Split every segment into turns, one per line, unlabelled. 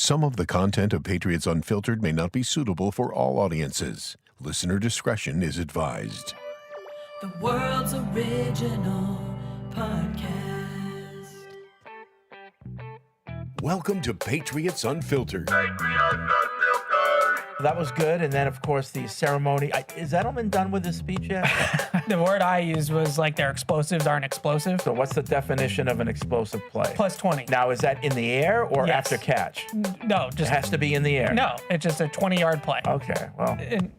Some of the content of Patriots Unfiltered may not be suitable for all audiences. Listener discretion is advised.
The world's original podcast.
Welcome to Patriots Unfiltered.
That was good. And then, of course, the ceremony. Is Edelman done with his speech yet?
The word I used was like their explosives aren't explosive.
So what's the definition of an explosive play?
Plus 20.
Now, is that in the air or
Yes.
after catch?
No,
It
just
has to be in the air.
no. It's just a 20-yard play.
Okay, well.
And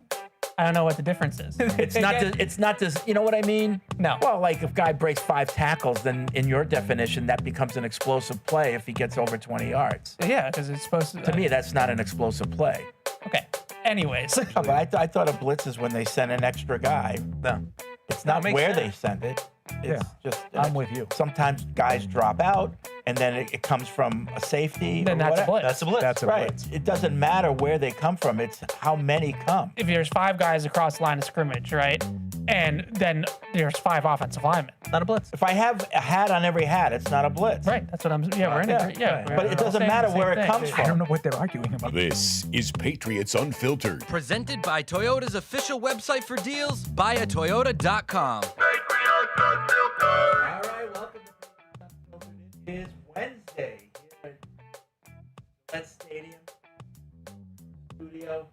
I don't know what the difference is.
It's not just, you know what I mean?
No.
Well, like if a guy breaks 5 tackles, then in your definition, that becomes an explosive play if he gets over 20 yards.
Yeah, because it's supposed to.
To me, that's not an explosive play.
Okay. Anyways.
Oh, but I thought a blitz is when they send an extra guy. No, it's not
makes
where
sense.
they send it. It's just.
I'm with you.
Sometimes guys drop out, and then it comes from a safety.
Then
or
that's a
whatever.
blitz.
That's a blitz.
That's right. It doesn't matter where they come from. It's how many come.
If there's 5 guys across the line of scrimmage, right? And then there's 5 offensive linemen. Not a blitz.
If I have a hat on every hat, it's not a blitz.
Right. That's what I'm. Yeah, we're in
Yeah,
it. Yeah.
but it doesn't matter where it comes from.
I don't know what they're arguing about.
This is Patriots Unfiltered.
Presented by Toyota's official website for deals, buyatoyota.com.
All right, welcome to It is Wednesday here at Gillette Stadium studio.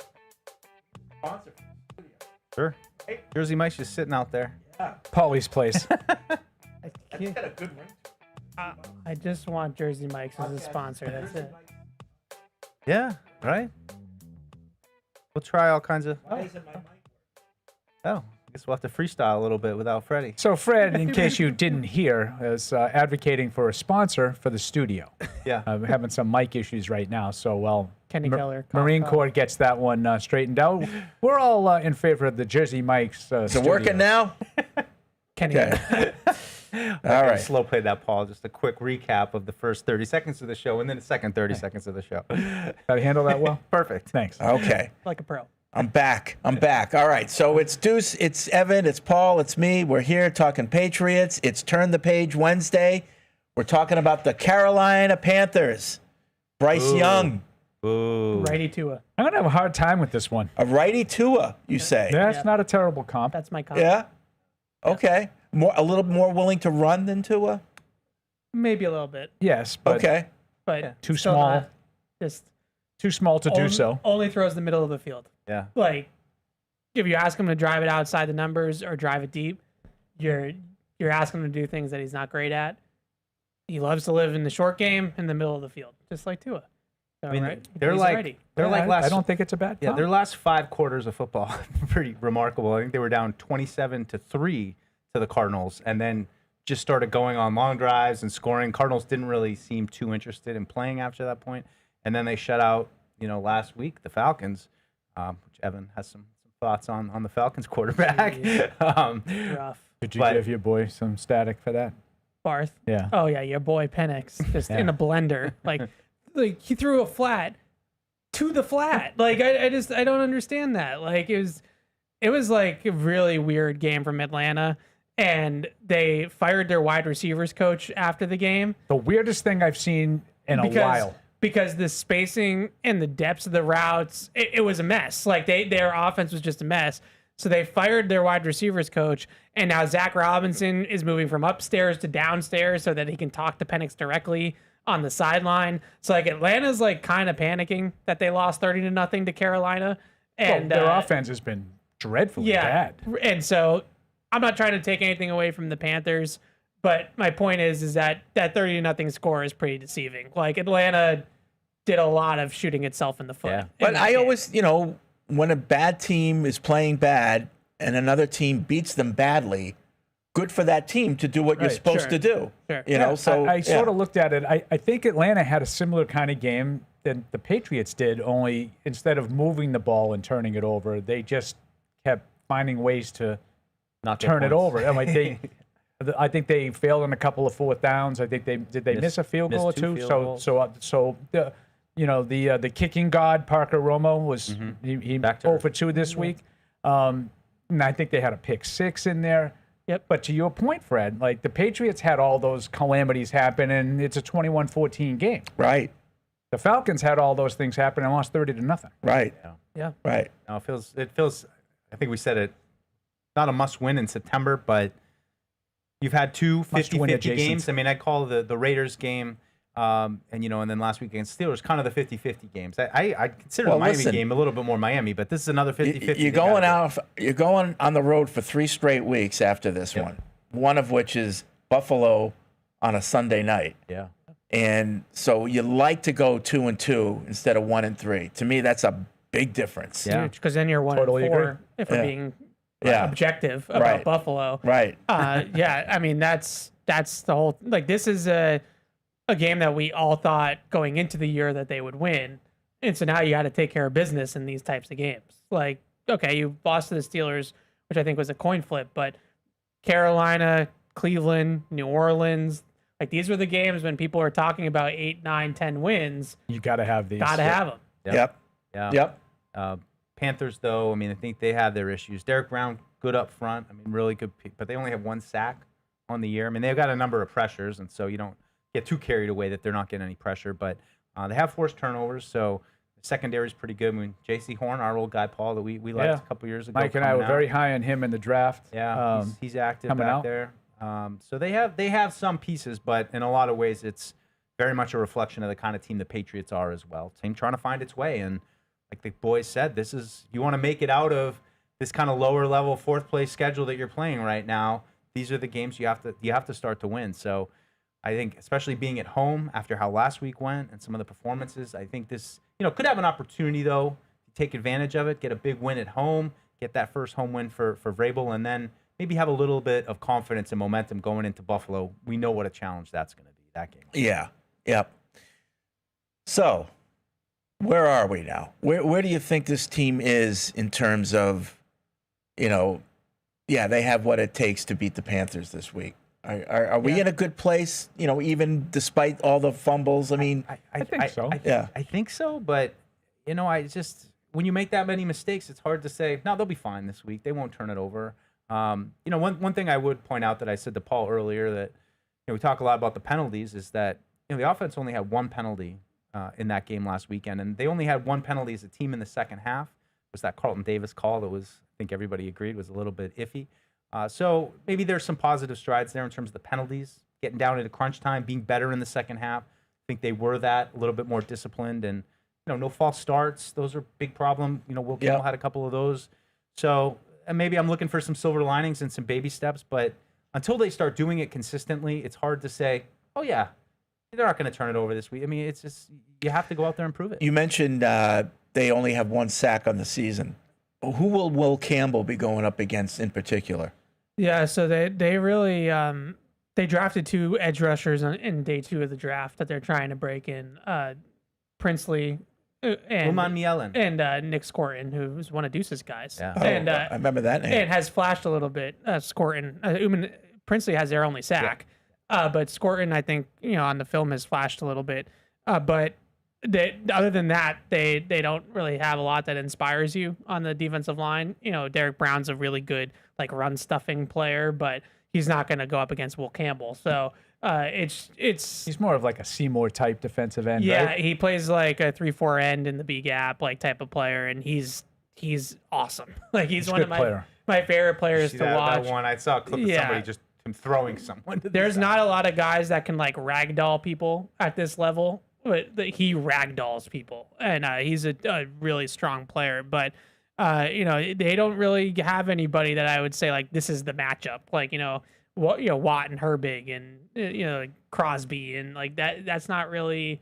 Sponsor for the studio.
Sure.
Hey.
Jersey Mike's just sitting out there.
Yeah,
Paulie's place.
that's got a good ring.
I just want Jersey Mike's as a sponsor. That's it.
Yeah, right? We'll try all kinds of.
Why isn't my mic
Oh, I guess we'll have to freestyle a little bit without Freddie.
So Fred, in case you didn't hear, is advocating for a sponsor for the studio.
Yeah.
We're having some mic issues right now, so
Kenny Keller, cough,
Marine
cough.
Corps gets that one straightened out. We're all in favor of the Jersey Mike's
Is it working now?
Kenny.
Okay.
All
right.
Slow play that, Paul. Just a quick recap of the first 30 seconds of the show and then the second 30 seconds of the show.
Did I handle that well?
Perfect.
Thanks.
Okay.
Like a pro.
I'm back. All right. So it's Deuce, it's Evan, it's Paul, it's me. We're here talking Patriots. It's Turn the Page Wednesday. We're talking about the Carolina Panthers. Bryce Young,
Ooh.
Righty Tua.
I'm going to have a hard time with this one.
a righty Tua, you say?
That's not a terrible comp.
That's my comment.
Yeah? Okay. A little more willing to run than Tua?
Maybe a little bit,
Yes, but
Okay.
but
Too
still
small.
not. Just
too small to do so.
Only throws the middle of the field.
Yeah.
Like, if you ask him to drive it outside the numbers or drive it deep, you're asking him to do things that he's not great at. He loves to live in the short game in the middle of the field, just like Tua. So,
I mean,
right?
they're
He's
like
righty.
I don't think it's a bad
Yeah,
comp.
their last 5 quarters of football, pretty remarkable. I think they were down 27-3 to the Cardinals, and then just started going on long drives and scoring. Cardinals didn't really seem too interested in playing after that point, and then they shut out, last week the Falcons, which Evan has some thoughts on the Falcons quarterback.
Rough.
Could you
but-
give your boy some static for that?
Barth.
Yeah.
Oh yeah, your boy Penix just in a blender. Like he threw a flat to the flat. Like I don't understand that. Like it was like a really weird game from Atlanta, and they fired their wide receivers coach after the game
The weirdest thing I've seen in a while.
because the spacing and the depths of the routes, it was a mess. Like their offense was just a mess. So they fired their wide receivers coach, and now Zach Robinson is moving from upstairs to downstairs so that he can talk to Penix directly on the sideline. So like Atlanta's like kind of panicking that they lost 30-0 to Carolina, and
Their offense has been dreadfully bad.
and so I'm not trying to take anything away from the Panthers, but my point is that 30-0 score is pretty deceiving. Like Atlanta did a lot of shooting itself in the foot.
Yeah.
in
But
that
I
game.
always, when a bad team is playing bad and another team beats them badly, good for that team to do what you're
Right,
supposed
sure.
to do.
Sure.
So
I sort of looked at it. I think Atlanta had a similar kind of game that the Patriots did, only instead of moving the ball and turning it over, they just kept finding ways to
Not
turn it over. I think they failed on a couple of 4th downs. I think they miss a field goal or
missed 2
two.
field
So
goals.
the kicking god Parker Romo was he
Back to
0
earth.
for 2 this week. And I think they had a pick 6 in there.
Yep.
But to your point, Fred, like the Patriots had all those calamities happen, and it's a 21-14 game.
Right.
The Falcons had all those things happen and lost 30-0.
Right.
Yeah.
Right.
No, it feels. I think we said it. Not a must-win in September, but you've had two
Must-win
50-50
adjacent.
games. I mean, I call the Raiders game, and then last week against Steelers, kind of the 50-50 games. I consider the Miami
listen,
game a little bit more Miami, but this is another 50-50.
You're going on the road for 3 straight weeks after this one. One of which is Buffalo on a Sunday night.
Yeah.
And so you like to go 2-2 instead of 1-3. To me, that's a big difference.
Yeah.
Because then you're 1-4
Totally agree.
if we're being
Yeah.
objective about
Right.
Buffalo.
Right.
Yeah, I mean that's the whole like this is a game that we all thought going into the year that they would win. And so now you got to take care of business in these types of games. Like, okay, you lost to the Steelers, which I think was a coin flip, but Carolina, Cleveland, New Orleans, like these were the games when people were talking about 8, 9, 10 wins.
You got to have these.
Got to have them.
Yep.
Yeah.
Yep.
Panthers, though, I mean, I think they have their issues. Derek Brown, good up front. I mean, really good, but they only have 1 sack on the year. I mean, they've got a number of pressures, and so you don't get too carried away that they're not getting any pressure. But they have forced turnovers, so the secondary is pretty good. I mean, J.C. Horn, our old guy, Paul, that we liked a couple years ago.
Mike and I were
coming out.
very high on him in the draft.
Yeah, he's active
coming
back
out.
there. So they have some pieces, but in a lot of ways, it's very much a reflection of the kind of team the Patriots are as well. Team trying to find its way, and like the boys said, this is you want to make it out of this kind of lower level 4th place schedule that you're playing right now. These are the games you have to start to win. So I think, especially being at home after how last week went and some of the performances, I think this could have an opportunity though to take advantage of it, get a big win at home, get that first home win for Vrabel, and then maybe have a little bit of confidence and momentum going into Buffalo. We know what a challenge that's going to be, that game.
Yeah. Yep. So, where are we now? Where do you think this team is in terms of, they have what it takes to beat the Panthers this week. Are we in a good place, even despite all the fumbles? I mean,
I think so.
I think so, but I just when you make that many mistakes, it's hard to say, no, they'll be fine this week. They won't turn it over. One thing I would point out that I said to Paul earlier that we talk a lot about the penalties is that the offense only had 1 penalty in that game last weekend, and they only had 1 penalty as a team in the second half. It was that Carlton Davis call that was, I think everybody agreed, was a little bit iffy. So maybe there's some positive strides there in terms of the penalties, getting down into crunch time, being better in the second half. I think they were that, a little bit more disciplined, and no false starts. Those are a big problem. Will Campbell had a couple of those. So and maybe I'm looking for some silver linings and some baby steps, but until they start doing it consistently, it's hard to say, oh yeah, they're not going to turn it over this week. I mean, it's just you have to go out there and prove it.
you mentioned they only have 1 sack on the season. Who will Will Campbell be going up against in particular?
Yeah, so they really they drafted 2 edge rushers in day 2 of the draft that they're trying to break in. Princely and Nick Scorton, who's one of Deuce's guys.
Yeah.
And
I remember that name.
and has flashed a little bit. Scorton, Princely has their only sack, but Scorton, I think on the film has flashed a little bit. But other than that, they don't really have a lot that inspires you on the defensive line. Derek Brown's a really good run stuffing player, but he's not going to go up against Will Campbell. So
He's more of like a Seymour type defensive end.
yeah,
right?
he plays like a 3-4 end in the B gap type of player, and he's awesome. He's one
a good
of
player.
my favorite players
See
to
that
watch.
one, I saw a clip of somebody just him throwing someone.
There's not a lot of guys that can ragdoll people at this level, but he ragdolls people, and he's a really strong player. But they don't really have anybody that I would say this is the matchup. Watt and Herbig and Crosby and that. That's not really.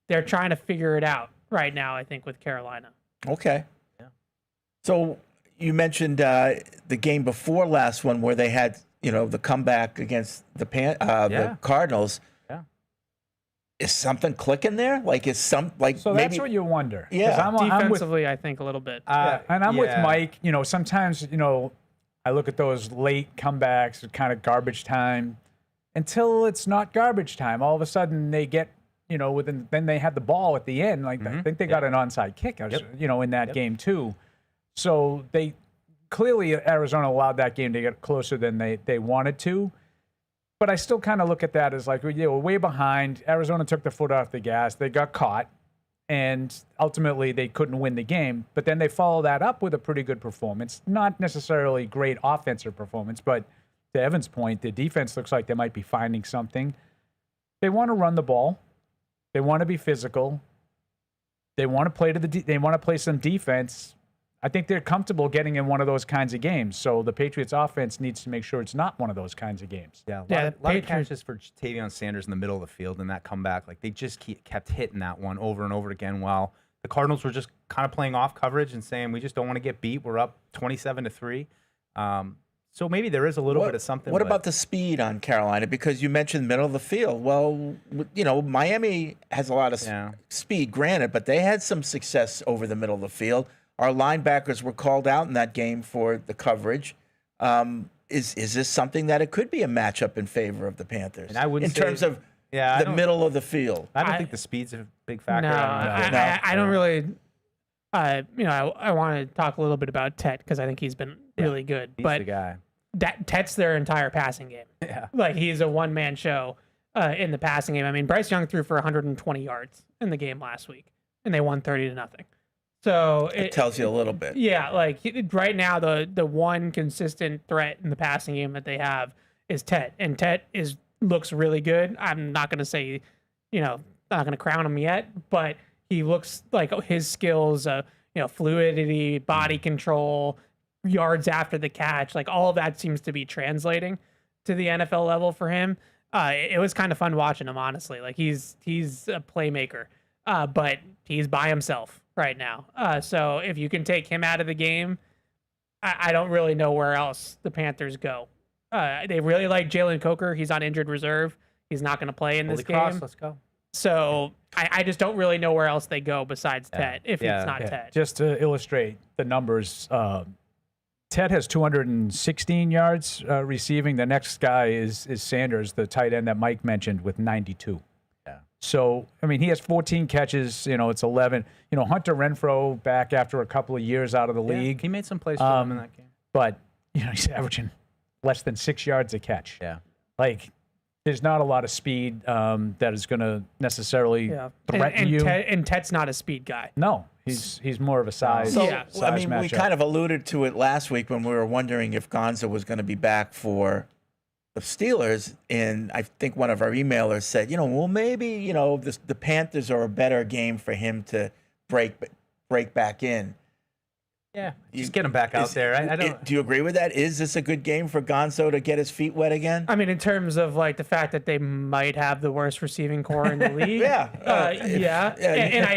They're trying to figure it out right now, I think, with Carolina.
Okay. Yeah. So you mentioned the game before last one where they had the comeback against the Cardinals.
Yeah.
Is something clicking there?
So
maybe,
that's what you wonder. 'Cause
Yeah.
I'm with,
Defensively, I think a little bit.
and I'm with Mike. Sometimes I look at those late comebacks, kind of garbage time, until it's not garbage time. All of a sudden they get, then they had the ball at the end. I think they got an onside kick, in that game too. So they clearly Arizona allowed that game to get closer than they wanted to. But I still kind of look at that as we're way behind. Arizona took the foot off the gas. They got caught. and ultimately they couldn't win the game. But then they follow that up with a pretty good performance. Not necessarily great offensive performance, but to Evan's point, the defense looks like they might be finding something. They want to run the ball. They want to be physical. They want to play they want to play some defense. I think they're comfortable getting in one of those kinds of games. So the Patriots offense needs to make sure it's not one of those kinds of games.
Yeah, a lot of catches for Tavion Sanders in the middle of the field and that comeback. Like they just kept hitting that one over and over again while the Cardinals were just kind of playing off coverage and saying, we just don't want to get beat. We're up 27-3. So maybe there is a little bit of something.
What about the speed on Carolina? Because you mentioned middle of the field. Well, Miami has a lot of speed, granted, but they had some success over the middle of the field. Our linebackers were called out in that game for the coverage. Is this something that it could be a matchup in favor of the Panthers?
And I wouldn't
in terms of the middle of the field.
I don't think the speed's a big factor.
No, I don't really. I want to talk a little bit about Tet because I think he's been really good.
He's
but
the guy.
Tet's their entire passing game.
Yeah.
Like he's a one-man show in the passing game. I mean, Bryce Young threw for 120 yards in the game last week, and they won 30-0. So
it tells you a little bit.
Yeah, like right now, the one consistent threat in the passing game that they have is Tet, and Tet looks really good. I'm not going to say, not going to crown him yet, but he looks like his skills, fluidity, body control, yards after the catch, like all of that seems to be translating to the NFL level for him. It was kind of fun watching him, honestly. Like he's a playmaker, but he's by himself right now. So if you can take him out of the game, I don't really know where else the Panthers go. They really like Jalen Coker. He's on injured reserve. He's not going to play in this game.
Let's go.
So I just don't really know where else they go besides Tet, if it's not Tet.
Just to illustrate the numbers, Ted has 216 yards receiving. The next guy is Sanders, the tight end that Mike mentioned, with 92.
Yeah.
So, I mean, he has 14 catches. It's 11. Hunter Renfrow back after a couple of years out of the league.
He made some plays for him in that game.
But, he's averaging less than 6 yards a catch.
Yeah.
Like, there's not a lot of speed that is going to necessarily threaten you.
And Tet's not a speed guy.
No. He's more of a size.
So,
size
we
matchup.
kind of alluded to it last week when we were wondering if Gonza was going to be back for the Steelers, and I think one of our emailers said, maybe the Panthers are a better game for him to break back in.
Yeah, just get him back out there. I don't.
Do you agree with that? Is this a good game for Gonzo to get his feet wet again?
I mean, in terms of like the fact that they might have the worst receiving core in the league.
And
I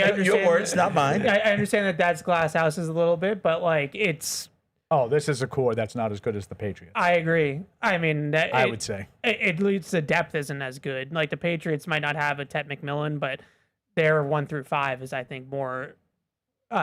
understand
your words, not mine.
I understand that that's glass houses a little bit, but like it's.
Oh, this is a core that's not as good as the Patriots.
I agree. I mean,
I would say
it leads to depth isn't as good. Like the Patriots might not have a Tet McMillan, but their 1 through 5 is, I think, more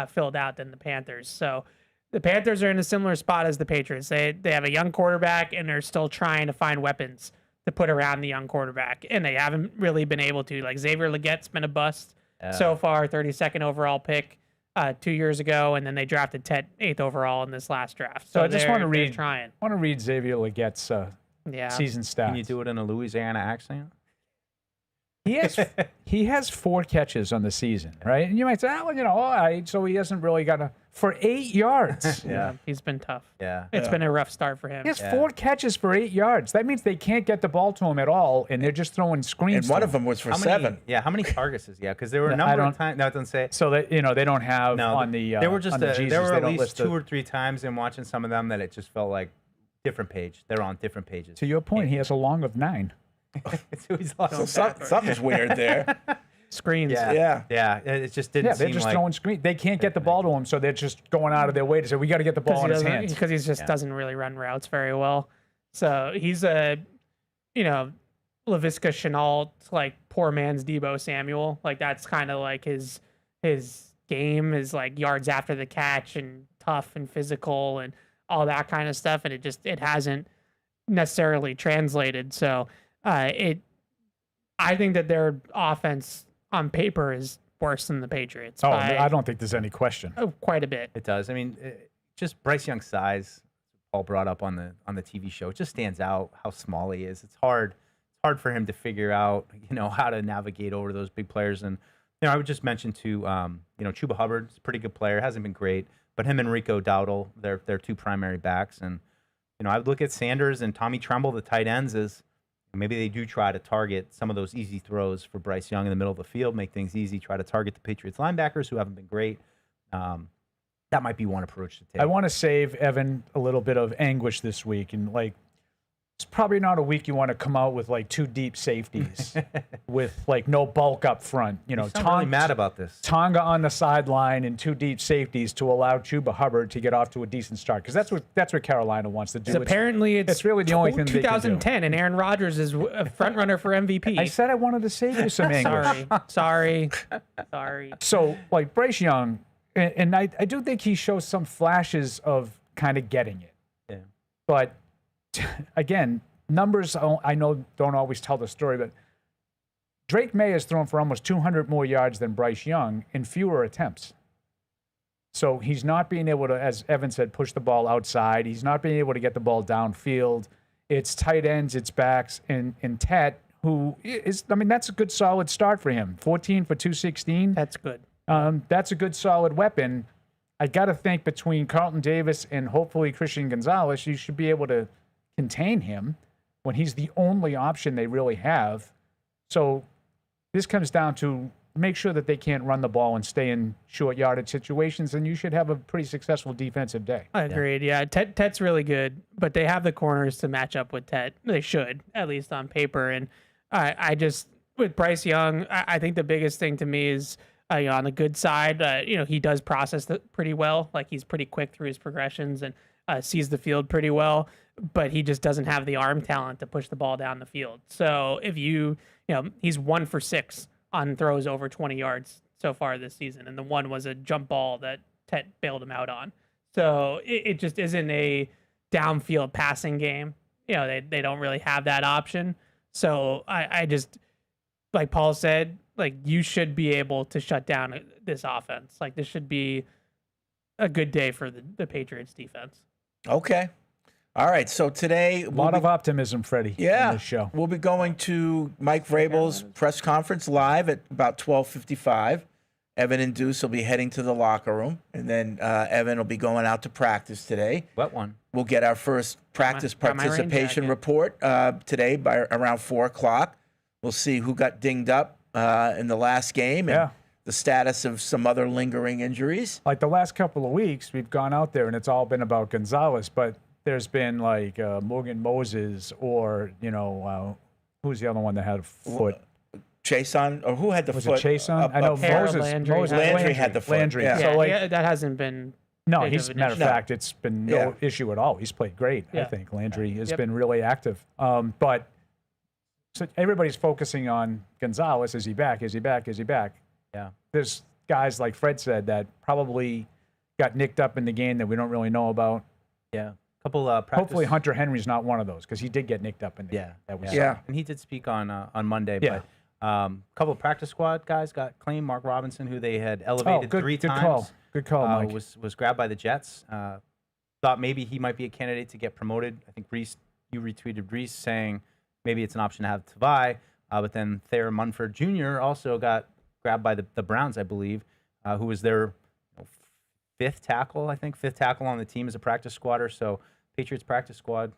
filled out than the Panthers. So the Panthers are in a similar spot as the Patriots. They have a young quarterback, and they're still trying to find weapons to put around the young quarterback, and they haven't really been able to. Like Xavier Legette's been a bust so far, 32nd overall pick 2 years ago, and then they drafted Tet 8th overall in this last draft. So
I just want to read
trying.
Xavier Legette's season stats.
Can you do it in a Louisiana accent?
He has 4 catches on the season, right? And you might say, all right, so he hasn't really got for 8 yards.
Yeah, he's been tough.
Yeah.
It's been a rough start for him.
He has 4 catches for 8 yards. That means they can't get the ball to him at all, and they're just throwing screens.
And one of them was for 7.
Yeah, how many targets is because there were a number of times. No, it doesn't say.
So that they don't have on the.
There were just
there
were at least 2 or 3 times in watching some of them that it just felt like different page. They're on different pages.
To your point, he has a long of 9.
So something's weird there.
Screens.
Yeah.
It just didn't seem
they're just throwing screens. They can't get the ball to him, so they're just going out of their way to say, we got to get the ball in his hands.
Because he just doesn't really run routes very well. So he's a, LaVisca Chenault, like poor man's Debo Samuel. Like that's kind of like his game is like yards after the catch and tough and physical and all that kind of stuff. And it hasn't necessarily translated. So I think that their offense on paper is worse than the Patriots.
Oh, I don't think there's any question.
Quite a bit.
It does. I mean, just Bryce Young's size, Paul brought up on the TV show. It just stands out how small he is. It's hard for him to figure out, how to navigate over those big players. And I would just mention too, Chuba Hubbard's a pretty good player, hasn't been great, but him and Rico Dowdle, they're two primary backs, and I would look at Sanders and Tommy Tremble, the tight ends, as maybe they do try to target some of those easy throws for Bryce Young in the middle of the field, make things easy, try to target the Patriots linebackers who haven't been great. That might be one approach to take.
I want to save Evan a little bit of anguish this week, and it's probably not a week you want to come out with two deep safeties with no bulk up front.
You sound really mad about this.
Tonga on the sideline and two deep safeties to allow Chuba Hubbard to get off to a decent start, because that's what Carolina wants to do.
Apparently, it's
really the only thing they can do.
2010, and Aaron Rodgers is a front runner for MVP.
I said I wanted to save you some anguish.
Sorry.
So Bryce Young, and I do think he shows some flashes of kind of getting it.
Yeah.
But again, numbers I know don't always tell the story, but Drake May has thrown for almost 200 more yards than Bryce Young in fewer attempts. So he's not being able to, as Evan said, push the ball outside. He's not being able to get the ball downfield. It's tight ends, it's backs, and Tet, who is, that's a good solid start for him. 14 for 216.
That's good.
That's a good solid weapon. I got to think between Carlton Davis and hopefully Christian Gonzalez, you should be able to contain him when he's the only option they really have. So this comes down to make sure that they can't run the ball and stay in short yardage situations, and you should have a pretty successful defensive day.
I agreed. Yeah, Tet's really good, but they have the corners to match up with Tet. They should, at least on paper. And I just, with Bryce Young, I think the biggest thing to me is, on the good side, he does process pretty well. He's pretty quick through his progressions and sees the field pretty well, but he just doesn't have the arm talent to push the ball down the field. So if he's 1 for 6 on throws over 20 yards so far this season, and the one was a jump ball that Tet bailed him out on. So it just isn't a downfield passing game. They don't really have that option. So I just, like Paul said, you should be able to shut down this offense. This should be a good day for the Patriots defense.
Okay. All right. So today,
a lot of optimism, Freddie.
Yeah.
On this show.
We'll be going to Mike Vrabel's press conference live at about 12:55. Evan and Deuce will be heading to the locker room, and then Evan will be going out to practice today.
Wet one.
We'll get our first practice
Got my rain
participation
jacket.
report today by around 4 o'clock. We'll see who got dinged up in the last game and the status of some other lingering injuries.
The last couple of weeks, we've gone out there and it's all been about Gonzalez, but there's been Morgan Moses or, who's the other one that had a foot?
Chason, or who had the
Was
foot?
it Chason? I know
Landry.
Landry
had the foot.
Landry.
Yeah.
So
that hasn't been.
no,
big
he's
of an
matter of
issue.
fact, it's been no issue at all. He's played great. I
Yeah.
think Landry has
Yep.
been really active. But so everybody's focusing on Gonzalez. Is he back? Is he back? Is he back?
Yeah.
There's guys like Fred said that probably got nicked up in the game that we don't really know about.
Yeah. Couple practice.
Hopefully Hunter Henry's not one of those, because he did get nicked up in the game. That we saw.
Yeah.
And he did speak on Monday.
Yeah.
But couple of practice squad guys got claimed. Mark Robinson, who they had elevated three
good
times,
call. Good call, Mike.
was grabbed by the Jets. Thought maybe he might be a candidate to get promoted. I think Reese, you retweeted Reese saying maybe it's an option to have Tavai. But then Thayer Munford Jr. also got grabbed by the Browns, I believe, who was their fifth tackle on the team as a practice squatter. So Patriots practice squad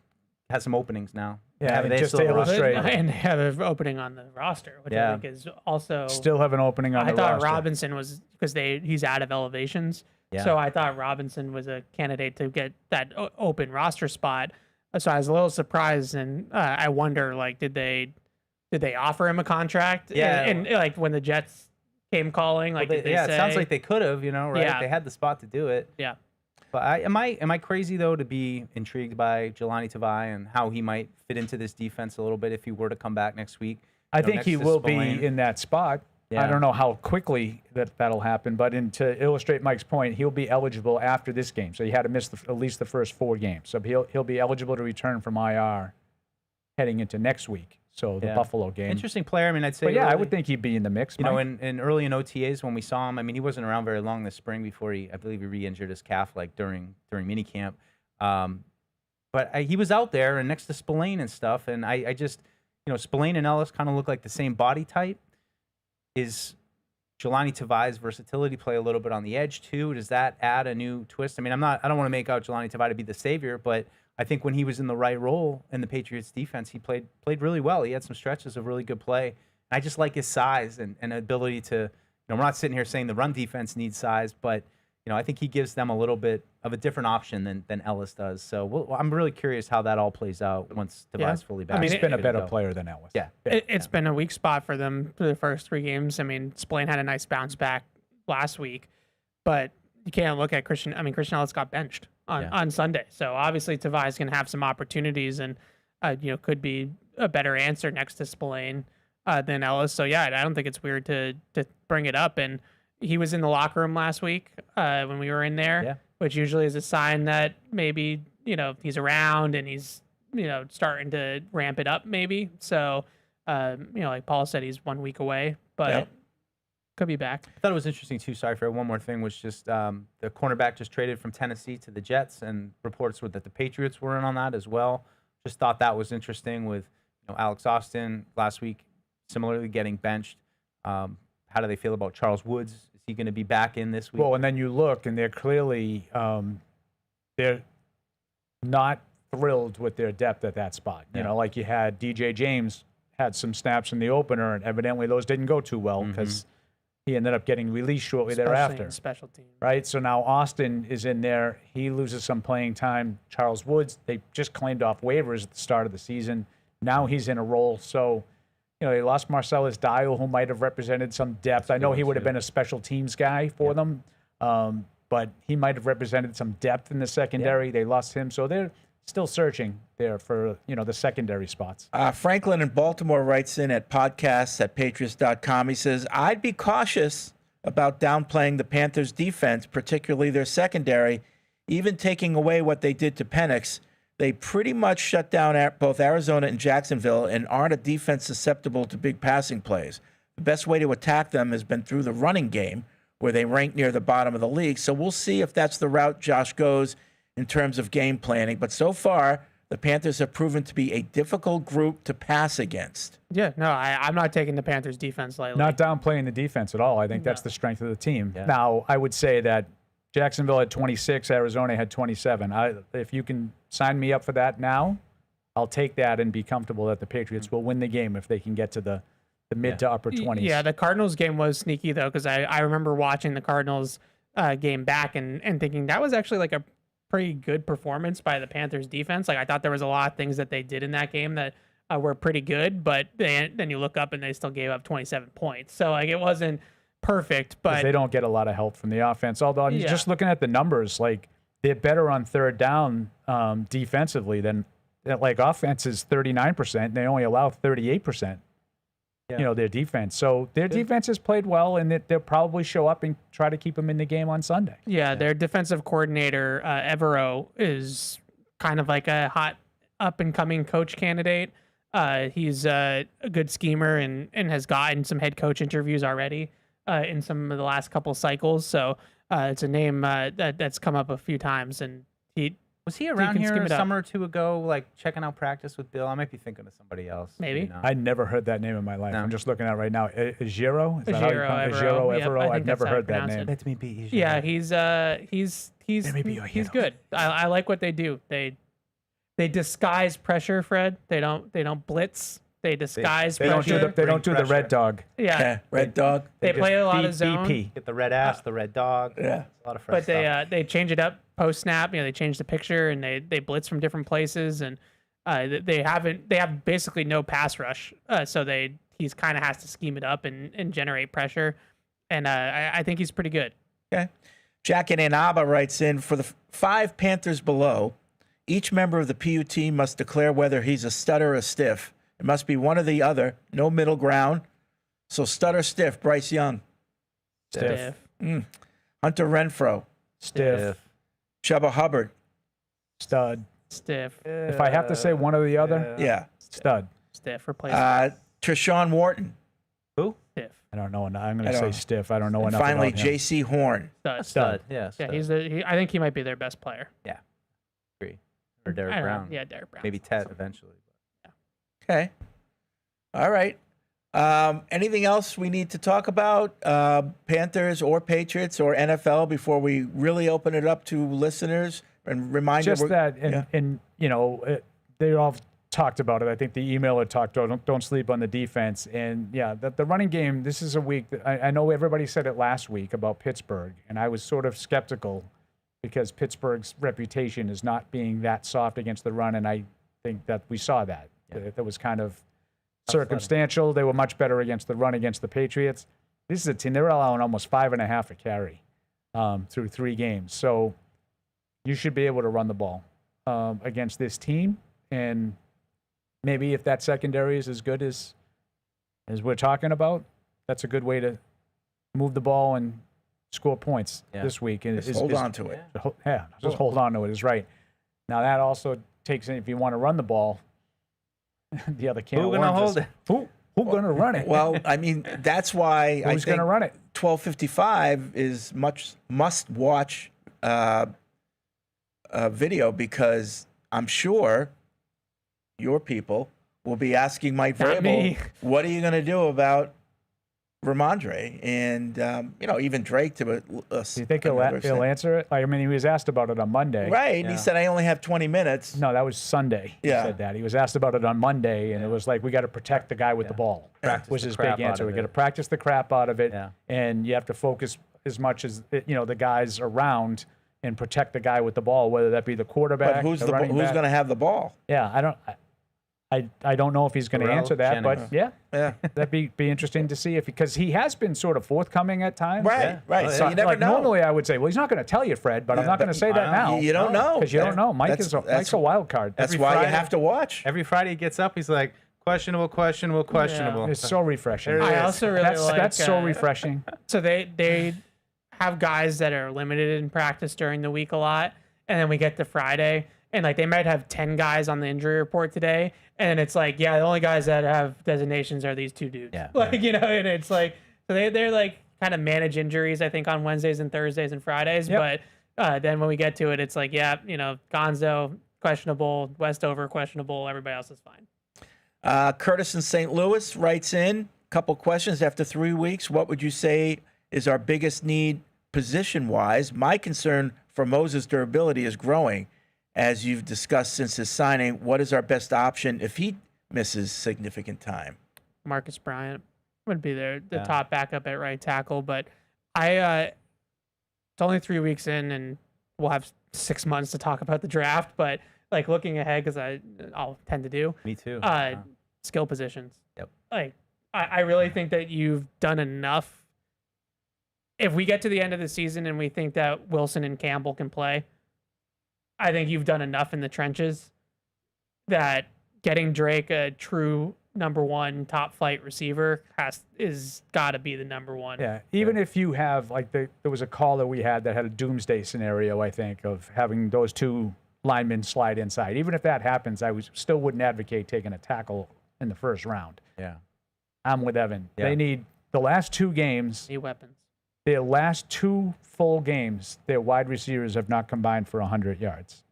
has some openings now.
Yeah,
They
and just
still
to
have a roster.
illustrate,
And they have an opening on the roster, which I think is also.
still have an opening on
I
the
thought
roster.
Robinson was because he's out of elevations.
Yeah.
So I thought Robinson was a candidate to get that open roster spot. So I was a little surprised, and I wonder, did they offer him a contract?
Yeah.
And when the Jets came calling, did they
it
say?
sounds like they could have, right?
Yeah.
They had the spot to do it.
Yeah.
But am I crazy though to be intrigued by Jelani Tavai and how he might fit into this defense a little bit if he were to come back next week?
I think he will be in that spot.
Yeah.
I don't know how quickly that'll happen, but to illustrate Mike's point, he'll be eligible after this game. So he had to miss at least the first 4 games. So he'll be eligible to return from IR heading into next week. So the Buffalo game.
Interesting player. I mean, I'd say.
But yeah, I
early-
would think he'd be in the mix.
You know,
Mike.
in early in OTAs when we saw him, I mean, he wasn't around very long this spring before I believe he re-injured his calf during minicamp. But he was out there and next to Spillane and stuff, and I just, Spillane and Ellis kind of look like the same body type. Is Jelani Tavai's versatility play a little bit on the edge too? Does that add a new twist? I mean, I don't want to make out Jelani Tavai to be the savior, but I think when he was in the right role in the Patriots defense, he played really well. He had some stretches of really good play. I just like his size and ability to, we're not sitting here saying the run defense needs size, but I think he gives them a little bit of a different option than Ellis does. So I'm really curious how that all plays out once Tavai's fully back.
I mean, he's been a better player than Ellis.
Yeah.
It's been a weak spot for them for the first 3 games. I mean, Spillane had a nice bounce back last week, but you can't look at Christian. I mean, Christian Ellis got benched on Sunday. So obviously Tavai's going to have some opportunities and, could be a better answer next to Spillane than Ellis. So, yeah, I don't think it's weird to bring it up. And he was in the locker room last week when we were in there, which usually is a sign that maybe, he's around and he's, starting to ramp it up maybe. So, like Paul said, he's 1 week away, but could be back.
I thought it was interesting too. Sorry for one more thing was just the cornerback just traded from Tennessee to the Jets, and reports were that the Patriots were in on that as well. Just thought that was interesting with Alex Austin last week, similarly getting benched. How do they feel about Charles Woods? Is he going to be back in this week?
Well, and then you look, and they're clearly they're not thrilled with their depth at that spot. Like you had DJ James had some snaps in the opener, and evidently those didn't go too well because he ended up getting released shortly thereafter.
In special teams.
Right? So now Austin is in there. He loses some playing time. Charles Woods, they just claimed off waivers at the start of the season. Now he's in a role. So, they lost Marcellus Dial, who might have represented some depth. I know he would have been a special teams guy for them, but he might have represented some depth in the secondary. They lost him. So they're still searching there for, the secondary spots.
Franklin in Baltimore writes in at podcasts@patriots.com. He says, I'd be cautious about downplaying the Panthers' defense, particularly their secondary, even taking away what they did to Penix. They pretty much shut down both Arizona and Jacksonville and aren't a defense susceptible to big passing plays. The best way to attack them has been through the running game, where they rank near the bottom of the league. So we'll see if that's the route Josh goes in terms of game planning. But so far, the Panthers have proven to be a difficult group to pass against.
Yeah, no, I'm not taking the Panthers defense lightly.
Not downplaying the defense at all. I think that's the strength of the team. Yeah. Now, I would say that Jacksonville had 26, Arizona had 27. If you can sign me up for that now, I'll take that and be comfortable that the Patriots will win the game if they can get to the mid to upper 20s.
Yeah, the Cardinals game was sneaky, though, because I remember watching the Cardinals game back and thinking that was actually like a pretty good performance by the Panthers defense. Like, I thought there was a lot of things that they did in that game that were pretty good, but then you look up and they still gave up 27 points. So, like, it wasn't perfect, but
they don't get a lot of help from the offense. Although I'm just looking at the numbers, like, they're better on third down defensively than, like, offense is 39%. And they only allow 38%. Their defense. So their defense has played well, and they'll probably show up and try to keep them in the game on Sunday.
Yeah, their defensive coordinator, Evero, is kind of like a hot up-and-coming coach candidate. He's a good schemer and has gotten some head coach interviews already in some of the last couple cycles. So it's a name that's come up a few times, and
was he around here a summer or two ago, like checking out practice with Bill? I might be thinking of somebody else.
Maybe.
I never heard that name in my life. No. I'm just looking at it right now. Ejiro?
Ejiro
Evero? I've never heard that name.
Let me be Ejiro.
Yeah, he's good. I like what they do. They disguise pressure, Fred. They don't blitz. They disguise pressure.
They don't do the red dog.
Yeah,
red dog.
They play a lot of zone.
BP. Get the red ass, the red dog.
Yeah,
a lot of fresh stuff.
They change it up post snap. They change the picture and they blitz from different places, and they have basically no pass rush. So he's kind of has to scheme it up and generate pressure, and I think he's pretty good.
Okay. Jack in Ann Arbor writes in, for the 5 Panthers below, each member of the PUT must declare whether he's a stud or a stiff. It must be one or the other, no middle ground. So stud or stiff, Bryce Young.
Stiff.
Hunter Renfrow.
Stiff.
Chuba Hubbard.
Stud.
Stiff.
If I have to say one or the other,
Yeah.
stud.
Stiff. Replacement.
Treshaun Wharton.
Who?
Stiff.
I don't know. I'm going to say stiff. I don't know
And
enough
finally,
about him.
J.C. Horn.
Stud.
Yeah. Stud.
Yeah, I think he might be their best player.
Yeah. Agree. Or Derek Brown.
Yeah, Derek Brown.
Maybe Ted eventually.
Okay. All right. Anything else we need to talk about? Panthers or Patriots or NFL before we really open it up to listeners and remind
Just that, and they all talked about it. I think the emailer talked about don't sleep on the defense. And yeah, the running game, this is a week that I know everybody said it last week about Pittsburgh, and I was sort of skeptical because Pittsburgh's reputation is not being that soft against the run, and I think that we saw that. Yeah. That was kind of circumstantial. They were much better against the run against the Patriots. This is a team, they're allowing almost 5.5 a carry through 3 games. So you should be able to run the ball against this team. And maybe if that secondary is as good as we're talking about, that's a good way to move the ball and score points this week. And
hold on to it.
Yeah, just hold on to it is right. Now that also takes in, if you want to run the ball, the other can.
Who's going to hold it?
Who's going to run it?
Well, I mean, that's why
who's going to run it?
12:55 is must watch video, because I'm sure your people will be asking Mike Vrabel, what are you going to do about Ramondre and even Drake to
do you think he'll answer it? Like, I mean, he was asked about it on Monday,
right? And he said, I only have 20 minutes.
No, that was Sunday. He said that. He was asked about it on Monday, and it was like, we got to protect the guy with the ball. Was his big answer. We got to practice the crap out of it, and you have to focus as much as the guys around and protect the guy with the ball, whether that be the quarterback.
But who's
the running
who's
back.
going to have the ball?
Yeah, I don't know if he's going to answer that, but that'd be interesting to see because he has been sort of forthcoming at times.
Right.
So
you never know.
Normally I would say, well, he's not going to tell you, Fred, but I'm not going to say that now.
You don't know.
Because you don't know. Mike's a wild card.
That's why you have to watch.
Every Friday he gets up, he's like, questionable.
It's so refreshing.
I also really
that's so refreshing.
So they have guys that are limited in practice during the week a lot, and then we get to Friday, and like they might have 10 guys on the injury report today, and it's like, the only guys that have designations are these 2 dudes.
Yeah.
And it's like, so they're like kind of manage injuries, I think, on Wednesdays and Thursdays and Fridays.
Yep.
But then when we get to it, it's like, Gonzo questionable, Westover questionable, everybody else is fine.
Curtis in St. Louis writes in a couple questions. After 3 weeks, what would you say is our biggest need position-wise? My concern for Moses' durability is growing, as you've discussed since his signing. What is our best option if he misses significant time?
Marcus Bryant would be the top backup at right tackle, but it's only 3 weeks in, and we'll have 6 months to talk about the draft. But like looking ahead, because I'll tend to do.
Me too.
Skill positions.
Yep.
Like I really think that you've done enough. If we get to the end of the season and we think that Wilson and Campbell can play, I think you've done enough in the trenches that getting Drake a true number 1 top flight receiver is got to be the number 1.
Yeah, even if you have there was a caller we had that had a doomsday scenario, I think, of having those 2 linemen slide inside. Even if that happens, still wouldn't advocate taking a tackle in the first round.
Yeah,
I'm with Evan.
Yeah.
They need the last 2 games.
Need weapons.
Their last 2 full games, their wide receivers have not combined for 100 yards.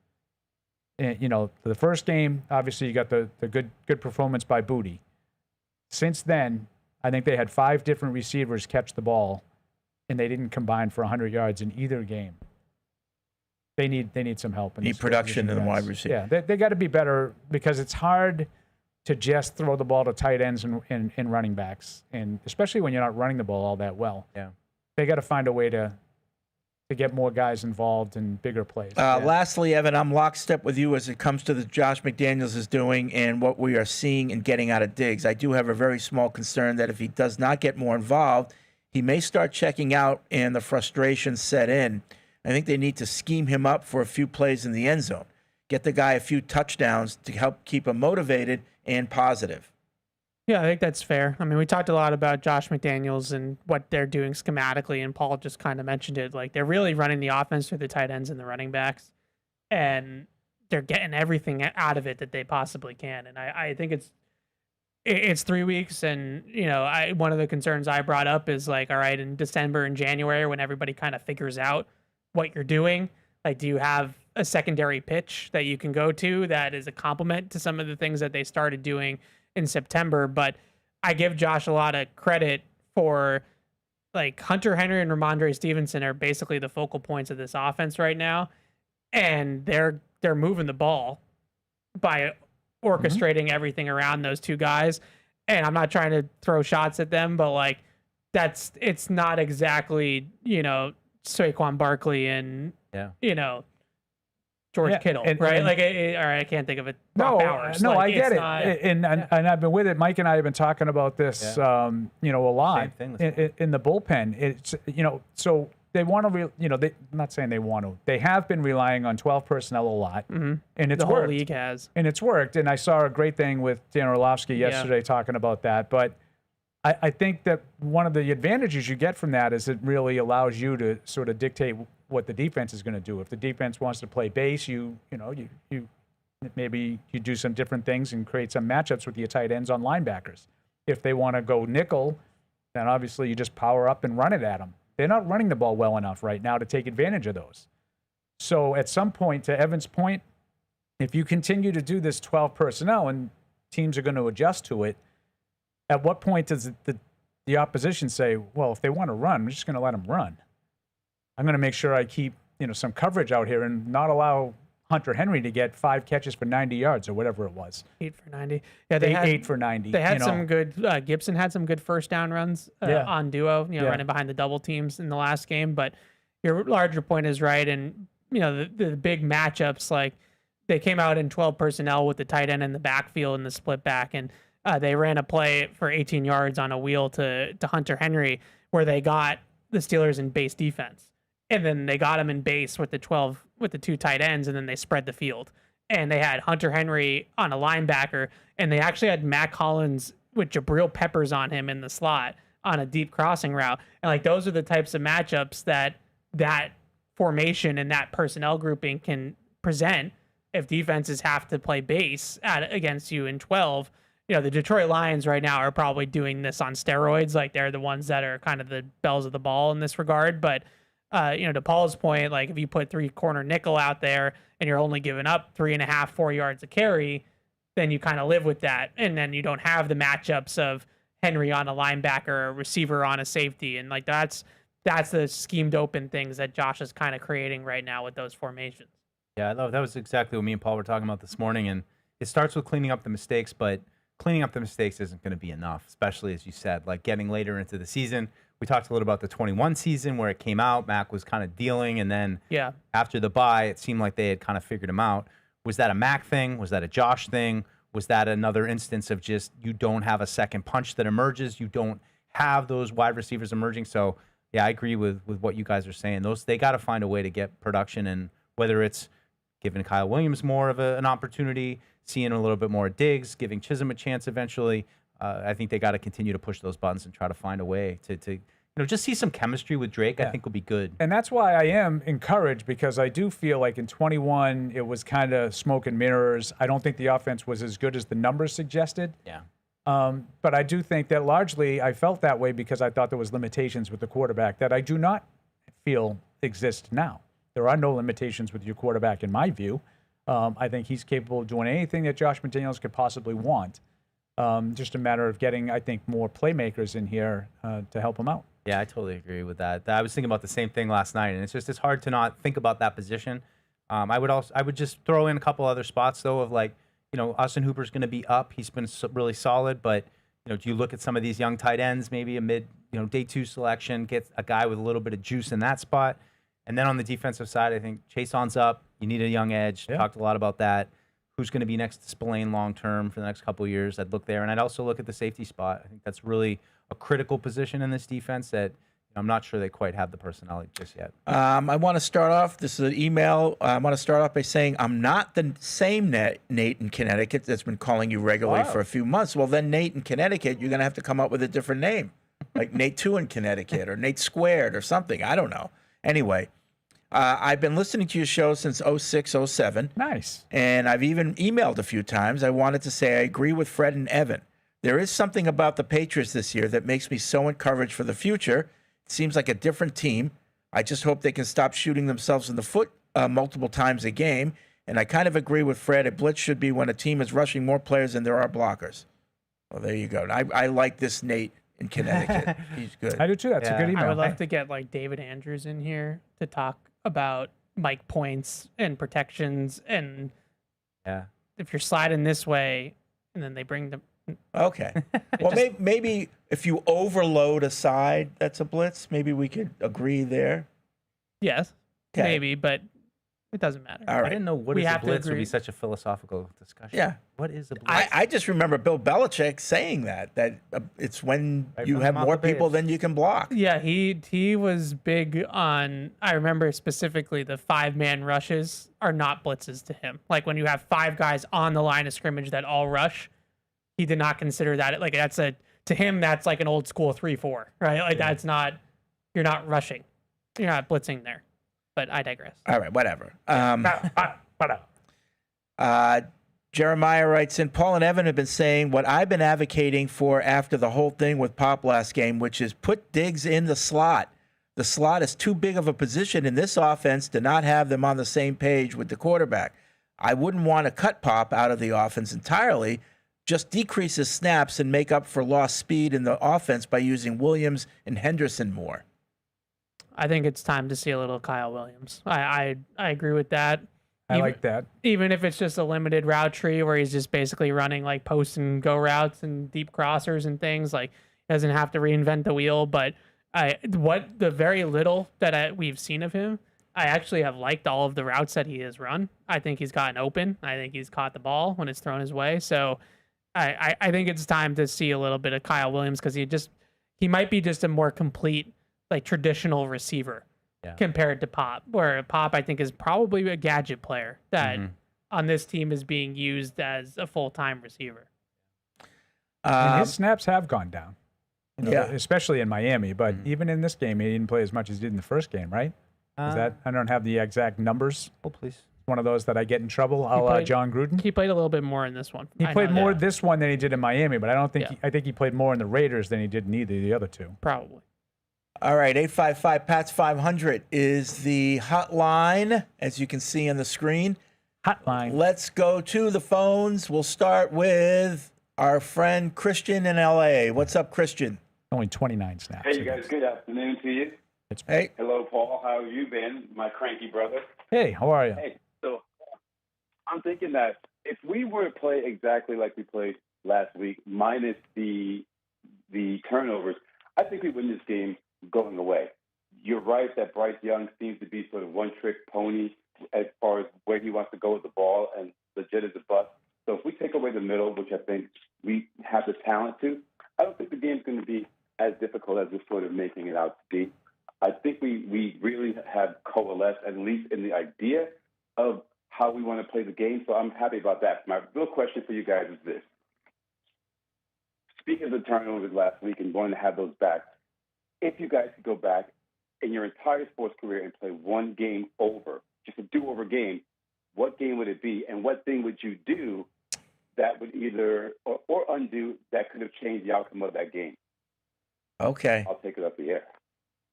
And, the first game, obviously, you got the good performance by Booty. Since then, I think they had 5 different receivers catch the ball, and they didn't combine for 100 yards in either game. They need some help.
Need production in the wide receiver.
Yeah, they got to be better, because it's hard to just throw the ball to tight ends and running backs, and especially when you're not running the ball all that well.
Yeah.
They got to find a way to get more guys involved in bigger plays.
Lastly, Evan, I'm lockstep with you as it comes to the Josh McDaniels is doing and what we are seeing and getting out of Diggs. I do have a very small concern that if he does not get more involved, he may start checking out and the frustration set in. I think they need to scheme him up for a few plays in the end zone. Get the guy a few touchdowns to help keep him motivated and positive.
Yeah, I think that's fair. I mean, we talked a lot about Josh McDaniels and what they're doing schematically, and Paul just kind of mentioned it. Like, they're really running the offense through the tight ends and the running backs, and they're getting everything out of it that they possibly can. And I think it's 3 weeks, and one of the concerns I brought up is like, all right, in December and January, when everybody kind of figures out what you're doing, like, do you have a secondary pitch that you can go to that is a complement to some of the things that they started doing in September? But I give Josh a lot of credit for, like, Hunter Henry and Ramondre Stevenson are basically the focal points of this offense right now, and they're moving the ball by orchestrating everything around those two guys. And I'm not trying to throw shots at them, but like it's not exactly, Saquon Barkley and George Kittle, right? I can't think of it. Powers.
No,
like,
I get it.
not,
and I've been with it. Mike and I have been talking about this, a lot
Same thing
in the bullpen. It's, so they want to, I'm not saying they want to. They have been relying on 12 personnel a lot, and it's
the whole
worked.
league has.
And it's worked. And I saw a great thing with Dan Orlovsky yesterday talking about that. But I think that one of the advantages you get from that is it really allows you to sort of dictate what the defense is going to do. If the defense wants to play base, you maybe you do some different things and create some matchups with your tight ends on linebackers. If they want to go nickel, then obviously you just power up and run it at them. They're not running the ball well enough right now to take advantage of those. So at some point, to Evan's point, if you continue to do this 12 personnel and teams are going to adjust to it, at what point does the opposition say, well, if they want to run, I'm just going to let them run. I'm going to make sure I keep some coverage out here and not allow Hunter Henry to get 5 catches for 90 yards or whatever it was.
8 for 90. Yeah, they had
8 for 90.
They had some good. Gibson had some good first down runs on duo. Running behind the double teams in the last game. But your larger point is right, and the big matchups, like they came out in 12 personnel with the tight end in the backfield and the split back, and they ran a play for 18 yards on a wheel to Hunter Henry where they got the Steelers in base defense. And then they got him in base with the 2 tight ends, and then they spread the field. And they had Hunter Henry on a linebacker, and they actually had Matt Collins with Jabril Peppers on him in the slot on a deep crossing route. And like those are the types of matchups that formation and that personnel grouping can present if defenses have to play base against you in 12. The Detroit Lions right now are probably doing this on steroids. Like they're the ones that are kind of the bells of the ball in this regard, but to Paul's point, like if you put 3 corner nickel out there and you're only giving up 3.5, 4 yards a carry, then you kind of live with that. And then you don't have the matchups of Henry on a linebacker or receiver on a safety. And like that's the schemed open things that Josh is kind of creating right now with those formations.
Yeah, I love that was exactly what me and Paul were talking about this morning. And it starts with cleaning up the mistakes, but cleaning up the mistakes isn't going to be enough, especially as you said, like getting later into the season. We talked a little about the 21 season where it came out. Mac was kind of dealing, and then after the bye, it seemed like they had kind of figured him out. Was that a Mac thing? Was that a Josh thing? Was that another instance of just you don't have a second punch that emerges? You don't have those wide receivers emerging. So, yeah, I agree with what you guys are saying. They got to find a way to get production, and whether it's giving Kyle Williams more of an opportunity, seeing a little bit more Diggs, giving Chisholm a chance eventually. I think they got to continue to push those buttons and try to find a way to just see some chemistry with Drake. I think will be good.
And that's why I am encouraged, because I do feel like in 21 it was kind of smoke and mirrors. I don't think the offense was as good as the numbers suggested.
Yeah.
But I do think that largely I felt that way because I thought there was limitations with the quarterback that I do not feel exist now. There are no limitations with your quarterback in my view. I think he's capable of doing anything that Josh McDaniels could possibly want. Just a matter of getting, I think, more playmakers in here to help him out.
Yeah, I totally agree with that. I was thinking about the same thing last night, and it's hard to not think about that position. I would just throw in a couple other spots though of like, Austin Hooper's going to be up. He's been really solid, but do you look at some of these young tight ends, maybe a mid, day 2 selection, get a guy with a little bit of juice in that spot, and then on the defensive side, I think Chaseon's up. You need a young edge.
Yeah.
Talked a lot about that. Who's going to be next to Spillane long term for the next couple of years? I'd look there, and I'd also look at the safety spot. I think that's really a critical position in this defense that I'm not sure they quite have the personality just yet.
I want to start off. This is an email. I want to start off by saying I'm not the same Nate in Connecticut that's been calling you regularly for a few months. Well, then Nate in Connecticut, you're going to have to come up with a different name, like Nate 2 in Connecticut or Nate Squared or something. I don't know. Anyway, I've been listening to your show since 06, 07.
Nice.
And I've even emailed a few times. I wanted to say I agree with Fred and Evan. There is something about the Patriots this year that makes me so encouraged for the future. It seems like a different team. I just hope they can stop shooting themselves in the foot multiple times a game. And I kind of agree with Fred. A blitz should be when a team is rushing more players than there are blockers. Well, there you go. I like this Nate in Connecticut. He's good.
I do too. That's a good email.
I would love to get like David Andrews in here to talk about Mike points and protections, and if you're sliding this way, and then they bring the.
Okay. Well, maybe if you overload a side, that's a blitz. Maybe we could agree there.
Yes,
Okay.
maybe, but it doesn't matter.
All
I
right.
didn't know what
We
is a
have to
blitz would
agree.
be such a philosophical discussion.
Yeah.
What is a blitz?
I just remember Bill Belichick saying that it's when
Right
you
from
have
the mouth
more
of
people
babes.
than you can block.
Yeah, he was big on. I remember specifically the 5-man rushes are not blitzes to him. Like when you have 5 guys on the line of scrimmage that all rush, he did not consider that like to him that's like an old school 3-4, right? Like that's not, you're not rushing, you're not blitzing there. But I digress.
All right, whatever.
Whatever.
Jeremiah writes in, Paul and Evan have been saying what I've been advocating for after the whole thing with Pop last game, which is put Diggs in the slot. The slot is too big of a position in this offense to not have them on the same page with the quarterback. I wouldn't want to cut Pop out of the offense entirely, just decrease his snaps and make up for lost speed in the offense by using Williams and Henderson more.
I think it's time to see a little Kyle Williams. I agree with that.
I like that.
Even if it's just a limited route tree where he's just basically running like post and go routes and deep crossers and things, like doesn't have to reinvent the wheel. But the very little that we've seen of him, I actually have liked all of the routes that he has run. I think he's gotten open. I think he's caught the ball when it's thrown his way. So I think it's time to see a little bit of Kyle Williams because he might be just a more complete, like traditional receiver compared to Pop, where Pop I think is probably a gadget player that on this team is being used as a full-time receiver.
And his snaps have gone down,
Yeah.
especially in Miami. But even in this game, he didn't play as much as he did in the first game, right? Is that I don't have the exact numbers.
Oh, please.
One of those that I get in trouble.
played-
John Gruden.
He played a little bit more in this one.
He
I
played
know
more
that.
this one than he did in Miami, but I don't think
Yeah.
I think he played more in the Raiders than he did in either of the other two.
Probably.
All right, 855-PATS-500 is the hotline, as you can see on the screen.
Hotline.
Let's go to the phones. We'll start with our friend Christian in L.A. What's up, Christian?
Only 29 snaps.
Hey, you guys. Good afternoon to you.
Hey.
Hello, Paul. How have you been, my cranky brother?
Hey, how are you?
Hey, so I'm thinking that if we were to play exactly like we played last week, minus the turnovers, I think we win this game going away. You're right that Bryce Young seems to be sort of one-trick pony as far as where he wants to go with the ball and legit as a bust. So if we take away the middle, which I think we have the talent to, I don't think the game's going to be as difficult as we're sort of making it out to be. I think we really have coalesced, at least in the idea of how we want to play the game. So I'm happy about that. My real question for you guys is this. Speaking of the turnovers last week and wanting to have those back, if you guys could go back in your entire sports career and play one game over, just a do-over game, what game would it be? And what thing would you do that would either or undo that could have changed the outcome of that game?
Okay.
I'll take it up the air.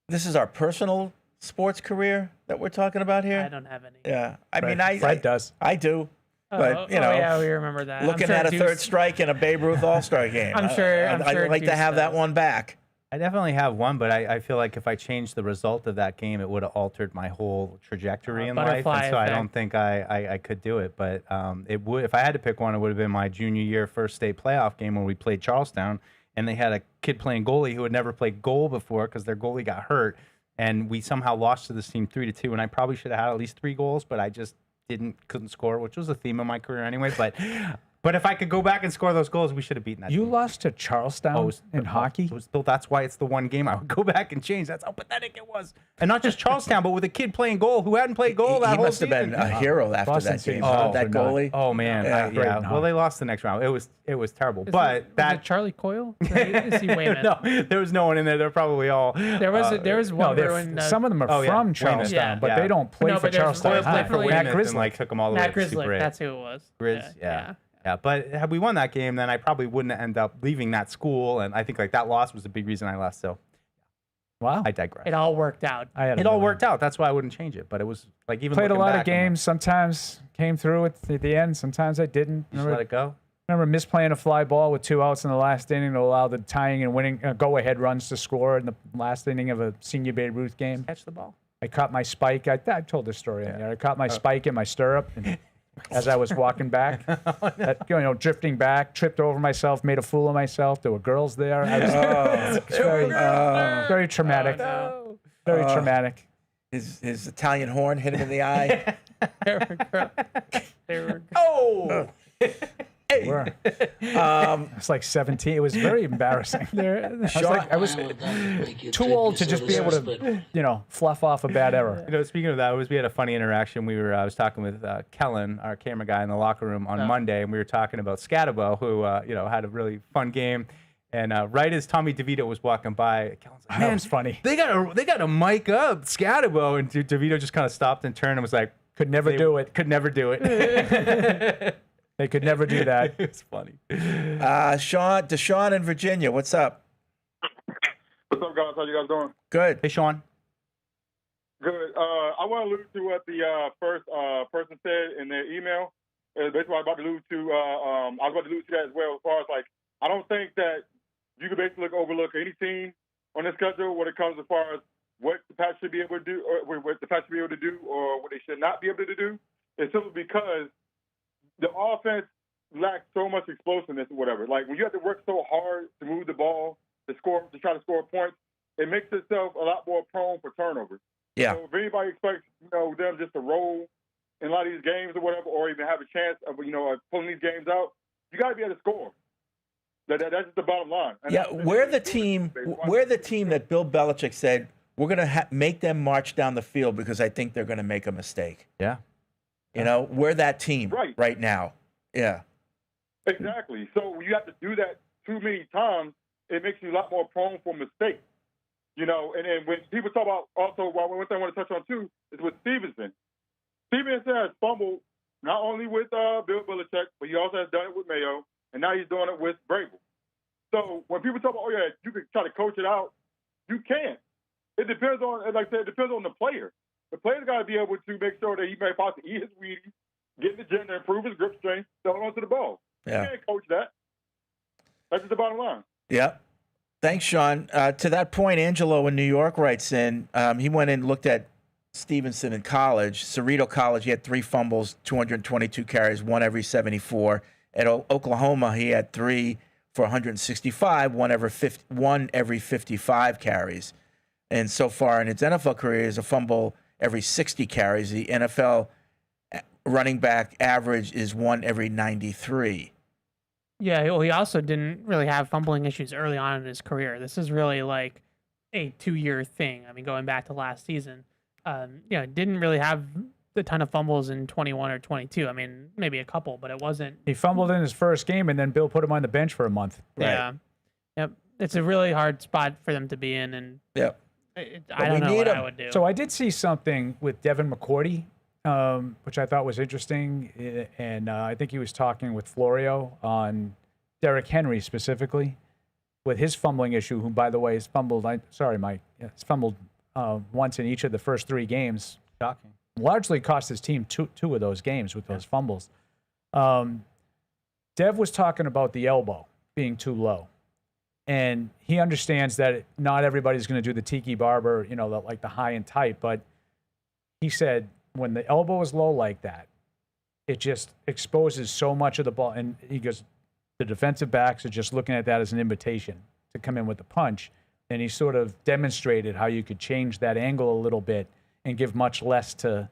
This is our personal sports career that we're talking about here?
I don't have any.
Yeah. I
Fred-
mean,
Fred does.
I do. But, you know,
yeah, we remember that. I'm
looking
sure
at a
Deuce-
third strike in a Babe Ruth All-Star game.
I'm sure
I'd like to
Deuce
have that
does.
one back.
I definitely have one, but I feel like if I changed the result of that game, it would have altered my whole trajectory in life. And so
butterfly
I don't
effect.
think I could do it. But it would, if I had to pick one, it would have been my junior year first state playoff game when we played Charlestown, and they had a kid playing goalie who had never played goal before because their goalie got hurt, and we somehow lost to this team 3-2. And I probably should have had at least 3 goals, but I just couldn't score, which was a theme of my career anyway. But if I could go back and score those goals, we should have beaten that
You
team.
lost to Charlestown in hockey?
That's why it's the one game I would go back and change. That's how pathetic it was. And not just Charlestown, but with a kid playing goal who hadn't played goal that
He
whole
must have
season.
been a hero after
Boston
that game.
City Hawks
That
were not.
goalie.
Oh man,
Yeah.
Great
yeah.
in
Well, they
hockey.
lost the next round. It was terrible.
Is
but
it
that
Charlie Coyle? Is he Wayman?
no, there was no one in there. They're probably all.
There was
No,
one
they're
when
some of them are
oh, yeah,
from
Weymouth.
Charlestown, but
Yeah.
they don't play
No,
for
but there's
Charlestown.
one
played for
Matt
Weymouth and
Grizzly.
like took them all the way
Matt
to
Grizzly.
Super 8.
That's who it was.
Grizz, yeah. But had we won that game, then I probably wouldn't end up leaving that school, and I think like that loss was a big reason I left. So
Wow.
I digress.
It all worked out.
It all worked out. That's why I wouldn't change it. But it was like even
Played a
looking
lot
back,
of games. Sometimes came through at the end. Sometimes I didn't.
You just let it go.
Remember misplaying a fly ball with 2 outs in the last inning to allow the tying and winning go-ahead runs to score in the last inning of a senior Babe Ruth game?
Catch the ball.
I caught my spike. I told this story on there. I caught my spike in my stirrup and as I was walking back, drifting back, tripped over myself, made a fool of myself. There were girls there. It's very traumatic. Very traumatic.
His Italian horn hit him in the eye.
Oh! It's like 17. It was very embarrassing. I was too old to just be able to, fluff off a bad error.
Speaking of that, we had a funny interaction. I was talking with Kellen, our camera guy, in the locker room on Monday, and we were talking about Scatabo, who had a really fun game. And right as Tommy DeVito was walking by, Kellen's like,
that was funny.
They got to mic up Scatabo, and DeVito just kind of stopped and turned and was like,
Could never do it. They could never do that.
It's funny.
Deshaun in Virginia, what's up?
What's up, guys? How you guys doing?
Good.
Hey, Sean.
Good. I want to allude to what the first person said in their email. Basically, what I was about to allude to. I was about to allude to that as well. As far as I don't think that you can basically overlook any team on the schedule when it comes as far as what the Pats should be able to do, or what the Pats should be able to do, or what they should not be able to do. It's simply because the offense lacks so much explosiveness or whatever. Like when you have to work so hard to move the ball, to try to score points, it makes itself a lot more prone for turnovers.
Yeah.
So if anybody expects them just to roll in a lot of these games or whatever, or even have a chance of pulling these games out, you got to be able to score. That's just the bottom line. And
we're the team that Bill Belichick said we're going to make them march down the field because I think they're going to make a mistake.
Yeah.
We're that team right now. Yeah.
Exactly. So you have to do that too many times. It makes you a lot more prone for mistakes. And then when people talk about also, one thing I want to touch on too is with Stevenson. Stevenson has fumbled not only with Bill Belichick, but he also has done it with Mayo, and now he's doing it with Vrabel. So when people talk about, you can try to coach it out, you can't. It depends on, like I said, it depends on the player. The player's got to be able to make sure that he may possibly eat his Wheaties, get in the gym to improve his grip strength, to hold on to the ball.
Yeah.
You can't coach that. That's just the bottom line.
Yeah. Thanks, Sean. To that point, Angelo in New York writes in, he went and looked at Stevenson in college. Cerrito College, he had 3 fumbles, 222 carries, 1 every 74. At Oklahoma, he had 3 for 165, 1 every 55 carries. And so far in his NFL career, is a fumble every 60 carries. The NFL running back average is 1 every 93.
Yeah, well, he also didn't really have fumbling issues early on in his career. This is really like a 2-year thing. I mean, going back to last season, didn't really have a ton of fumbles in 21 or 22. I mean, maybe a couple, but it wasn't.
He fumbled in his first game, and then Bill put him on the bench for a month.
Yeah. Right. Yep. It's a really hard spot for them to be in, and
yep.
I don't know what I would do.
So I did see something with Devin McCourty, which I thought was interesting, and I think he was talking with Florio on Derrick Henry specifically, with his fumbling issue, who, by the way, has fumbled. Sorry, Mike. Has fumbled once in each of the first 3 games.
Shocking.
Largely cost his team two of those games with those fumbles. Dev was talking about the elbow being too low. And he understands that not everybody's going to do the Tiki Barber, like the high and tight. But he said when the elbow is low like that, it just exposes so much of the ball. And he goes, the defensive backs are just looking at that as an invitation to come in with the punch. And he sort of demonstrated how you could change that angle a little bit and give much less to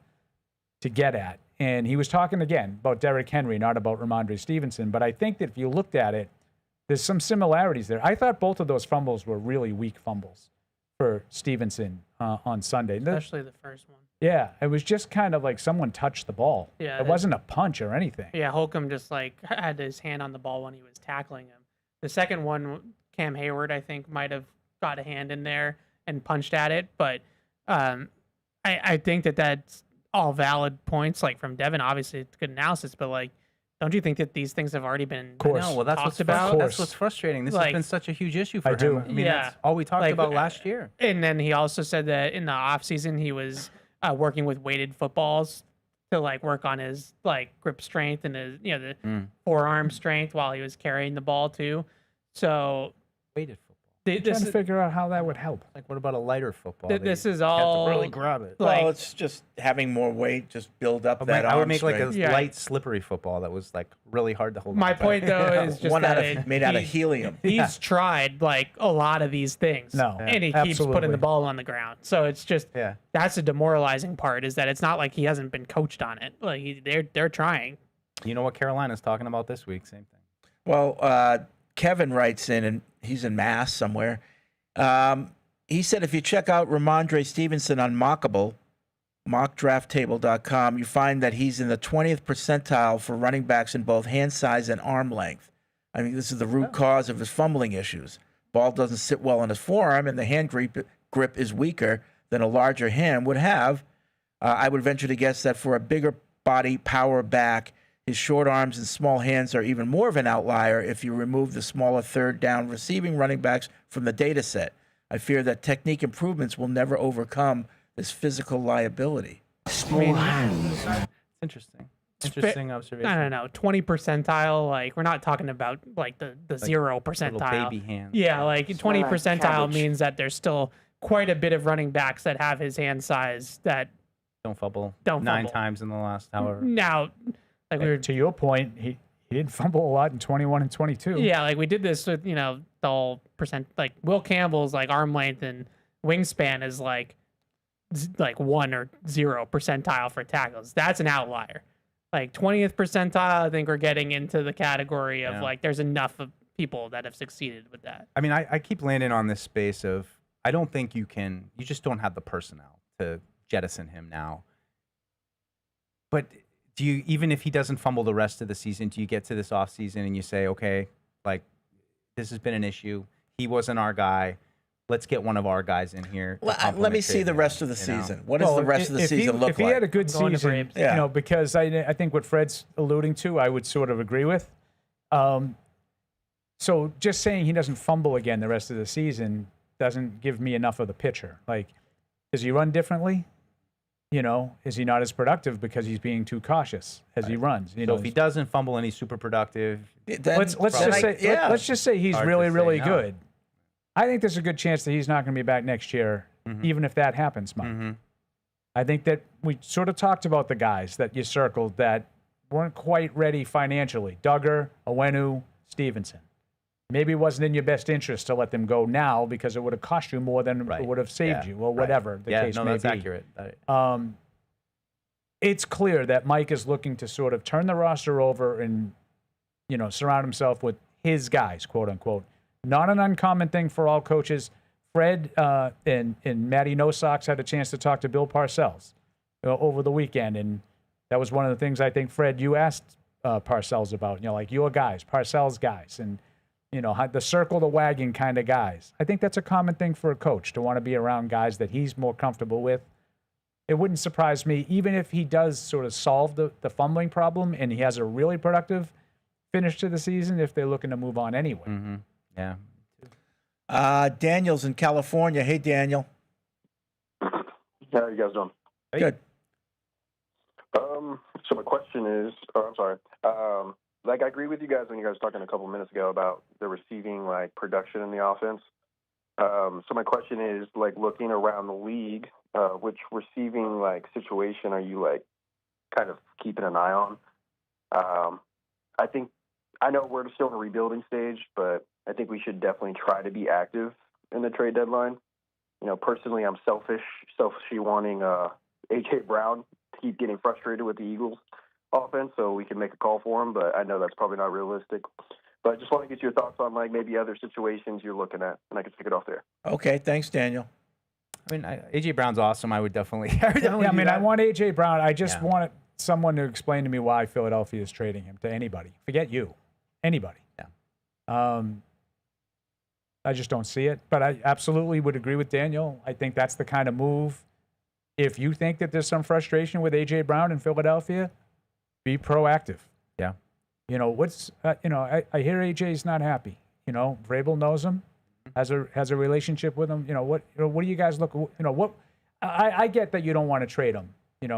get at. And he was talking again about Derrick Henry, not about Ramondre Stevenson. But I think that if you looked at it, there's some similarities there. I thought both of those fumbles were really weak fumbles for Stevenson on Sunday.
Especially the first one.
Yeah, it was just kind of like someone touched the ball.
Yeah,
it wasn't a punch or anything.
Yeah, Holcomb just had his hand on the ball when he was tackling him. The second one, Cam Hayward, I think, might have got a hand in there and punched at it. But I think that's all valid points. Like from Devin, obviously, it's good analysis, but don't you think that these things have already been talked about?
That's what's frustrating. This has been such a huge issue for him. I mean, that's all we talked about last year.
And then he also said that in the offseason he was working with weighted footballs to like work on his like grip strength and his the forearm strength while he was carrying the ball too. So
Weighted football.
I'm trying to figure out how that would help.
Like, what about a lighter football?
this is
You have to
all
really grab it.
like
Well, it's just having more weight, just build up that
I would
arm
make like a
strength.
Yeah.
light, slippery football that was like really hard to hold.
my
on to.
point though is just
One
that
out of, made out of helium.
he's tried like a lot of these things.
No,
and he keeps putting
absolutely.
the ball on the ground. So it's just
Yeah.
that's the demoralizing part is that it's not like he hasn't been coached on it. Like they're trying.
You know what Carolina's talking about this week? Same thing.
Well, Kevin writes in, and he's in Mass somewhere. He said if you check out Ramondre Stevenson on Mockable, mockdrafttable.com, you find that he's in the 20th percentile for running backs in both hand size and arm length. I mean, this is the root cause of his fumbling issues. Ball doesn't sit well on his forearm, and the hand grip is weaker than a larger hand would have. I would venture to guess that for a bigger body power back, his short arms and small hands are even more of an outlier if you remove the smaller third down receiving running backs from the data set. I fear that technique improvements will never overcome this physical liability.
It's interesting. Interesting observation.
I don't know, 20 percentile. Like we're not talking about like the 0
Little
percentile.
baby hands.
Yeah, like 20
like
percentile
cabbage.
means that there's still quite a bit of running backs that have his hand size that
Don't fumble.
Don't
9
fumble.
times in the last hour.
now, like we were,
To your point, he did fumble a lot in 21 and 22.
yeah, like we did this with the whole percent. Like Will Campbell's like arm length and wingspan is like 1 or 0 percentile for tackles. That's an outlier. Like 20th percentile, I think we're getting into the category of
Yeah.
like there's enough of people that have succeeded with that.
I mean, I keep landing on this space of I don't think you just don't have the personnel to jettison him now. But do you, even if he doesn't fumble the rest of the season, do you get to this offseason and you say, okay, like this has been an issue. He wasn't our guy. Let's get one of our guys in here. to
Let me
complement
see the
him,
rest of the
you know?
season. What does the rest of the season look
if
like?
he had a good
Going to
season,
Braves.
Yeah.
because I think what Fred's alluding to, I would sort of agree with. So just saying he doesn't fumble again the rest of the season doesn't give me enough of the picture. Like, does he run differently? Is he not as productive because he's being too cautious as he runs?
So if he doesn't fumble and he's super productive,
Then-
let's
then
just say
yeah.
let's just say he's
Hard to
really
say
really
no.
good. I think there's a good chance that he's not going to be back next year, even if that happens, Mike. I think that we sort of talked about the guys that you circled that weren't quite ready financially: Duggar, Owenu, Stevenson. Maybe it wasn't in your best interest to let them go now because it would have cost you more than it would have saved you, or whatever the case may
that's
be.
accurate.
It's clear that Mike is looking to sort of turn the roster over and, surround himself with his guys, quote unquote. Not an uncommon thing for all coaches. Fred and Matty No Socks had a chance to talk to Bill Parcells over the weekend, and that was one of the things I think, Fred, you asked Parcells about. Like your guys, Parcells guys, and the circle the wagon kind of guys. I think that's a common thing for a coach to want to be around guys that he's more comfortable with. It wouldn't surprise me, even if he does sort of solve the fumbling problem and he has a really productive finish to the season, if they're looking to move on anyway.
Yeah.
Daniel's in California. Hey, Daniel.
How are you guys doing?
Good.
So my question is, I'm sorry. I agree with you guys when you guys were talking a couple minutes ago about the receiving production in the offense. So my question is, looking around the league, which receiving situation are you kind of keeping an eye on? I know we're still in a rebuilding stage, but I think we should definitely try to be active in the trade deadline. Personally, I'm selfishly wanting AJ Brown to keep getting frustrated with the Eagles offense so we can make a call for him, but I know that's probably not realistic. But I just want to get your thoughts on maybe other situations you're looking at, and I can take it off there.
Okay, thanks, Daniel.
I mean, AJ Brown's awesome. I would definitely.
I want AJ Brown. I just want someone to explain to me why Philadelphia is trading him to anybody. Forget you, anybody.
Yeah.
I just don't see it. But I absolutely would agree with Daniel. I think that's the kind of move. If you think that there's some frustration with AJ Brown in Philadelphia, be proactive.
Yeah.
I hear AJ's not happy. Vrabel knows him, has a relationship with him. What do you guys look? I get that you don't want to trade him.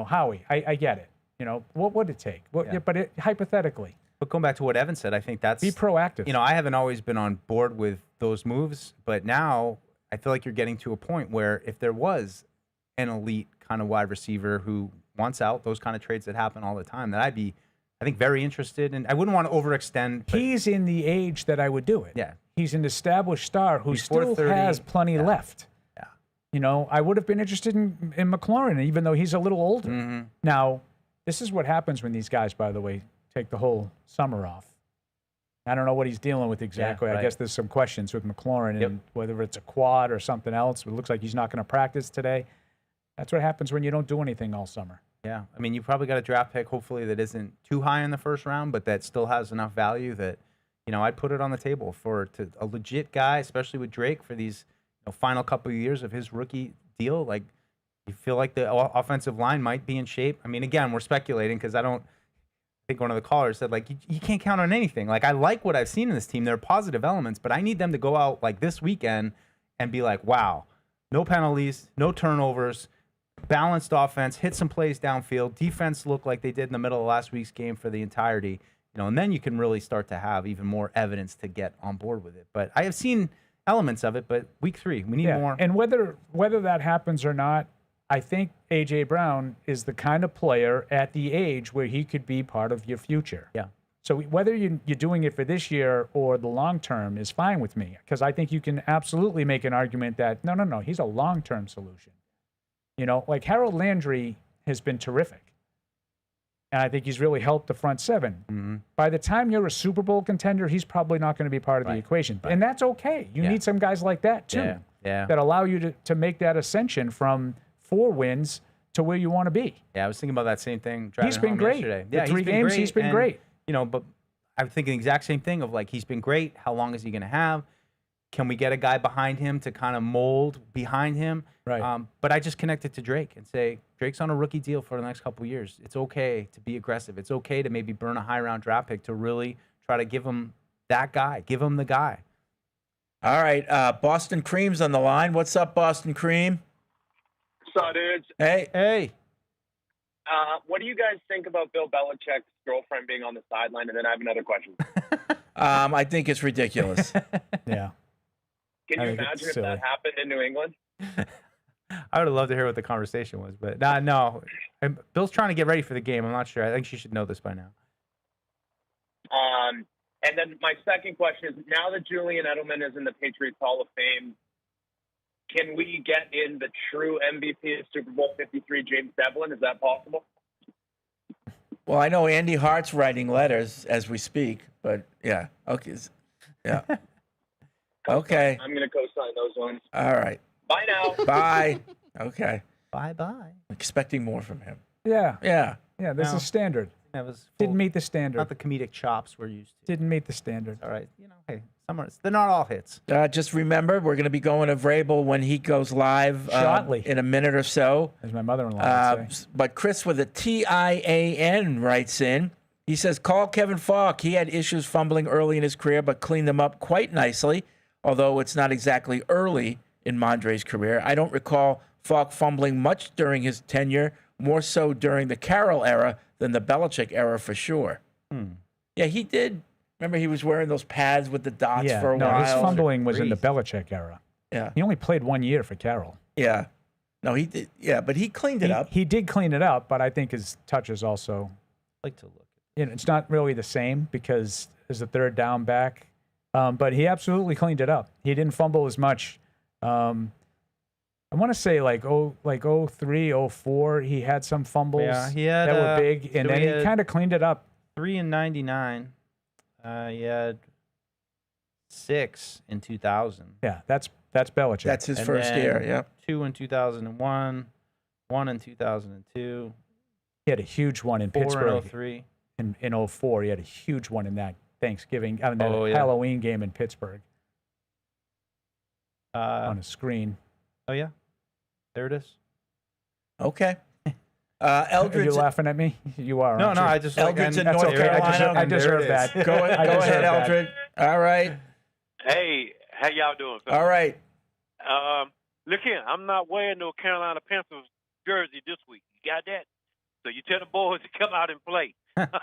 Howie, I get it. what would it take? But hypothetically,
But going back to what Evan said, I think that's
be proactive.
I haven't always been on board with those moves, but now I feel like you're getting to a point where if there was an elite kind of wide receiver who wants out, those kind of trades that happen all the time, that I'd be, I think, very interested. And I wouldn't want to overextend. But
He's in the age that I would do it.
Yeah.
He's an established star who
He's
still
430.
has plenty left.
Yeah.
I would have been interested in McLaurin, even though he's a little older.
Mm-hmm.
Now, this is what happens when these guys, by the way, take the whole summer off. I don't know what he's dealing with exactly.
right.
I guess there's some questions with McLaurin and whether it's a quad or something else. It looks like he's not going to practice today. That's what happens when you don't do anything all summer.
Yeah. I mean, you probably got a draft pick, hopefully, that isn't too high in the first round, but that still has enough value that, I'd put it on the table for a legit guy, especially with Drake for these final couple of years of his rookie deal. Like, you feel like the offensive line might be in shape. I mean, again, we're speculating because I think one of the callers said, like, you can't count on anything. Like, I like what I've seen in this team. There are positive elements, but I need them to go out like this weekend and be like, wow, no penalties, no turnovers, balanced offense, hit some plays downfield, defense look like they did in the middle of last week's game for the entirety, and then you can really start to have even more evidence to get on board with it. But I have seen elements of it, but week 3, we need more.
And whether that happens or not, I think A.J. Brown is the kind of player at the age where he could be part of your future.
Yeah.
So whether you're doing it for this year or the long term is fine with me, because I think you can absolutely make an argument that, no, he's a long-term solution. Like Harold Landry has been terrific. And I think he's really helped the front seven.
Mm-hmm.
By the time you're a Super Bowl contender, he's probably not going to be part of the equation. And that's okay. You need some guys like that, too, that allow you to make that ascension from 4 wins to where you want to be.
Yeah, I was thinking about that same thing.
He's been great.
Yesterday.
The 3 games, he's been great.
But I'm thinking the exact same thing of like, he's been great. How long is he going to have? Can we get a guy behind him to kind of mold behind him?
Right.
But I just connect it to Drake and say, Drake's on a rookie deal for the next couple of years. It's okay to be aggressive. It's okay to maybe burn a high-round draft pick to really try to give him that guy. Give him the guy.
All right. Boston Cream's on the line. What's up, Boston Cream?
What's up, dudes?
Hey.
What do you guys think about Bill Belichick's girlfriend being on the sideline? And then I have another question.
I think it's ridiculous.
Yeah.
Can you imagine if that happened in New England?
I would have loved to hear what the conversation was, but no. And Bill's trying to get ready for the game. I'm not sure. I think she should know this by now.
And then my second question is, now that Julian Edelman is in the Patriots Hall of Fame, can we get in the true MVP of Super Bowl 53, James Devlin? Is that possible?
Well, I know Andy Hart's writing letters as we speak, but yeah. Okay. Yeah. Okay.
I'm going to co-sign those ones.
All right.
Bye now.
Bye. Okay.
Bye-bye.
Expecting more from him.
Yeah.
Yeah.
Yeah, this is standard.
That was
Didn't meet the standard.
not the comedic chops we're used to.
Didn't meet the standard.
All right. Hey, they're not all hits.
Just remember, we're going to be going to Vrabel when he goes live
Shortly.
in a minute or so.
As my mother-in-law would say.
But Chris with a TIAN writes in. He says, call Kevin Falk. He had issues fumbling early in his career, but cleaned them up quite nicely, although it's not exactly early in Mondre's career. I don't recall Falk fumbling much during his tenure, more so during the Carroll era than the Belichick era for sure. Yeah, he did. Remember, he was wearing those pads with the dots for a while.
His fumbling was in the Belichick era.
Yeah.
He only played 1 year for Carroll.
Yeah. No, he did. Yeah, but he cleaned it up.
He did clean it up, but I think his touches also.
Like to look.
It's not really the same because as a third down back, but he absolutely cleaned it up. He didn't fumble as much. I want to say like 03, 04, he had some fumbles that were big, and then he kind of cleaned it up.
3 in 99. He had 6 in 2000.
Yeah, that's Belichick.
That's his first year, yeah.
2 in 2001, 1 in 2002.
He had a huge one in
4
Pittsburgh.
in 03.
In 04, he had a huge one in that Thanksgiving, Halloween game in Pittsburgh. On a screen.
Oh, yeah. There it is.
Okay. Eldridge.
Are you laughing at me? You are.
No,
aren't
no.
you?
I just
Eldridge in North Carolina.
I deserve that.
Go ahead, Eldridge. All right.
Hey, how y'all doing?
All right.
Look here, I'm not wearing no Carolina Panthers jersey this week. You got that? So you tell the boys to come out and play.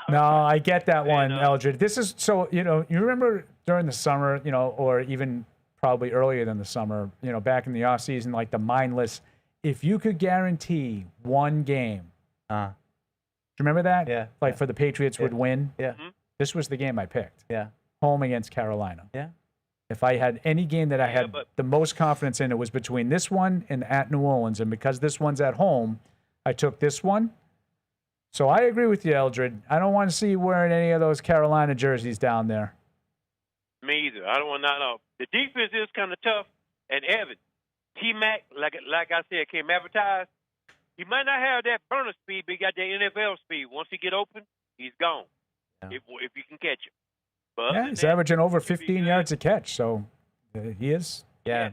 No, I get that one,
And,
Eldred. This is so, you remember during the summer, or even probably earlier than the summer, back in the off season, like the mindless, if you could guarantee one game. Do you remember that?
Yeah.
Like for the Patriots would win.
Yeah.
This was the game I picked.
Yeah.
Home against Carolina.
Yeah.
If I had any game that I had the most confidence in, it was between this one and at New Orleans. And because this one's at home, I took this one. So I agree with you, Eldred. I don't want to see you wearing any of those Carolina jerseys down there.
Me either. I don't want to know. The defense is kind of tough. And Evan, T-Mac, like I said, came advertised. He might not have that burner speed, but he got that NFL speed. Once he get open, he's gone.
Yeah.
If you can catch him. But
Yeah, he's averaging over 15 yards a catch, so he is.
Yeah.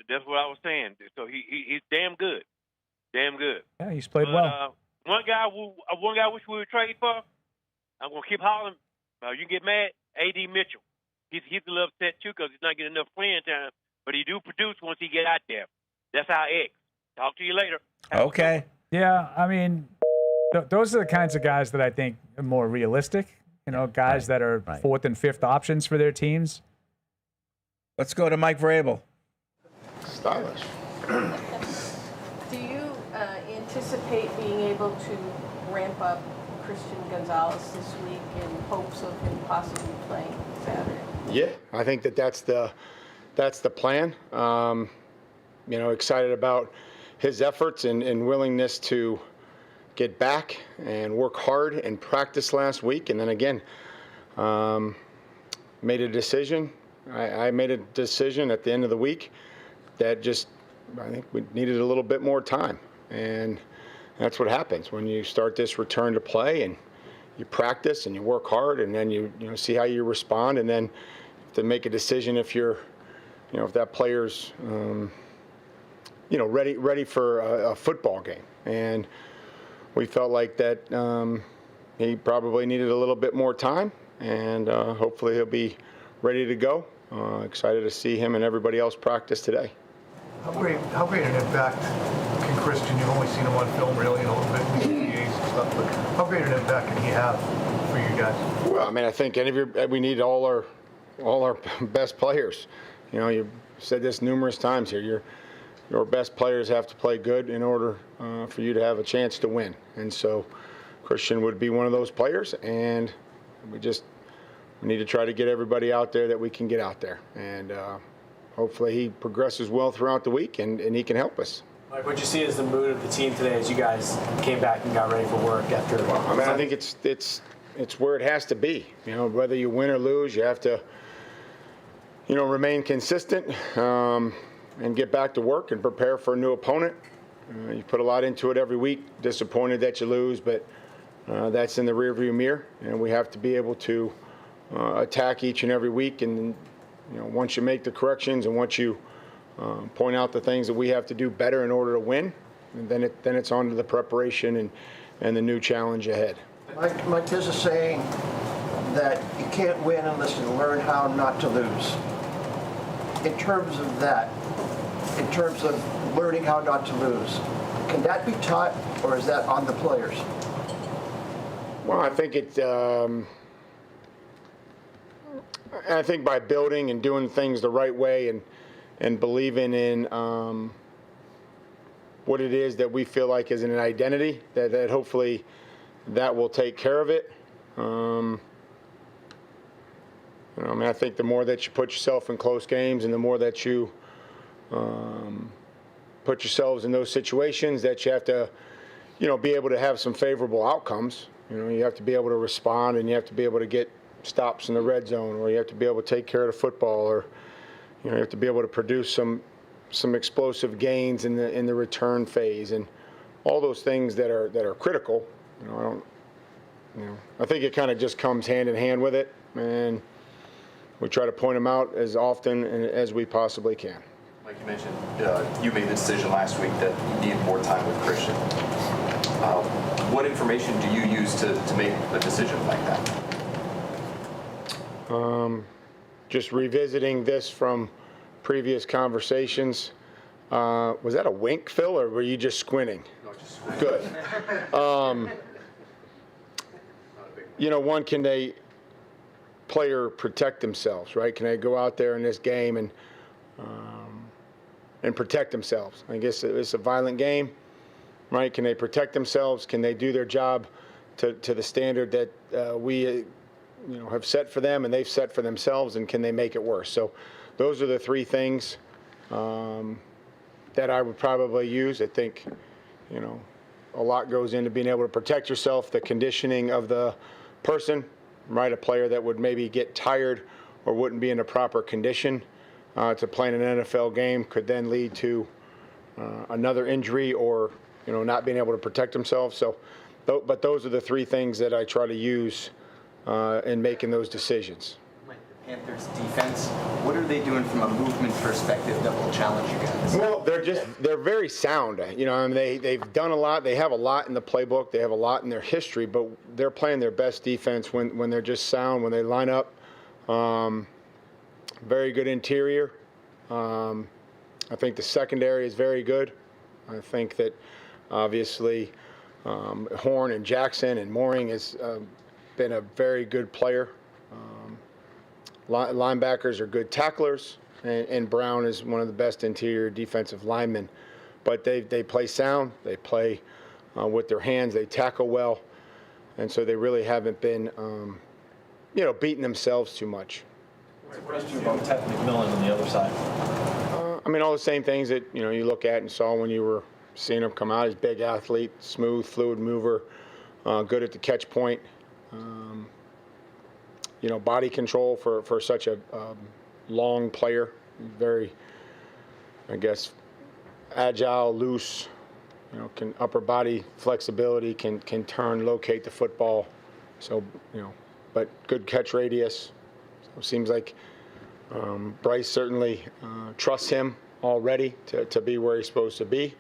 That's what I was saying. So he's damn good. Damn good.
Yeah, he's played
But,
well.
One guy I wish we would trade for. I'm gonna keep hollering. You get mad. A.D. Mitchell. He's a little upset too because he's not getting enough playing time. But he do produce once he get out there. That's our ex. Talk to you later.
Okay.
Yeah, I mean, those are the kinds of guys that I think are more realistic. Guys that are fourth and fifth options for their teams.
Let's go to Mike Vrabel.
Stylish.
Do you anticipate being able to ramp up Christian Gonzalez this week in hopes of him possibly playing Saturday?
Yeah, I think that's the plan. Excited about his efforts and willingness to get back and work hard and practice last week, and then again made a decision. I made a decision at the end of the week that I think we needed a little bit more time, and that's what happens when you start this return to play and you practice and you work hard, and then you see how you respond, and then to make a decision if if that player's ready for a football game. And we felt like that he probably needed a little bit more time, and hopefully he'll be ready to go. Excited to see him and everybody else practice today.
How great an impact can Christian, you've only seen him on film really and a little bit in the PGAs and stuff, but how great an impact can he have for you guys?
Well, I mean, I think we need all our best players. You said this numerous times here. Your best players have to play good in order for you to have a chance to win. And so Christian would be one of those players, and we need to try to get everybody out there that we can get out there. And hopefully he progresses well throughout the week and he can help us.
Mike, what you see as the mood of the team today as you guys came back and got ready for work after?
I think it's where it has to be. Whether you win or lose, you have to remain consistent and get back to work and prepare for a new opponent. You put a lot into it every week. Disappointed that you lose, but that's in the rearview mirror, and we have to be able to attack each and every week. And once you make the corrections and once you point out the things that we have to do better in order to win, and then it's on to the preparation and the new challenge ahead.
Mike, there's a saying that you can't win unless you learn how not to lose. In terms of that, in terms of learning how not to lose, can that be taught, or is that on the players?
Well, I think I think by building and doing things the right way and believing in what it is that we feel like is an identity, that hopefully that will take care of it. I think the more that you put yourself in close games and the more that you put yourselves in those situations that you have to, be able to have some favorable outcomes. You have to be able to respond, and you have to be able to get stops in the red zone, or you have to be able to take care of the football, or you have to be able to produce some explosive gains in the return phase, and all those things that are critical. I think it kind of just comes hand in hand with it, and we try to point them out as often as we possibly can.
Like you mentioned, you made the decision last week that you need more time with Christian. What information do you use to make a decision like that?
Just revisiting this from previous conversations, Was that a wink, Phil, or were you just squinting?
No, just
Good. One, can they player protect themselves, right? Can they go out there in this game and protect themselves? I guess it's a violent game, right? Can they protect themselves? Can they do their job to the standard that we have set for them and they've set for themselves, and can they make it worse? So those are the three things that I would probably use. I think, a lot goes into being able to protect yourself, the conditioning of the person, right? A player that would maybe get tired or wouldn't be in a proper condition to play in an NFL game could then lead to another injury or, not being able to protect themselves. So, but those are the three things that I try to use in making those decisions.
Panthers defense, what are they doing from a movement perspective that will challenge you guys?
Well, they're very sound. They've done a lot. They have a lot in the playbook. They have a lot in their history, but they're playing their best defense when they're just sound, when they line up. Very good interior. I think the secondary is very good. I think that obviously Horn and Jackson and Mooring has been a very good player. Linebackers are good tacklers, and Brown is one of the best interior defensive linemen. But they play sound, they play with their hands, they tackle well, and so they really haven't been, beating themselves too much.
What's impressed you about Ted McMillan on the other side?
All the same things that you look at and saw when you were seeing him come out. He's a big athlete, smooth, fluid mover, good at the catch point. Body control for such a long player. Very, agile, loose. Can upper body flexibility, can turn, locate the football. So, but good catch radius. So it seems like Bryce certainly trusts him already to be where he's supposed to be.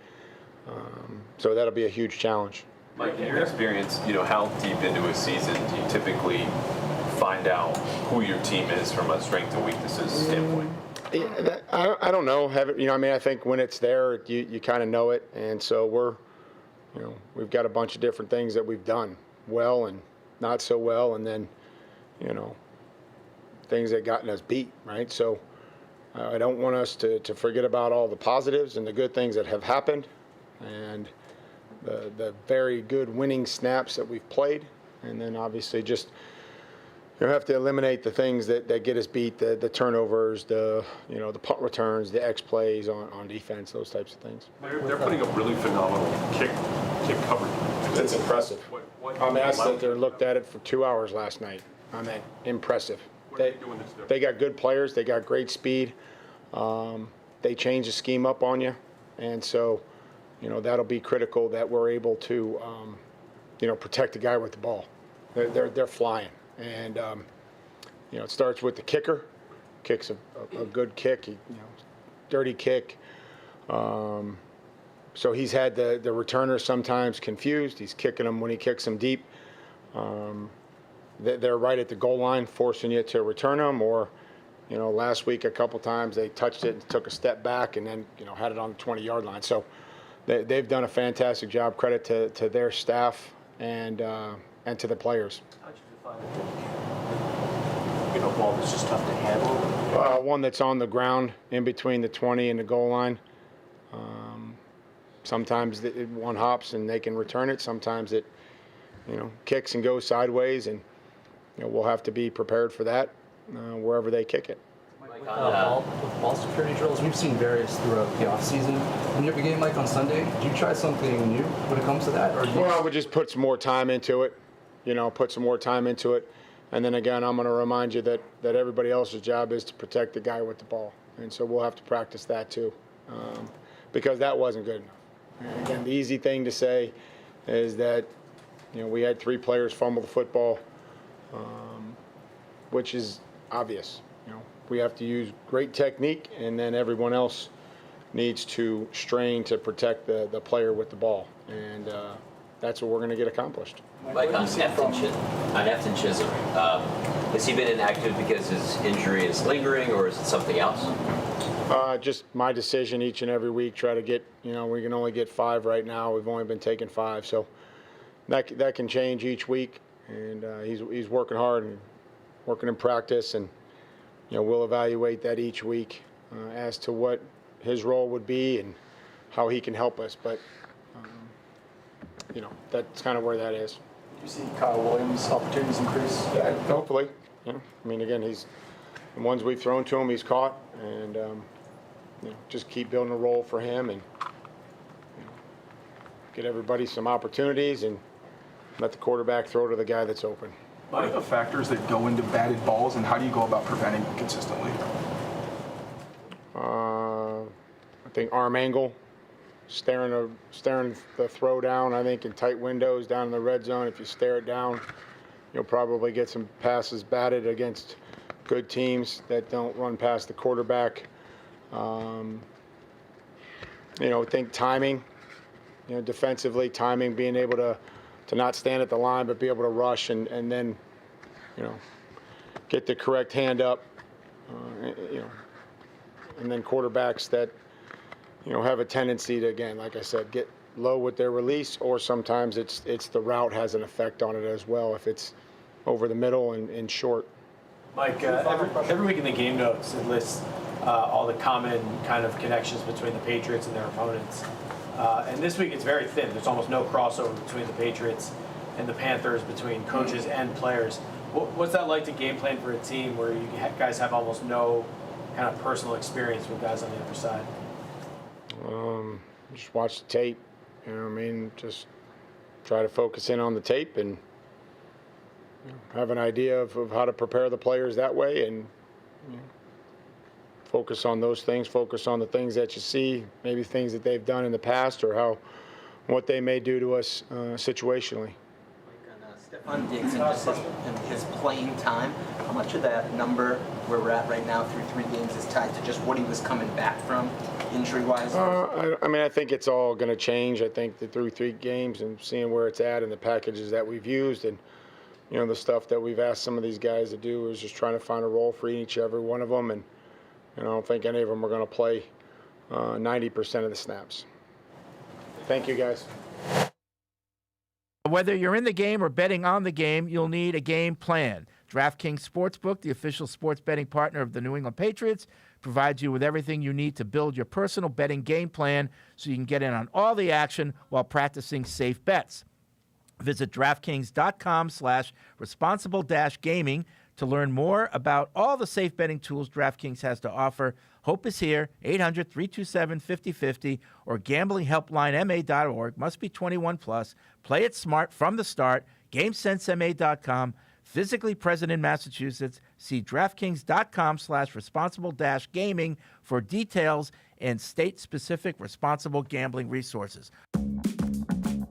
So that'll be a huge challenge.
Mike, in your experience, how deep into a season do you typically find out who your team is from a strengths and weaknesses standpoint?
I don't know. I think when it's there, you kind of know it. And so we've got a bunch of different things that we've done well and not so well, and then, things that gotten us beat, right? So I don't want us to forget about all the positives and the good things that have happened and the very good winning snaps that we've played. And then obviously just you have to eliminate the things that get us beat, the turnovers, the punt returns, the X plays on defense, those types of things.
They're putting up really phenomenal kick coverage.
It's impressive. I'm asked that they looked at it for 2 hours last night. Impressive. They got good players. They got great speed. They change the scheme up on you, and so that'll be critical that we're able to protect the guy with the ball. They're flying. And, it starts with the kicker. Kicks a good kick, dirty kick. So he's had the returner sometimes confused. He's kicking them when he kicks them deep. They're right at the goal line, forcing you to return them. Or, last week a couple times they touched it and took a step back and then, had it on the 20-yard line. So they've done a fantastic job. Credit to their staff and to the players.
A ball that's just tough to handle?
One that's on the ground in between the 20 and the goal line. Sometimes one hops and they can return it. Sometimes it, kicks and goes sideways, and we'll have to be prepared for that wherever they kick it.
With ball security drills, we've seen various throughout the offseason. When you have a game like on Sunday, did you try something new when it comes to that?
I would just put some more time into it. And then again, I'm going to remind you that everybody else's job is to protect the guy with the ball. And so we'll have to practice that too, because that wasn't good enough. And again, the easy thing to say is that, we had 3 players fumble the football, which is obvious. We have to use great technique, and then everyone else needs to strain to protect the player with the ball. And that's what we're going to get accomplished.
Mike, on Efton Chisholm, has he been inactive because his injury is lingering, or is it something else?
Just my decision each and every week. Try to get, we can only get 5 right now. We've only been taking 5, so that can change each week. And he's working hard and working in practice, and we'll evaluate that each week as to what his role would be and how he can help us. But that's kind of where that is.
Do you see Kyle Williams' opportunities increase?
Yeah, hopefully. Again, the ones we've thrown to him, he's caught, and just keep building a role for him and get everybody some opportunities and let the quarterback throw to the guy that's open.
What are the factors that go into batted balls, and how do you go about preventing them consistently?
I think arm angle, staring the throw down. I think in tight windows down in the red zone, if you stare it down, you'll probably get some passes batted against good teams that don't run past the quarterback. I think timing, defensively, timing, being able to not stand at the line but be able to rush and then, get the correct hand up, and then quarterbacks that, have a tendency to, again, like I said, get low with their release, or sometimes it's the route has an effect on it as well if it's over the middle and short.
Mike, every week in the game notes, it lists all the common kind of connections between the Patriots and their opponents. And this week it's very thin. There's almost no crossover between the Patriots and the Panthers, between coaches and players. What's that like to game plan for a team where you guys have almost no kind of personal experience with guys on the other side?
Just watch the tape. Just try to focus in on the tape and have an idea of how to prepare the players that way, and focus on those things, focus on the things that you see, maybe things that they've done in the past or what they may do to us situationally.
Stephon Diggs and his playing time, how much of that number where we're at right now through 3 games is tied to just what he was coming back from injury-wise?
I think it's all going to change. I think that through 3 games and seeing where it's at and the packages that we've used and the stuff that we've asked some of these guys to do is just trying to find a role for each every one of them, and I don't think any of them are going to play 90% of the snaps. Thank you, guys.
Whether you're in the game or betting on the game, you'll need a game plan. DraftKings Sportsbook, the official sports betting partner of the New England Patriots, provides you with everything you need to build your personal betting game plan so you can get in on all the action while practicing safe bets. Visit DraftKings.com/responsible-gaming to learn more about all the safe betting tools DraftKings has to offer. Hope is here, 800-327-5050 or gamblinghelplinema.org. Must be 21 plus. Play it smart from the start. GameSenseMA.com. Physically present in Massachusetts. See DraftKings.com/responsible-gaming for details and state-specific responsible gambling resources.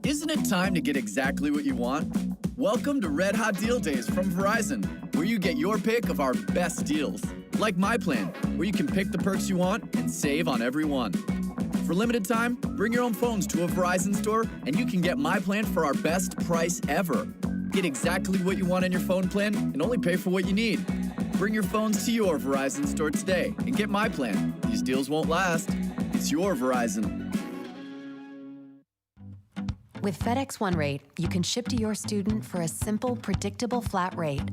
Isn't it time to get exactly what you want? Welcome to Red Hot Deal Days from Verizon, where you get your pick of our best deals. Like My Plan, where you can pick the perks you want and save on every one. For limited time, bring your own phones to a Verizon store and you can get My Plan for our best price ever. Get exactly what you want in your phone plan and only pay for what you need. Bring your phones to your Verizon store today and get My Plan. These deals won't last. It's your Verizon.
With FedEx One Rate, you can ship to your student for a simple, predictable flat rate.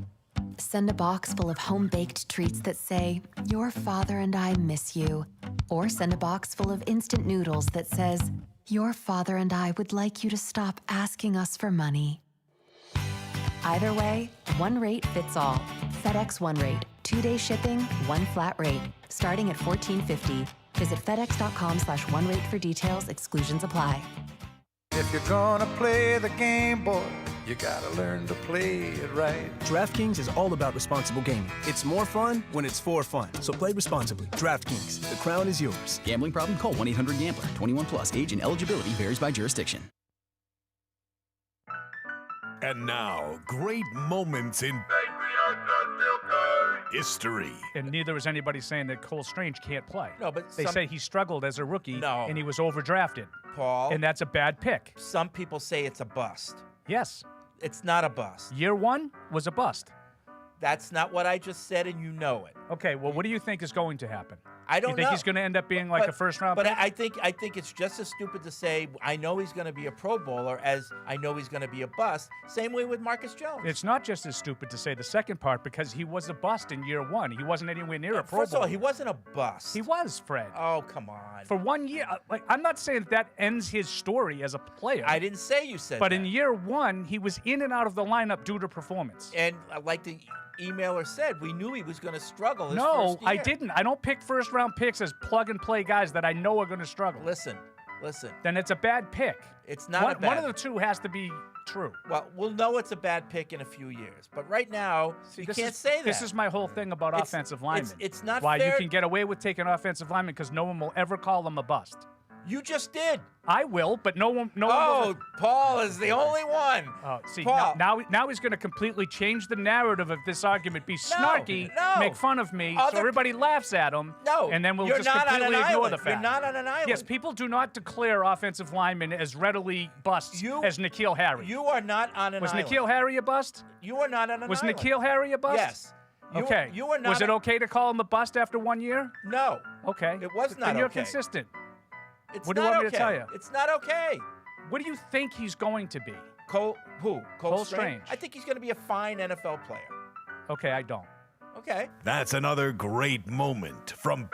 Send a box full of home-baked treats that say, "Your father and I miss you." Or send a box full of instant noodles that says, "Your father and I would like you to stop asking us for money." Either way, one rate fits all. FedEx One Rate. 2-day shipping, one flat rate. Starting at $14.50. Visit FedEx.com/OneRate for details. Exclusions apply.
If you're gonna play the game, boy, you gotta learn to play it right.
DraftKings is all about responsible gaming. It's more fun when it's for fun. So play responsibly. DraftKings, the crown is yours.
Gambling problem? Call 1-800-GAMBLER. 21 plus. Age and eligibility varies by jurisdiction.
And now, great moments in history.
And neither is anybody saying that Cole Strange can't play.
No, but
they say he struggled as a rookie and he was overdrafted.
Paul.
And that's a bad pick.
Some people say it's a bust.
Yes.
It's not a bust.
Year 1 was a bust.
That's not what I just said, and you know it.
Okay, well, what do you think is going to happen?
I don't
You think
know.
he's going to end up being like a first-round
But
pick?
I think it's just as stupid to say I know he's going to be a Pro Bowler as I know he's going to be a bust. Same way with Marcus Jones.
It's not just as stupid to say the second part because he was a bust in year one. He wasn't anywhere near a Pro
First of all,
Bowler.
he wasn't a bust.
He was, Fred.
Oh, come on.
For 1 year. I'm not saying that ends his story as a player.
I didn't say you said
But
that.
in year one, he was in and out of the lineup due to performance.
And like the emailer said, we knew he was going to struggle his
No,
first year.
I didn't. I don't pick first-round picks as plug-and-play guys that I know are going to struggle.
Listen.
Then it's a bad pick.
It's not a bad
One of the two has to be true.
Well, we'll know it's a bad pick in a few years. But right now, you can't say that.
This is my whole thing about offensive linemen.
It's not
why
fair.
you can get away with taking offensive linemen because no one will ever call them a bust.
You just did.
I will, but no one
Oh,
will.
Paul is the only one.
Oh, see,
Paul.
now he's going to completely change the narrative of this argument, be snarky,
no.
make fun of me, so
Other
everybody laughs at him.
No,
and then we'll
you're
just
not on
completely
an
ignore
island.
the fact.
You're not on an island.
Yes, people do not declare offensive linemen as readily busts as N'Keal Harry.
You are not on an
Was
island.
N'Keal Harry a bust?
You are not on an
Was
island.
N'Keal Harry a bust?
Yes.
Okay.
You are not.
Was it okay to call him a bust after 1 year?
No.
Okay.
It was not
Then you're
okay.
consistent.
It's
What do you
not
want me
okay.
to tell you?
It's not okay.
What do you think he's going to be?
Cole
Strange.
I think he's going to be a fine NFL player.
Okay, I don't.
Okay.
That's another great moment from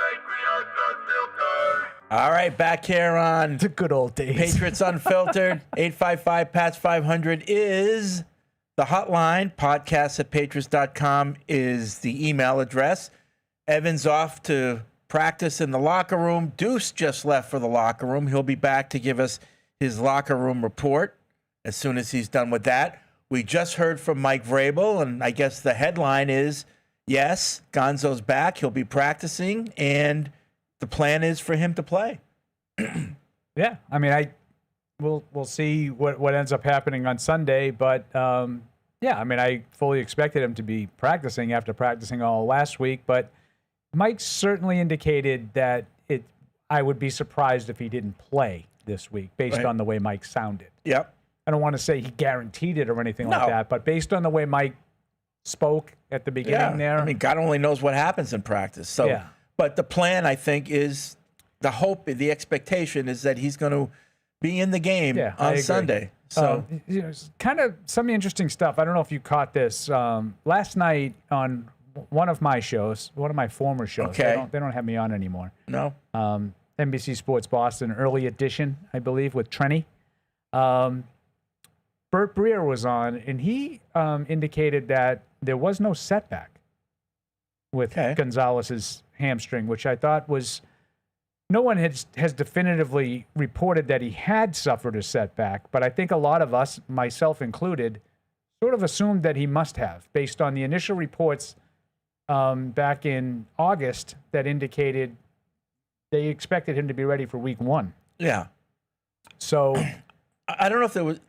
All right, back here on
the good old days.
Patriots Unfiltered. 855-PATS-500 is the hotline. Podcast@patriots.com is the email address. Evan's off to practice in the locker room. Deuce just left for the locker room. He'll be back to give us his locker room report as soon as he's done with that. We just heard from Mike Vrabel, and I guess the headline is, yes, Gonzo's back. He'll be practicing, and the plan is for him to play.
Yeah, I mean, we'll see what ends up happening on Sunday, but yeah, I mean, I fully expected him to be practicing after practicing all last week, but Mike certainly indicated that I would be surprised if he didn't play this week based on the way Mike sounded.
Yep.
I don't want to say he guaranteed it or anything like that, but based on the way Mike spoke at the beginning there.
I mean, God only knows what happens in practice. So,
Yeah.
But the plan, I think, is the hope, the expectation is that he's going to be in the game
I
on
agree.
Sunday. So,
kind of some interesting stuff. I don't know if you caught this. Last night on one of my shows, one of my former shows.
Okay.
They don't have me on anymore.
No.
NBC Sports Boston, early edition, I believe, with Trenny. Burt Breer was on, and he indicated that there was no setback with Gonzalez's hamstring, which I thought was no one has definitively reported that he had suffered a setback, but I think a lot of us, myself included, sort of assumed that he must have, based on the initial reports back in August that indicated they expected him to be ready for week 1.
yeah.
So
I don't know if there was,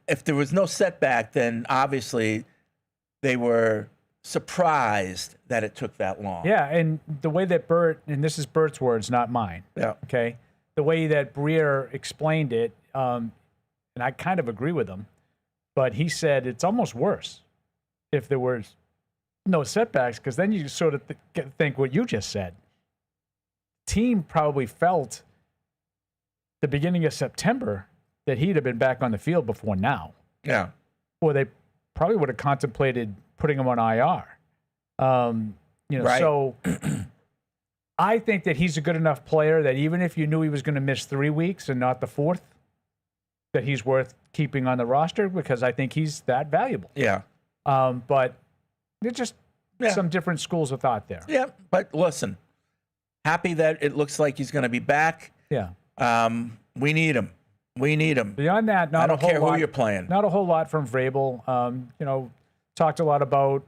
if there was no setback, then obviously they were surprised that it took that long.
yeah, and the way that Burt, and this is Burt's words, not mine.
Yeah.
Okay. The way that Breer explained it, and I kind of agree with him, but he said it's almost worse if there was no setbacks, because then you sort of think what you just said. Team probably felt the beginning of September that he'd have been back on the field before now.
Yeah.
Or they probably would have contemplated putting him on IR.
Right.
So I think that he's a good enough player that even if you knew he was going to miss 3 weeks and not the 4th, that he's worth keeping on the roster, because I think he's that valuable.
Yeah.
But they're just some different schools of thought there.
Yeah. But listen, happy that it looks like he's going to be back.
Yeah.
We need him. We need him.
Beyond that, not
I
a
don't
whole
care
lot,
who you're playing.
Not a whole lot from Vrabel. Talked a lot about,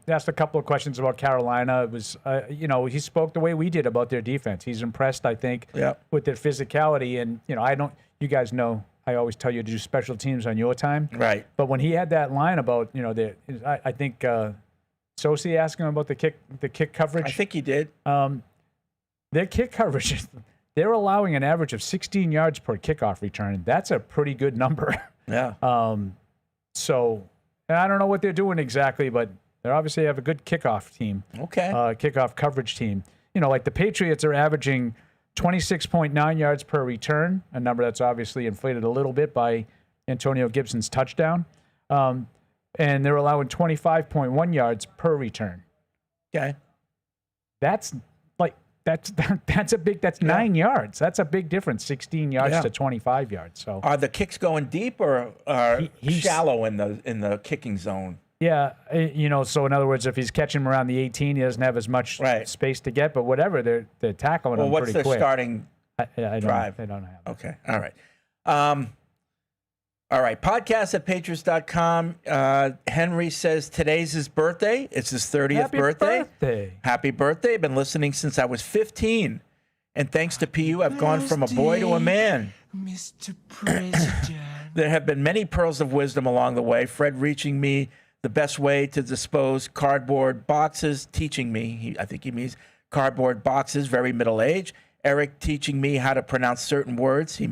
asked a couple of questions about Carolina. It was, he spoke the way we did about their defense. He's impressed, I think, with their physicality. And, you guys know, I always tell you to do special teams on your time.
Right.
But when he had that line about, I think Sosi asked him about the kick coverage.
I think he did.
Their kick coverage, they're allowing an average of 16 yards per kickoff return. That's a pretty good number.
Yeah.
And I don't know what they're doing exactly, but they obviously have a good kickoff team.
Okay.
Kickoff coverage team. like the Patriots are averaging 26.9 yards per return, a number that's obviously inflated a little bit by Antonio Gibson's touchdown. And they're allowing 25.1 yards per return.
Okay.
That's 9 yards. That's a big difference, 16 yards to 25 yards. So
are the kicks going deep or are shallow in the kicking zone?
Yeah, so in other words, if he's catching him around the 18, he doesn't have as much space to get, but whatever, they're tackling him pretty quick.
What's their starting drive?
They don't have it.
Okay, all right. All right, podcast at patriots.com. Henry says today's his birthday. It's his 30th birthday. Happy birthday. Been listening since I was 15. And thanks to PU, I've gone from a boy to a man.
Mr. President.
There have been many pearls of wisdom along the way. Fred reaching me the best way to dispose cardboard boxes, teaching me, I think he means cardboard boxes, very middle age. Eric teaching me how to pronounce certain words. He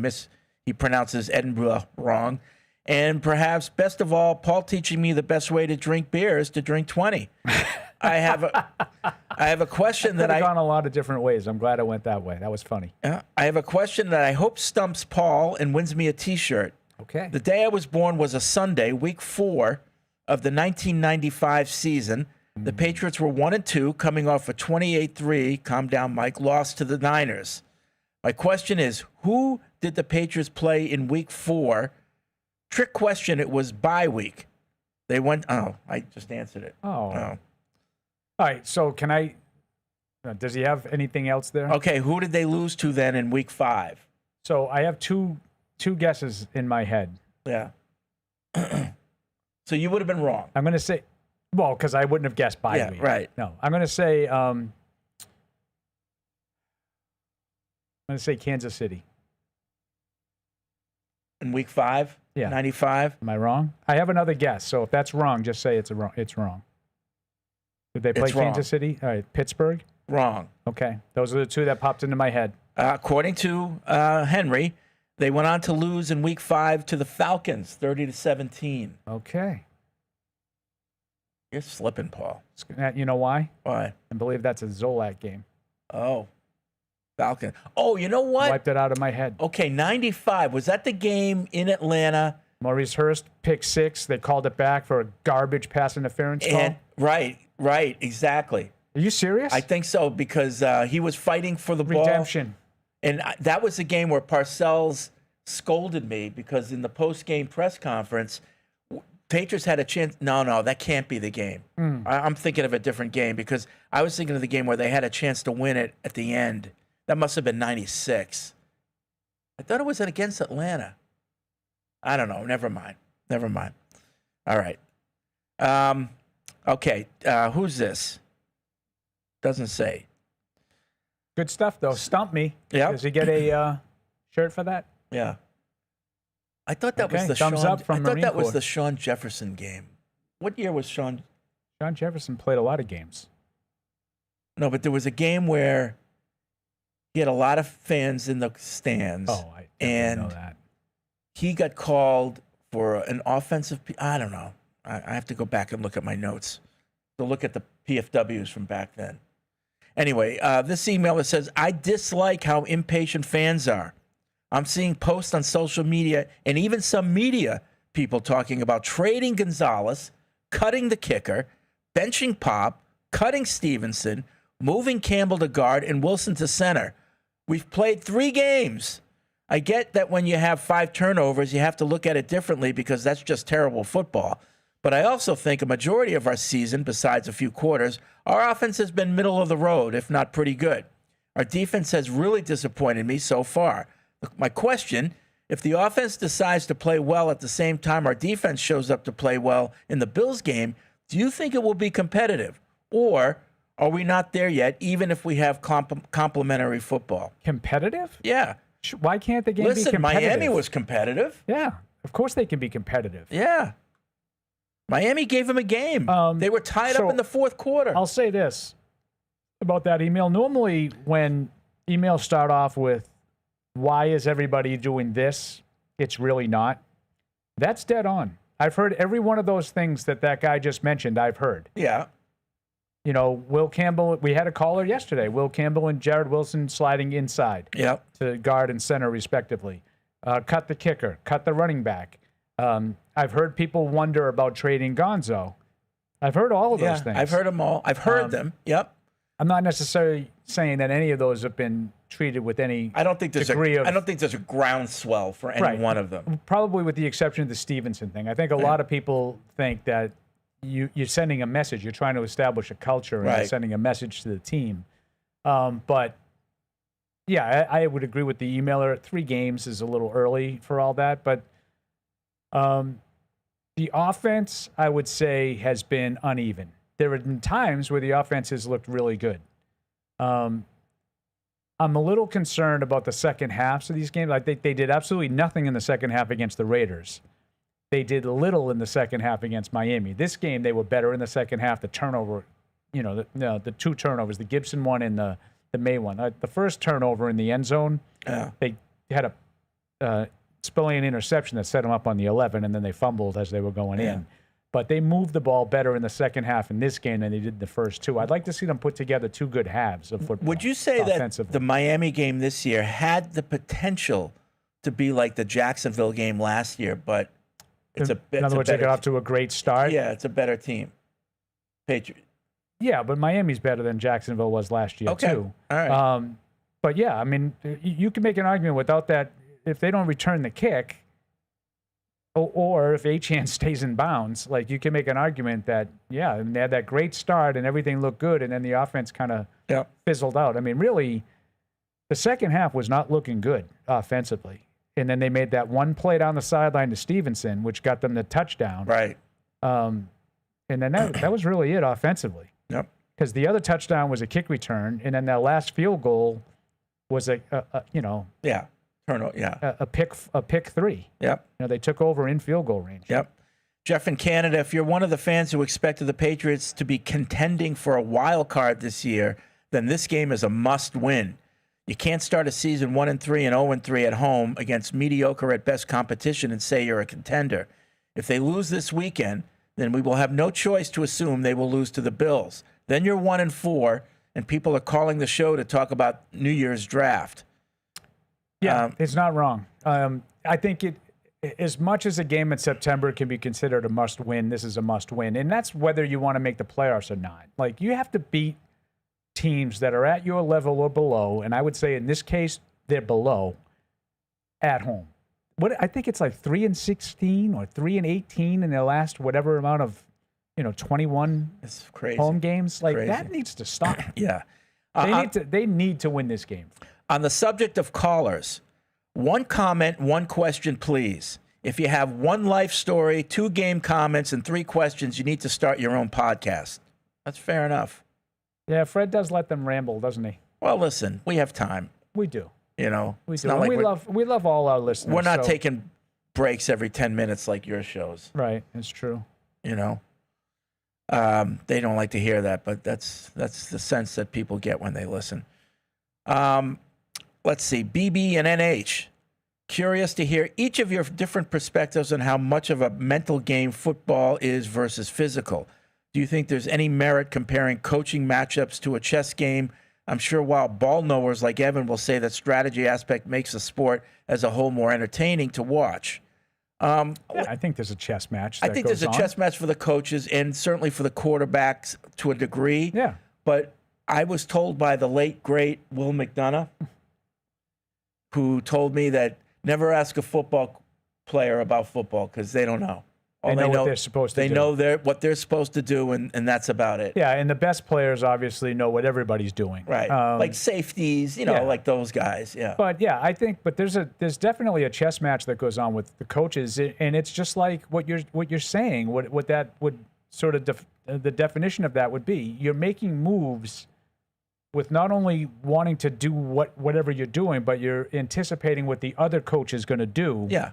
pronounces Edinburgh wrong. And perhaps best of all, Paul teaching me the best way to drink beer is to drink 20. I have a question that
I've gone a lot of different ways. I'm glad I went that way. That was funny.
I have a question that I hope stumps Paul and wins me a T-shirt.
Okay.
The day I was born was a Sunday, week 4 of the 1995 season. The Patriots were 1-2, coming off a 28-3, calm down, Mike, loss to the Niners. My question is, who did the Patriots play in week 4? Trick question, it was bye week. They went, I just answered it.
Oh. All right, so can I, does he have anything else there?
Okay, who did they lose to then in week 5?
So I have two guesses in my head.
Yeah. So you would have been wrong.
I'm going to say, well, because I wouldn't have guessed bye week.
Right.
No, I'm going to say, Kansas City.
In week 5?
Yeah.
95?
Am I wrong? I have another guess. So if that's wrong, just say it's wrong. Did they play Kansas City? All right. Pittsburgh?
Wrong.
Okay. Those are the two that popped into my head.
According to Henry, they went on to lose in week 5 to the Falcons, 30-17.
Okay.
You're slipping, Paul.
You know why?
Why?
I believe that's a Zolak game.
Oh. Falcon. Oh, you know what?
Wiped it out of my head.
Okay, 95. Was that the game in Atlanta?
Maurice Hurst, pick 6. They called it back for a garbage pass interference call.
Right, exactly.
Are you serious?
I think so, because he was fighting for the ball.
Redemption.
And that was the game where Parcells scolded me because in the post-game press conference, Patriots had a chance. No, that can't be the game. I'm thinking of a different game because I was thinking of the game where they had a chance to win it at the end. That must have been 96. I thought it was against Atlanta. I don't know. Never mind. All right. Okay. Who's this? Doesn't say.
Good stuff, though. Stump me.
Yeah.
Does he get a shirt for that?
Yeah. I thought that was the
thumbs up from Marine Corps.
was the Sean Jefferson game. What year was Sean?
Sean Jefferson played a lot of games.
No, but there was a game where he had a lot of fans in the stands.
Oh, I didn't know that.
He got called for an offensive. I don't know. I have to go back and look at my notes to look at the PFWs from back then. Anyway, this emailer says, I dislike how impatient fans are. I'm seeing posts on social media and even some media people talking about trading Gonzalez, cutting the kicker, benching Pop, cutting Stevenson, moving Campbell to guard and Wilson to center. We've played 3 games. I get that when you have 5 turnovers, you have to look at it differently because that's just terrible football. But I also think a majority of our season, besides a few quarters, our offense has been middle of the road, if not pretty good. Our defense has really disappointed me so far. My question, if the offense decides to play well at the same time our defense shows up to play well in the Bills game, do you think it will be competitive? Or are we not there yet, even if we have complementary football?
Competitive?
Yeah.
Why can't the game be competitive?
Miami was competitive.
Yeah, of course they can be competitive.
Yeah. Miami gave them a game. They were tied up in the fourth quarter.
I'll say this about that email. Normally when emails start off with, why is everybody doing this? It's really not. That's dead on. I've heard every one of those things that guy just mentioned, I've heard.
Yeah.
You know, Will Campbell, we had a caller yesterday, Will Campbell and Jared Wilson sliding inside to guard and center, respectively. Cut the kicker, cut the running back. I've heard people wonder about trading Gonzo. I've heard all of those things.
I've heard them all. I've heard them. Yep.
I'm not necessarily saying that any of those have been treated with any
I don't think there's a groundswell for any one of them.
Probably with the exception of the Stevenson thing. I think a lot of people think that you're sending a message. You're trying to establish a culture and you're sending a message to the team. But, yeah, I would agree with the emailer. 3 games is a little early for all that. But the offense, I would say, has been uneven. There have been times where the offense has looked really good. I'm a little concerned about the second halves of these games. I think they did absolutely nothing in the second half against the Raiders. They did little in the second half against Miami. This game, they were better in the second half. The turnover, the 2 turnovers, the Gibson one and the May one. The first turnover in the end zone, they had a Spillane interception that set them up on the 11, and then they fumbled as they were going in. But they moved the ball better in the second half in this game than they did in the first 2. I'd like to see them put together 2 good halves of football.
Would you say that the Miami game this year had the potential to be like the Jacksonville game last year, but it's
in other words, they got off to a great start?
Yeah, it's a better team. Patriots.
Yeah, but Miami's better than Jacksonville was last year, too.
All right.
But, yeah, I mean, you can make an argument without that. If they don't return the kick, or if Achane stays in bounds, like you can make an argument that, and they had that great start and everything looked good, and then the offense kind of fizzled out. I mean, really, the second half was not looking good offensively. And then they made that one play down the sideline to Stevenson, which got them the touchdown.
Right.
And then that was really it offensively.
Yep.
Because the other touchdown was a kick return, and then that last field goal was a pick 3.
Yep.
They took over in field goal range.
Yep. Jeff in Canada, if you're one of the fans who expected the Patriots to be contending for a wild card this year, then this game is a must win. You can't start a season 1-3 and 0-3 at home against mediocre at best competition and say you're a contender. If they lose this weekend, then we will have no choice to assume they will lose to the Bills. Then you're 1-4, and people are calling the show to talk about New Year's draft.
Yeah, it's not wrong. I think as much as a game in September can be considered a must-win, this is a must-win. And that's whether you want to make the playoffs or not. Like, you have to beat teams that are at your level or below, and I would say in this case, they're below, at home. I think it's like 3-16 or 3-18 in their last whatever amount of, 21 home games. Like, that needs to stop.
Yeah.
They need to win this game.
On the subject of callers, 1 comment, 1 question, please. If you have 1 life story, 2 game comments, and 3 questions, you need to start your own podcast. That's fair enough.
Yeah, Fred does let them ramble, doesn't he?
Well, listen, we have time.
We do.
We do.
Like we love all our listeners.
We're not taking breaks every 10 minutes like your shows.
Right, it's true.
They don't like to hear that, but that's the sense that people get when they listen. Let's see, BB and NH. Curious to hear each of your different perspectives on how much of a mental game football is versus physical. Do you think there's any merit comparing coaching matchups to a chess game? I'm sure while ball knowers like Evan will say that strategy aspect makes the sport as a whole more entertaining to watch.
I think there's a chess match.
I think there's a chess match for the coaches and certainly for the quarterbacks to a degree.
Yeah.
But I was told by the late, great Will McDonough, who told me that never ask a football player about football because they don't know.
They know what they're supposed to do.
They know what they're supposed to do, and that's about it.
Yeah, and the best players obviously know what everybody's doing.
Right, like safeties, like those guys. Yeah.
But yeah, but there's definitely a chess match that goes on with the coaches, and it's just like what you're saying. What that would sort of the definition of that would be. You're making moves with not only wanting to do whatever you're doing, but you're anticipating what the other coach is going to do.
Yeah.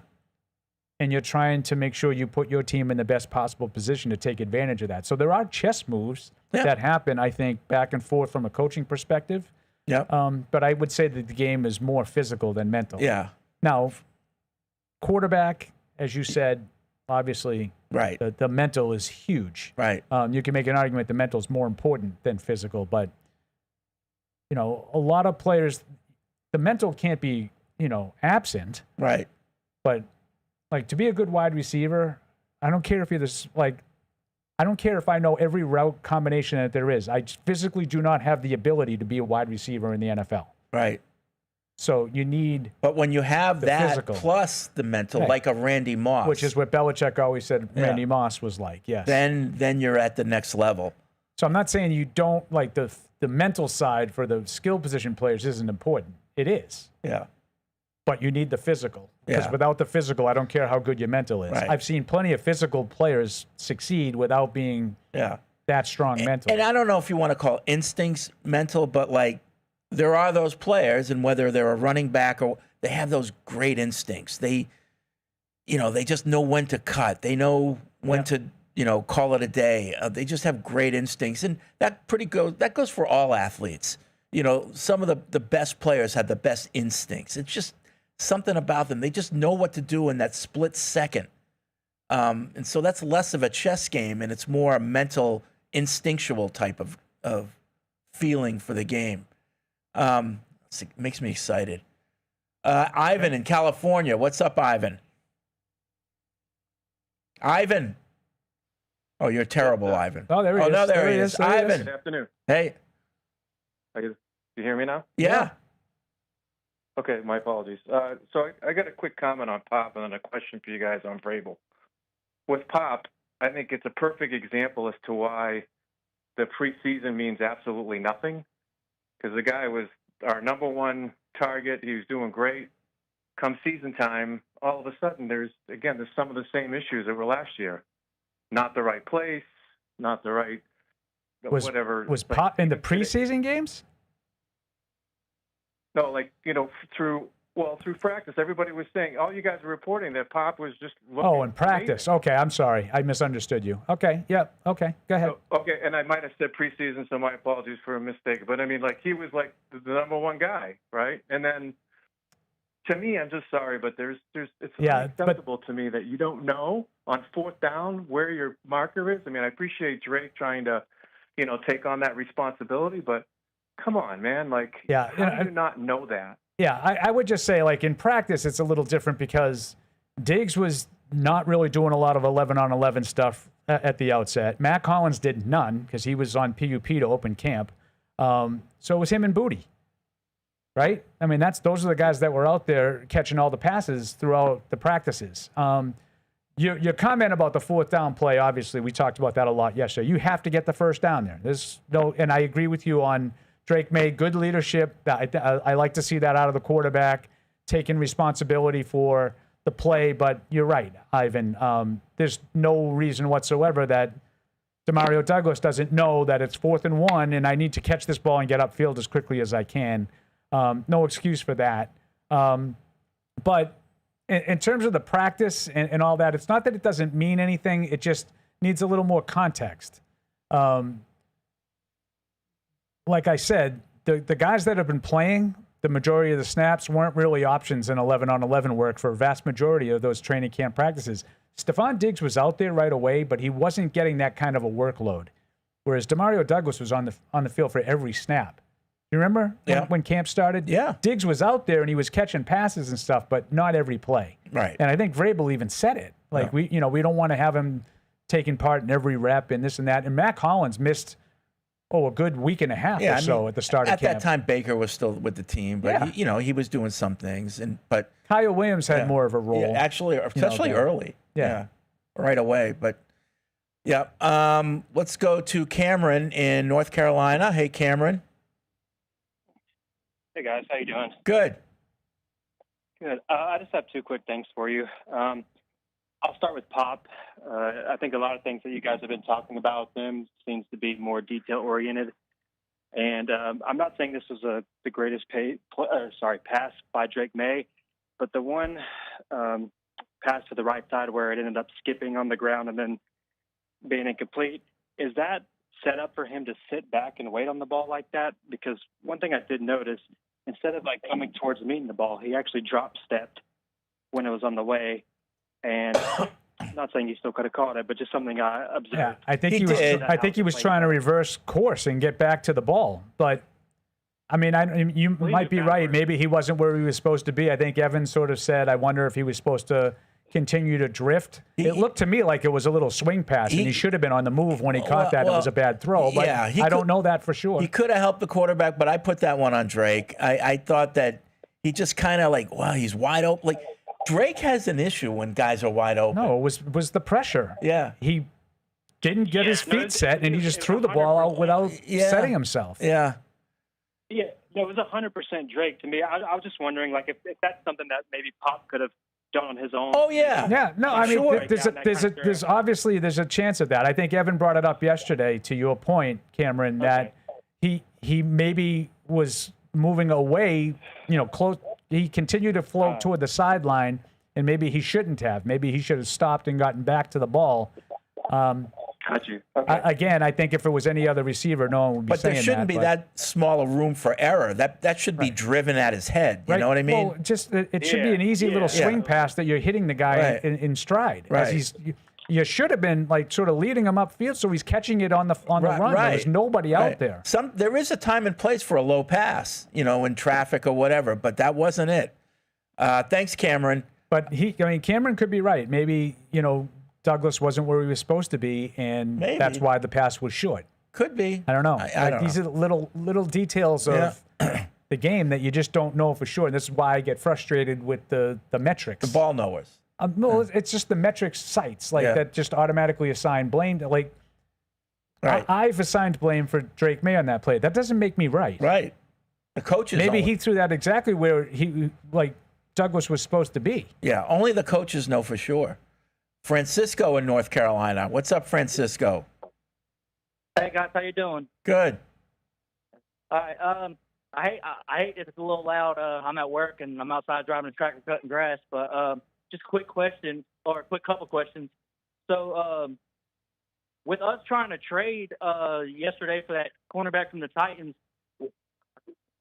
And you're trying to make sure you put your team in the best possible position to take advantage of that. So there are chess moves that happen, I think, back and forth from a coaching perspective.
Yeah.
But I would say that the game is more physical than mental.
Yeah.
Now, quarterback, as you said, Obviously,
right.
The mental is huge.
Right.
You can make an argument the mental is more important than physical, but a lot of players, the mental can't be, absent.
Right.
But like to be a good wide receiver, I don't care if you're this I don't care if I know every route combination that there is. I physically do not have the ability to be a wide receiver in the NFL.
Right.
So you need.
But when you have that
physical
plus the mental,
right,
like a Randy Moss,
which is what Belichick always said Randy Moss was like, yes.
Then you're at the next level.
So I'm not saying you don't like the mental side for the skill position players isn't important. It is.
Yeah.
But you need the physical. Because without the physical, I don't care how good your mental is.
Right.
I've seen plenty of physical players succeed without being that strong mentally.
And I don't know if you want to call instincts mental, but like there are those players, and whether they're a running back or they have those great instincts. They just know when to cut. They know when to, call it a day. They just have great instincts. And that goes for all athletes. Some of the best players have the best instincts. It's just something about them. They just know what to do in that split second. And so that's less of a chess game, and it's more a mental, instinctual type of feeling for the game. It makes me excited. Ivan in California. What's up, Ivan? Ivan. Oh, you're terrible, Ivan.
Oh, there he is.
No, there he is.
There he is.
Ivan.
Good afternoon.
Hey.
You hear me now?
Yeah.
Okay, my apologies. So I got a quick comment on Pop and then a question for you guys on Vrabel. With Pop, I think it's a perfect example as to why the preseason means absolutely nothing, because the guy was our number one target. He was doing great. Come season time, all of a sudden there's some of the same issues that were last year. Not the right place, not the right whatever.
Was Pop in the preseason games?
No, through practice, everybody was saying, all you guys were reporting that Pop was just looking
in practice.
amazing.
Okay, I'm sorry. I misunderstood you. Okay, yeah, okay, go ahead.
Okay, and I might have said preseason, so my apologies for a mistake. But I mean, he was like the number one guy, right? And then, to me, I'm just sorry, but it's unacceptable to me that you don't know on fourth down where your marker is. I mean, I appreciate Drake trying to, take on that responsibility, but come on, man. How do you not know that?
Yeah, I would just say, in practice, it's a little different because Diggs was not really doing a lot of 11-on-11 stuff at the outset. Matt Collins did none because he was on PUP to open camp. So it was him and Booty, right? I mean, those are the guys that were out there catching all the passes throughout the practices. Your comment about the fourth down play, obviously, we talked about that a lot yesterday. You have to get the first down there. And I agree with you on Drake May, good leadership. I like to see that out of the quarterback, taking responsibility for the play. But you're right, Ivan. There's no reason whatsoever that Demario Douglas doesn't know that it's 4th and 1, and I need to catch this ball and get upfield as quickly as I can. No excuse for that. But in terms of the practice and all that, it's not that it doesn't mean anything. It just needs a little more context. Like I said, the guys that have been playing the majority of the snaps weren't really options in 11-on-11 work for a vast majority of those training camp practices. Stephon Diggs was out there right away, but he wasn't getting that kind of a workload, whereas Demario Douglas was on the field for every snap. You remember when camp started?
Yeah.
Diggs was out there and he was catching passes and stuff, but not every play.
Right.
And I think Vrabel even said it. We don't want to have him taking part in every rep and this and that. And Matt Collins missed a good week and a half or so at the start of camp.
At that time, Baker was still with the team, but he was doing some things. But
Kyle Williams had more of a role.
Yeah, actually, especially early.
Yeah.
Right away. But let's go to Cameron in North Carolina. Hey, Cameron.
Hey guys, how you doing?
Good.
Good. I just have two quick things for you. I'll start with Pop. I think a lot of things that you guys have been talking about them seems to be more detail oriented. And I'm not saying this was the greatest pass by Drake May, but the one pass to the right side where it ended up skipping on the ground and then being incomplete, is that set up for him to sit back and wait on the ball like that? Because one thing I did notice, instead of coming towards meeting the ball, he actually drop stepped when it was on the way. And Not saying you still could have caught it, but just something I observed.
Yeah, I think he was trying to reverse course and get back to the ball. But I mean, you might be right. Maybe he wasn't where he was supposed to be. I think Evan sort of said, I wonder if he was supposed to continue to drift. It looked to me like it was a little swing pass, and he should have been on the move when he caught that. It was a bad throw, but I don't know that for sure.
He could have helped the quarterback, but I put that one on Drake. I thought that he just kind of like, wow, he's wide open. Like, Drake has an issue when guys are wide open.
No, it was the pressure.
Yeah.
He didn't get his feet set, and he just threw the ball out without setting himself.
Yeah.
Yeah, no, it was 100% Drake to me. I was just wondering, like, if that's something that maybe Pop could have done on his own.
Oh yeah,
yeah. No, I mean, there's obviously there's a chance of that. I think Evan brought it up yesterday. To your point, Cameron, that he maybe was moving away, close. He continued to float toward the sideline, and maybe he shouldn't have. Maybe he should have stopped and gotten back to the ball.
Got you. Okay.
Again, I think if it was any other receiver, no one would be saying that.
But there shouldn't be that small a room for error. That should be driven at his head. You know what I mean?
Well, just it should be an easy little swing pass that you're hitting the guy in stride.
Right.
You should have been like sort of leading him upfield, so he's catching it on the run.
Right.
There's nobody out there.
There is a time and place for a low pass, in traffic or whatever, but that wasn't it. Thanks, Cameron.
But Cameron could be right. Maybe, Douglas wasn't where he was supposed to be, and that's why the pass was short.
Could be.
I don't know.
I don't
these
know.
are little details of the game that you just don't know for sure. And this is why I get frustrated with the metrics.
The ball knowers.
No, it's just the metrics sites that just automatically assign blame. Like, I've assigned blame for Drake May on that play. That doesn't make me right.
Right. The coaches.
Maybe he threw that exactly where Douglas was supposed to be.
Yeah, only the coaches know for sure. Francisco in North Carolina. What's up, Francisco?
Hey guys, how you doing?
Good.
All right. I hate if it's a little loud. I'm at work and I'm outside driving a tractor cutting grass. But just a quick question or a quick couple questions. So with us trying to trade yesterday for that cornerback from the Titans,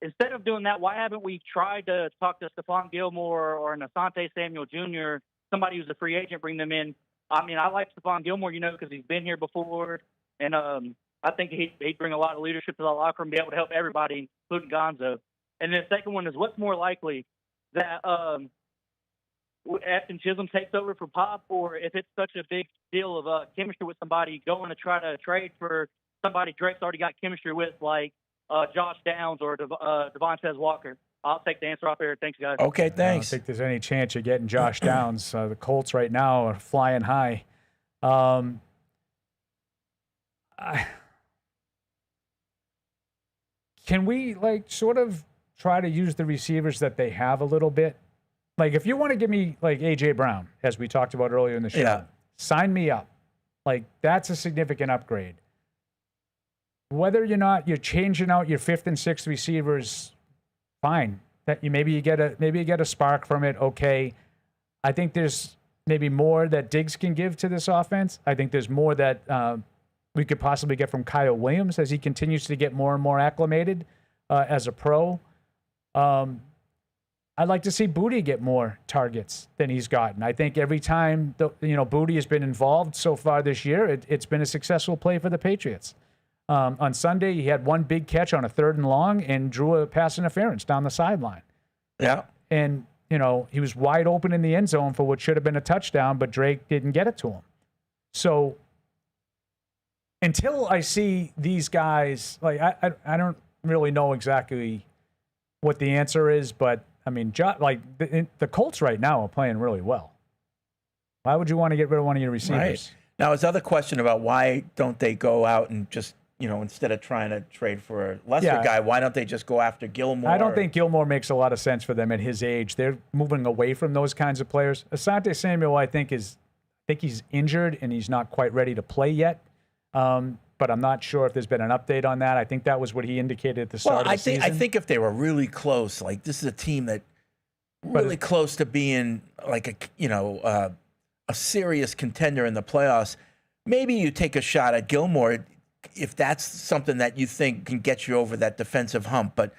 instead of doing that, why haven't we tried to talk to Stephon Gilmore or an Asante Samuel Jr., somebody who's a free agent, bring them in? I mean, I like Stephon Gilmore, because he's been here before, and I think he'd bring a lot of leadership to the locker room, be able to help everybody, including Gonzo. And then the second one is, what's more likely, that Afton Chisholm takes over for Pop, or if it's such a big deal of chemistry with somebody, going to try to trade for somebody Drake's already got chemistry with, like Josh Downs or Devontae Walker? I'll take the answer off air. Thanks, guys.
Okay, thanks.
I don't think there's any chance you're getting Josh Downs. The Colts right now are flying high. Can we sort of try to use the receivers that they have a little bit? Like, if you want to give me A.J. Brown, as we talked about earlier in the show, sign me up. That's a significant upgrade. Whether or not you're changing out your fifth and sixth receivers, fine. That maybe you get a spark from it. Okay, I think there's maybe more that Diggs can give to this offense. I think there's more that we could possibly get from Kyle Williams as he continues to get more and more acclimated as a pro. I'd like to see Booty get more targets than he's gotten. I think every time Booty has been involved so far this year, it's been a successful play for the Patriots. On Sunday, he had one big catch on a 3rd and long and drew a pass interference down the sideline.
Yeah.
And, he was wide open in the end zone for what should have been a touchdown, but Drake didn't get it to him. So until I see these guys, I don't really know exactly what the answer is, but, I mean, the Colts right now are playing really well. Why would you want to get rid of one of your receivers?
Right. Now, his other question about why don't they go out and just, instead of trying to trade for a lesser guy, why don't they just go after Gilmore?
I don't think Gilmore makes a lot of sense for them at his age. They're moving away from those kinds of players. Asante Samuel, I think he's injured and he's not quite ready to play yet. But I'm not sure if there's been an update on that. I think that was what he indicated at the start of the season.
I think if they were really close, this is a team that really close to being a serious contender in the playoffs, maybe you take a shot at Gilmore if that's something that you think can get you over that defensive hump. But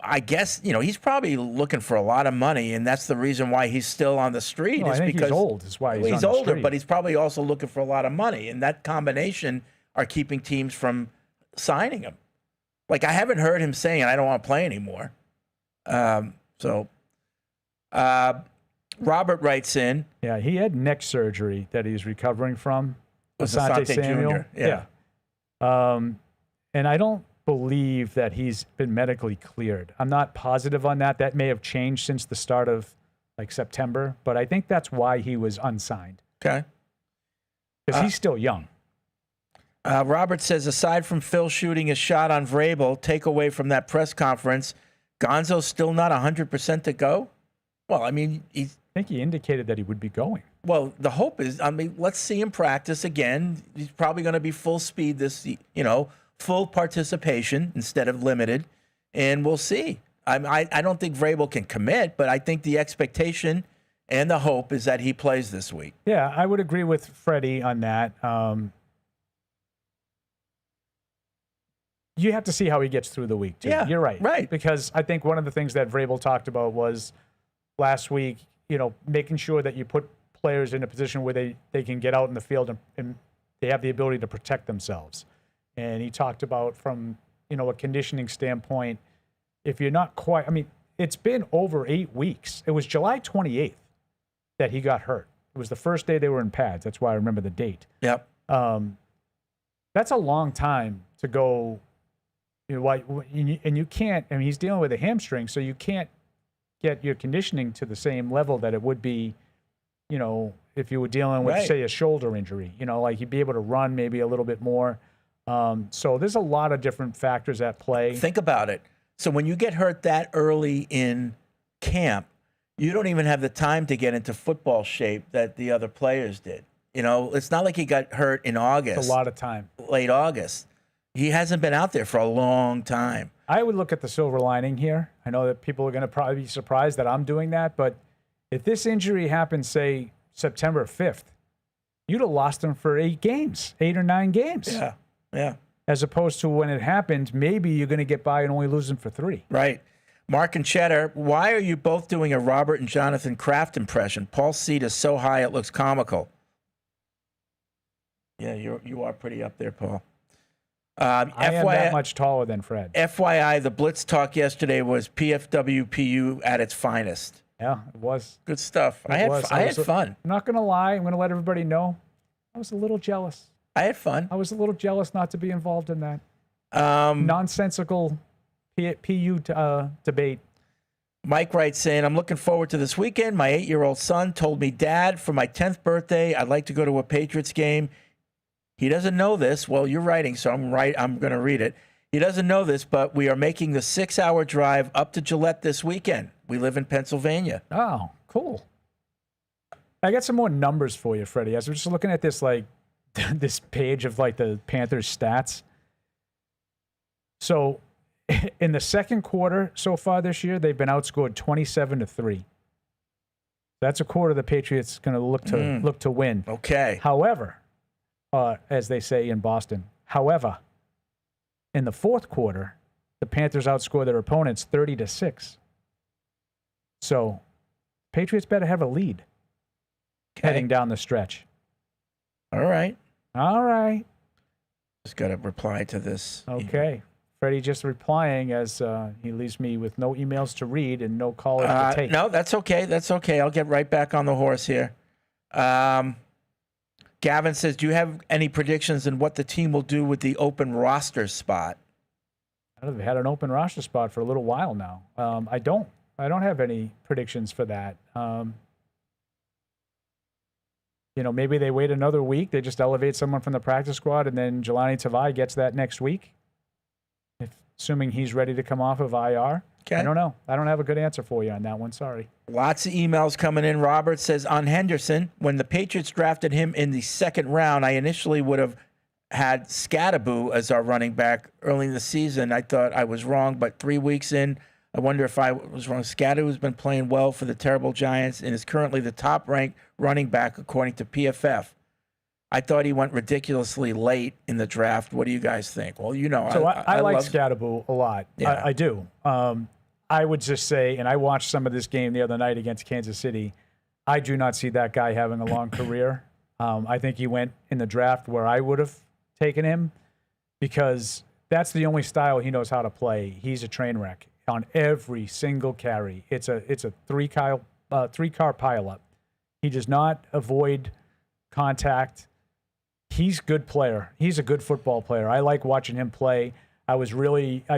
I guess, he's probably looking for a lot of money, and that's the reason why he's still on the street.
No, I think
because
he's old. That's why he's on the
older,
street.
but he's probably also looking for a lot of money, and that combination are keeping teams from signing him. Like, I haven't heard him saying, I don't want to play anymore. Robert writes in.
Yeah, he had neck surgery that he's recovering from.
Asante
Samuel.
Jr. Yeah.
And I don't believe that he's been medically cleared. I'm not positive on that. That may have changed since the start of September, but I think that's why he was unsigned.
Okay.
Because he's still young.
Robert says, aside from Phil shooting his shot on Vrabel, take away from that press conference, Gonzo's still not 100% to go? Well, I mean, I
think he indicated that he would be going.
Well, the hope is, let's see him practice again. He's probably going to be full speed this, full participation instead of limited, and we'll see. I don't think Vrabel can commit, but I think the expectation and the hope is that he plays this week.
Yeah, I would agree with Freddie on that. You have to see how he gets through the week, too.
Yeah,
you're right.
Right.
Because I think one of the things that Vrabel talked about was last week, making sure that you put players in a position where they can get out in the field and they have the ability to protect themselves. And he talked about from, a conditioning standpoint, if you're not quite, it's been over 8 weeks. It was July 28th that he got hurt. It was the first day they were in pads. That's why I remember the date.
Yep.
That's a long time to go, and you can't, he's dealing with a hamstring, so you can't get your conditioning to the same level that it would be, if you were dealing with,
Right.
say, a shoulder injury. Like you'd be able to run maybe a little bit more. So there's a lot of different factors at play.
Think about it. So when you get hurt that early in camp, you don't even have the time to get into football shape that the other players did. It's not like he got hurt in August.
It's a lot of time.
Late August. He hasn't been out there for a long time.
I would look at the silver lining here. I know that people are going to probably be surprised that I'm doing that, but if this injury happened, say, September 5th, you'd have lost him for 8 or 9 games.
Yeah, yeah.
As opposed to when it happened, maybe you're going to get by and only lose him for 3.
Right. Mark and Cheddar, why are you both doing a Robert and Jonathan Kraft impression? Paul's seat is so high it looks comical. Yeah, you are pretty up there, Paul.
I am that much taller than Fred.
FYI, the Blitz talk yesterday was PFWPU at its finest.
Yeah, it was.
Good stuff. I had fun.
I'm not going to lie. I'm going to let everybody know. I was a little jealous.
I had fun.
I was a little jealous not to be involved in that nonsensical PU debate.
Mike writes in, I'm looking forward to this weekend. My 8-year-old son told me, Dad, for my 10th birthday, I'd like to go to a Patriots game. He doesn't know this. Well, you're writing, so I'm going to read it. He doesn't know this, but we are making the 6-hour drive up to Gillette this weekend. We live in Pennsylvania.
Oh, cool. I got some more numbers for you, Freddie. As we're just looking at this, this page of the Panthers stats. So in the second quarter so far this year, they've been outscored 27-3. That's a quarter the Patriots going to look to win.
Okay.
However, as they say in Boston, in the fourth quarter, the Panthers outscore their opponents 30-6. So Patriots better have a lead heading down the stretch.
All right. Just got to reply to this.
Okay. Freddie just replying as he leaves me with no emails to read and no callers to take.
No, that's okay. That's okay. I'll get right back on the horse here. Gavin says, do you have any predictions on what the team will do with the open roster spot?
They've had an open roster spot for a little while now. I don't have any predictions for that. Maybe they wait another week. They just elevate someone from the practice squad, and then Jelani Tavai gets that next week, assuming he's ready to come off of IR.
Okay.
I don't know. I don't have a good answer for you on that one. Sorry.
Lots of emails coming in. Robert says, on Henderson, when the Patriots drafted him in the second round, I initially would have had Scattaboo as our running back early in the season. I thought I was wrong, but 3 weeks in, I wonder if I was wrong. Scattaboo has been playing well for the terrible Giants and is currently the top-ranked running back according to PFF. I thought he went ridiculously late in the draft. What do you guys think? Well,
So I like
love
Scadaboo a lot.
Yeah.
I do. I would just say, and I watched some of this game the other night against Kansas City, I do not see that guy having a long career. I think he went in the draft where I would have taken him because that's the only style he knows how to play. He's a train wreck on every single carry. It's a three-car pileup. He does not avoid contact. He's a good player. He's a good football player. I like watching him play. I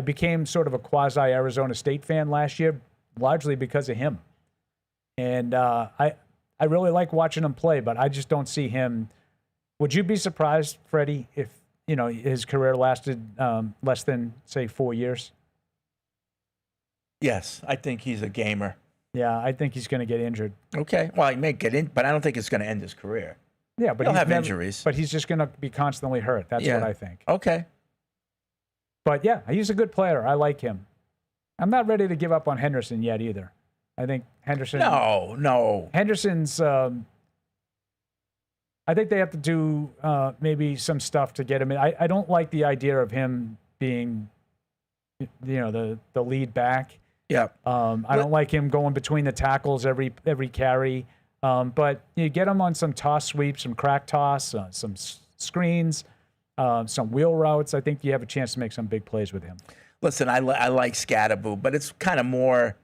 became sort of a quasi Arizona State fan last year, largely because of him. And I really like watching him play, but I just don't see him. Would you be surprised, Freddie, if his career lasted less than, say, 4 years?
Yes, I think he's a gamer.
Yeah, I think he's going to get injured.
Okay. Well, he may get in, but I don't think it's going to end his career.
Yeah, but
he'll have injuries.
But he's just going to be constantly hurt. That's what I think.
Okay.
But yeah, he's a good player. I like him. I'm not ready to give up on Henderson yet either. I think Henderson.
No.
Henderson's. I think they have to do maybe some stuff to get him in. I don't like the idea of him being, the lead back.
Yeah.
I don't like him going between the tackles every carry. But you get him on some toss sweeps, some crack toss, some screens, some wheel routes. I think you have a chance to make some big plays with him.
Listen, I like Scadaboo, but it's kind of more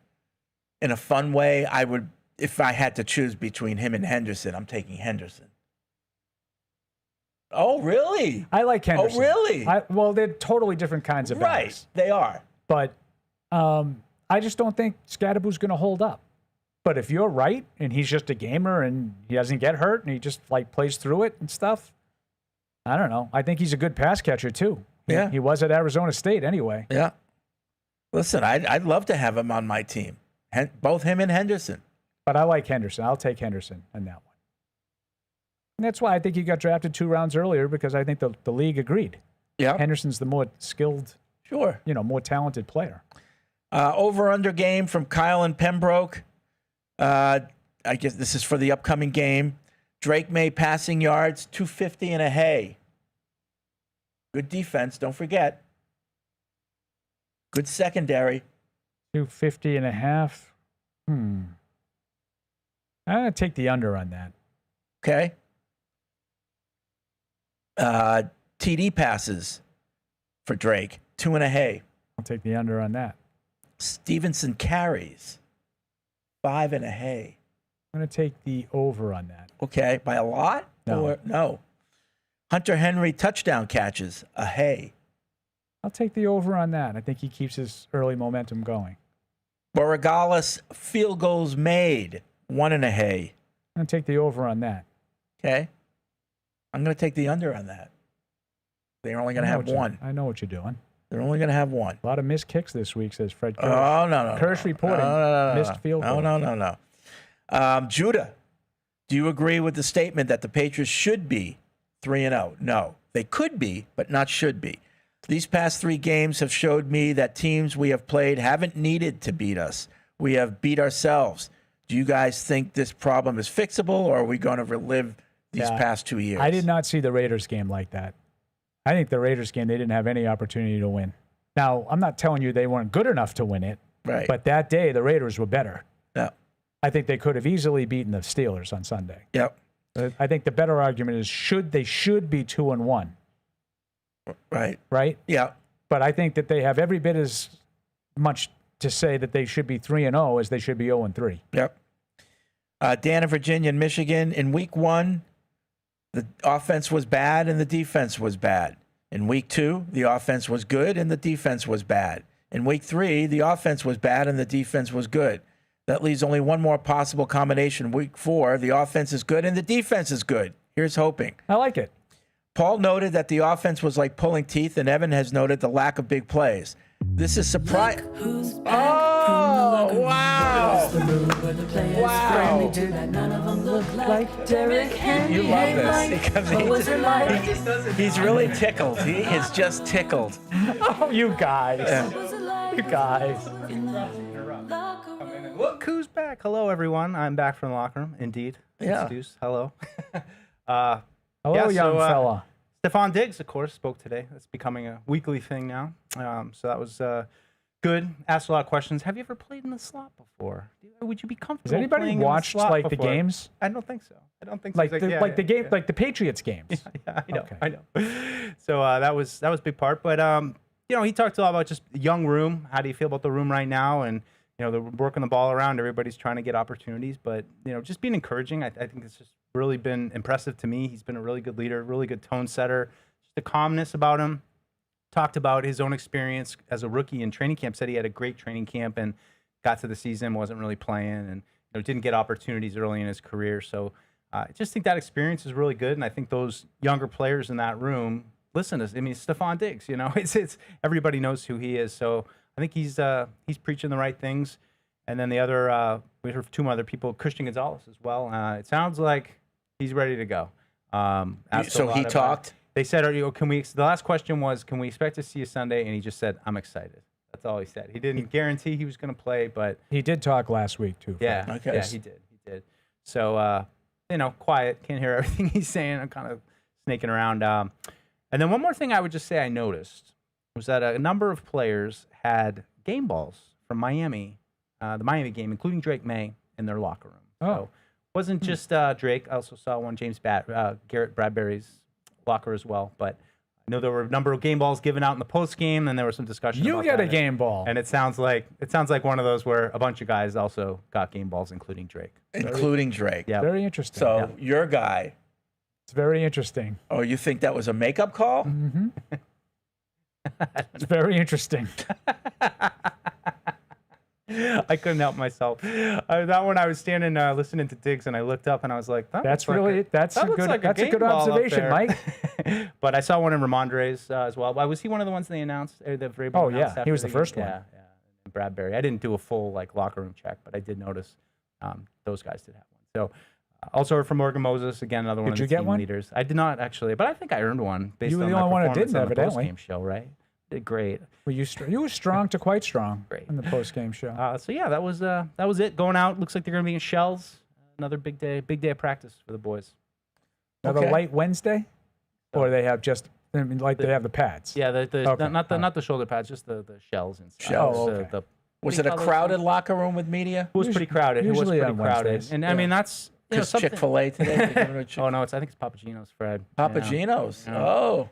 in a fun way. If I had to choose between him and Henderson, I'm taking Henderson. Oh, really?
I like Henderson.
Oh, really?
Well, they're totally different kinds of backs.
Right, they are.
But I just don't think Scadaboo's going to hold up. But if you're right, and he's just a gamer, and he doesn't get hurt, and he just plays through it and stuff, I don't know. I think he's a good pass catcher too.
Yeah,
he was at Arizona State anyway.
Yeah. Listen, I'd love to have him on my team, both him and Henderson.
But I like Henderson. I'll take Henderson in that one. And that's why I think he got drafted 2 rounds earlier, because I think the league agreed.
Yeah,
Henderson's the more skilled, more talented player.
Over-under game from Kyle and Pembroke. I guess this is for the upcoming game. Drake May passing yards, 250 and a hay. Good defense, don't forget. Good secondary.
250 and a half. I'm going to take the under on that.
Okay. TD passes for Drake, 2 and a hay.
I'll take the under on that.
Stevenson carries, 5 and a hay.
I'm going to take the over on that.
Okay. By a lot?
No.
No. Hunter Henry touchdown catches, a hay.
I'll take the over on that. I think he keeps his early momentum going.
Borregales field goals made, 1 and a hay.
I'm going to take the over on that.
Okay. I'm going to take the under on that. They're only going to have one.
I know what you're doing.
They're only going to have one.
A lot of missed kicks this week, says Fred Kirsch.
Oh, no.
Kirsch reporting missed field goals.
No. Judah, do you agree with the statement that the Patriots should be 3-0? No. They could be, but not should be. These past 3 games have showed me that teams we have played haven't needed to beat us. We have beat ourselves. Do you guys think this problem is fixable, or are we going to relive these past 2 years?
I did not see the Raiders game like that. I think the Raiders game, they didn't have any opportunity to win. Now, I'm not telling you they weren't good enough to win it,
right?
But that day, the Raiders were better.
Yeah.
I think they could have easily beaten the Steelers on Sunday.
Yep.
I think the better argument is they should be 2-1.
Right.
Right?
Yeah.
But I think that they have every bit as much to say that they should be 3-0 as they should be 0-3.
Yep. Dan in Virginia and Michigan, in week 1, the offense was bad and the defense was bad. In week 2, the offense was good and the defense was bad. In week 3, the offense was bad and the defense was good. That leaves only one more possible combination. Week 4, the offense is good and the defense is good. Here's hoping.
I like it.
Paul noted that the offense was like pulling teeth, and Evan has noted the lack of big plays. This is surprising. Oh, wow. Wow. You love this because he's really tickled. He is just tickled.
Oh, you guys.
Yeah.
You guys.
Look who's back. Hello, everyone. I'm back from the locker room. Indeed.
Yeah.
Excuse. Hello.
Hello, young fella.
Stephon Diggs, of course, spoke today. That's becoming a weekly thing now. So that was good. Asked a lot of questions. Have you ever played in the slot before? Would you be comfortable?
Has anybody
playing in
watched
the slot
like the
before?
games?
I don't think so. I don't think
Like
so.
the game, like the Patriots games.
I know. I know. So that was a big part. But he talked a lot about just young room. How do you feel about the room right now? And they're working the ball around. Everybody's trying to get opportunities. But just being encouraging. I think it's just really been impressive to me. He's been a really good leader, really good tone setter. Just a calmness about him. Talked about his own experience as a rookie in training camp. Said he had a great training camp and got to the season, wasn't really playing, and didn't get opportunities early in his career. So I just think that experience is really good, and I think those younger players in that room listen to. Stephon Diggs. It's everybody knows who he is. So I think he's preaching the right things. And then the other, we heard two other people, Christian Gonzalez as well. It sounds like he's ready to go.
So he talked.
They said, the last question was, can we expect to see you Sunday? And he just said, I'm excited. That's all he said. He didn't guarantee he was going to play, but
he did talk last week too.
Yeah,
Okay.
yeah, he did. So, quiet, can't hear everything he's saying. I'm kind of snaking around. And then one more thing I would just say I noticed was that a number of players had game balls from Miami, the Miami game, including Drake May, in their locker room. So it wasn't just Drake. I also saw one Garrett Bradbury's locker as well. But I know there were a number of game balls given out in the post game, and there was some discussion.
You
about
get
that.
a game ball,
and it sounds like one of those where a bunch of guys also got game balls, including Drake.
Yeah,
very interesting.
So your guy.
It's very interesting.
Oh, you think that was a makeup call?
Mm-hmm. It's very interesting.
I couldn't help myself. That one I was standing listening to Diggs, and I looked up and I was like,
that's a good observation, Mike.
But I saw one in Ramondre's as well. Was he one of the ones they announced? That Vrabel
Oh
announced
yeah, he was the first one.
Yeah. And Bradbury. I didn't do a full locker room check, but I did notice those guys did have one. So. Also heard from Morgan Moses, again, another one of the team leaders. I did not actually, but I think I earned one based on my performance on the post-game show, right? Did great.
Well, you were strong to quite strong in the post-game show.
So yeah, that was it. Going out, looks like they're going to be in Shells. Another big day of practice for the boys.
Another light Wednesday, or they have just they have the pads.
Yeah, not the shoulder pads, just the shells inside.
Shells.
Oh,
okay. Was it a crowded locker room with media?
It was pretty crowded.
Usually
it was pretty crowded, and I mean that's.
Chick-fil-A today?
Oh, no, I think it's Papagino's, Fred.
Papagino's?
Yeah.
Oh.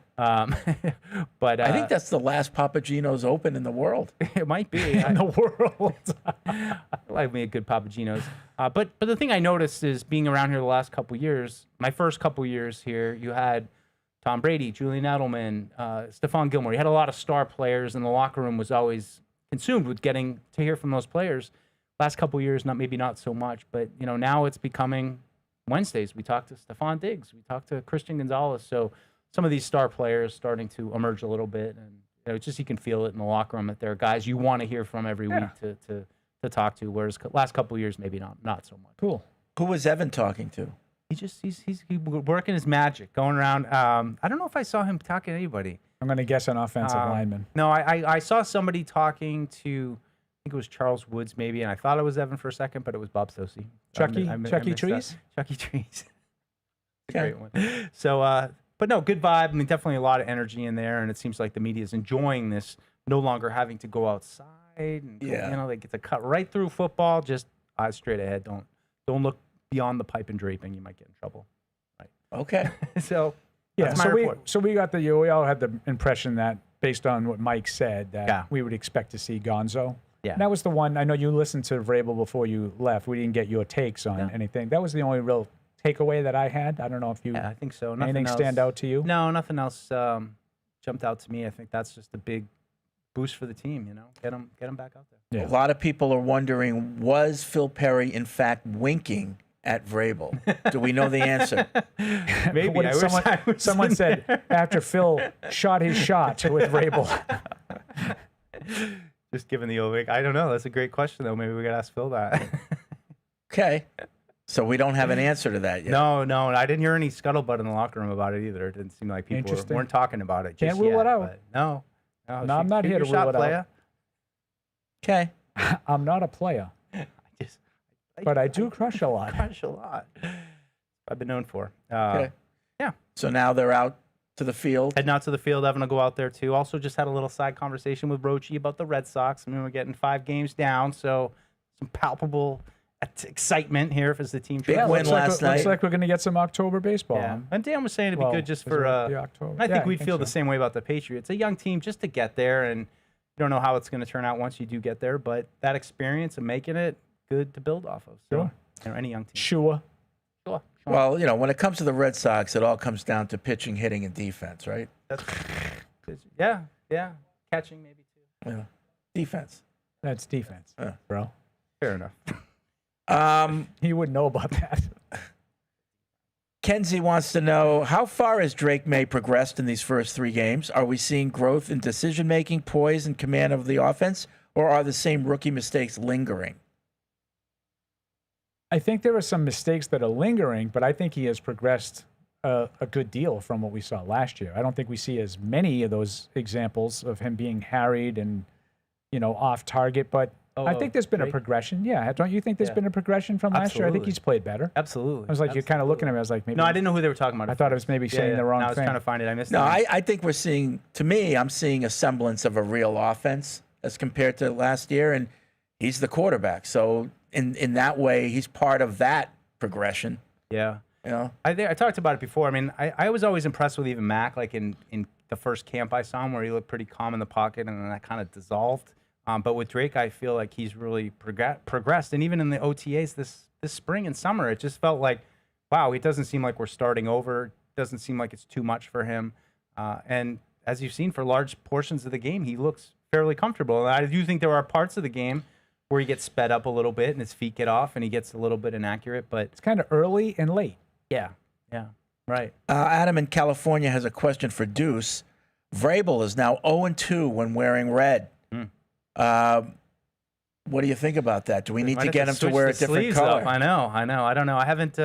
But
I think that's the last Papagino's open in the world.
It might be.
In the world.
I made good Papagino's. But the thing I noticed is being around here the last couple years, my first couple years here, you had Tom Brady, Julian Edelman, Stephon Gilmore. You had a lot of star players, and the locker room was always consumed with getting to hear from those players. Last couple of years, maybe not so much, but now it's becoming Wednesdays. We talk to Stephon Diggs, we talk to Christian Gonzalez. So some of these star players starting to emerge a little bit, and just you can feel it in the locker room that there are guys you want to hear from every week to talk to. Whereas last couple of years, maybe not so much.
Cool.
Who was Evan talking to?
He's working his magic, going around. I don't know if I saw him talking to anybody.
I'm going to guess an offensive lineman.
No, I saw somebody talking to. I think it was Charles Woods maybe, and I thought it was Evan for a second, but it was Bob Sosi.
Chucky Trees?
Chucky Trees. Great one. So, but no, good vibe. I mean, definitely a lot of energy in there, and it seems like the media is enjoying this, no longer having to go outside and go, they get to cut right through football, just eyes straight ahead. Don't look beyond the pipe and draping. You might get in trouble. Right.
Okay.
So,
yeah, we all had the impression that based on what Mike said that we would expect to see Gonzo.
Yeah.
And that was the one. I know you listened to Vrabel before you left. We didn't get your takes on anything. That was the only real takeaway that I had. I don't know if you.
Yeah, I think so.
Anything stand out to you?
No, nothing else jumped out to me. I think that's just a big boost for the team. Get them back out there.
Yeah. A lot of people are wondering: was Phil Perry in fact winking at Vrabel? Do we know the answer?
Maybe.
Someone said after Phil shot his shot with Vrabel.
Just giving the old wink. I don't know. That's a great question, though. Maybe we got to ask Phil that.
Okay. So we don't have an answer to that yet.
No. I didn't hear any scuttlebutt in the locker room about it either. It didn't seem like people weren't talking about it.
Can't rule it out.
No,
I'm not here to rule it out.
Okay.
I'm not a player. But I do crush a lot.
I've been known for.
Okay.
Yeah.
So now they're out to the field.
Heading out to the field. Evan will go out there too. Also, just had a little side conversation with Rochi about the Red Sox. I mean, we're getting 5 games down, so some palpable excitement here as the team.
Big win last night.
Looks like we're going to get some October baseball.
Yeah. And Dan was saying it'd be good just for.
October.
I think we'd feel the same way about the Patriots. A young team just to get there, and you don't know how it's going to turn out once you do get there, but that experience of making it good to build off of. So,
Sure.
Any young team.
Sure.
Well, when it comes to the Red Sox, it all comes down to pitching, hitting, and defense, right?
Yeah. Catching maybe too.
Yeah. Defense.
That's defense, bro.
Fair enough.
He wouldn't know about that.
Kenzie wants to know, how far has Drake May progressed in these first 3 games? Are we seeing growth in decision-making, poise, and command of the offense, or are the same rookie mistakes lingering?
I think there are some mistakes that are lingering, but I think he has progressed a good deal from what we saw last year. I don't think we see as many of those examples of him being harried and, off target, but I think there's been a progression. Yeah, don't you think there's been a progression from last year? I think he's played better.
Absolutely.
I was like, you're kind of looking at me. I was like, maybe.
No, I didn't know who they were talking about.
I thought it was maybe saying the wrong
I was
thing.
trying to find it. I missed it.
No, I think we're seeing, I'm seeing a semblance of a real offense as compared to last year, and he's the quarterback. So in that way, he's part of that progression.
Yeah. I talked about it before. I mean, I was always impressed with even Mac, like in the first camp I saw him where he looked pretty calm in the pocket and then that kind of dissolved. But with Drake, I feel like he's really progressed. And even in the OTAs this spring and summer, it just felt like, wow, it doesn't seem like we're starting over. It doesn't seem like it's too much for him. And as you've seen for large portions of the game, he looks fairly comfortable. And I do think there are parts of the game where he gets sped up a little bit and his feet get off and he gets a little bit inaccurate. But
it's kind of early and late.
Yeah, right.
Adam in California has a question for Deuce. Vrabel is now 0-2 when wearing red. What do you think about that? Do we need to get him to wear a different color?
I know. I don't know. I haven't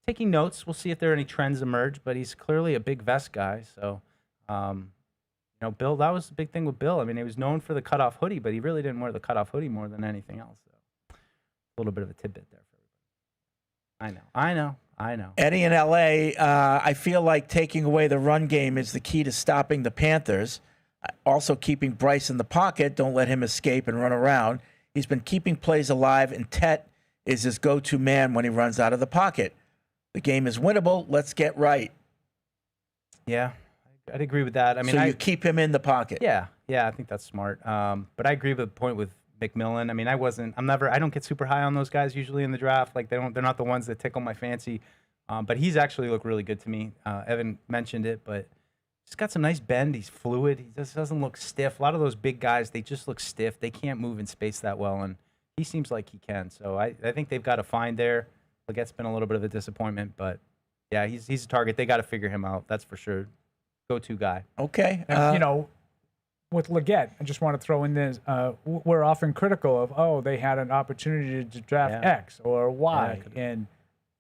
taking notes. We'll see if there are any trends emerge, but he's clearly a big vest guy. So, Bill, that was the big thing with Bill. I mean, he was known for the cutoff hoodie, but he really didn't wear the cutoff hoodie more than anything else. So, a little bit of a tidbit there for everybody. I know.
Eddie in L.A., I feel like taking away the run game is the key to stopping the Panthers. Also keeping Bryce in the pocket. Don't let him escape and run around. He's been keeping plays alive, and Tet is his go-to man when he runs out of the pocket. The game is winnable. Let's get right.
Yeah, I'd agree with that. I mean,
so you keep him in the pocket.
Yeah, I think that's smart. But I agree with the point with McMillan. I mean, I don't get super high on those guys usually in the draft. Like they're not the ones that tickle my fancy. But he's actually looked really good to me. Evan mentioned it, but he's got some nice bend. He's fluid. He just doesn't look stiff. A lot of those big guys, they just look stiff. They can't move in space that well, and he seems like he can. So I think they've got to find there. Legette's been a little bit of a disappointment, but yeah, he's a target. They got to figure him out. That's for sure. Go-to guy.
Okay.
With Legette, I just want to throw in this. We're often critical of, they had an opportunity to draft X or Y, and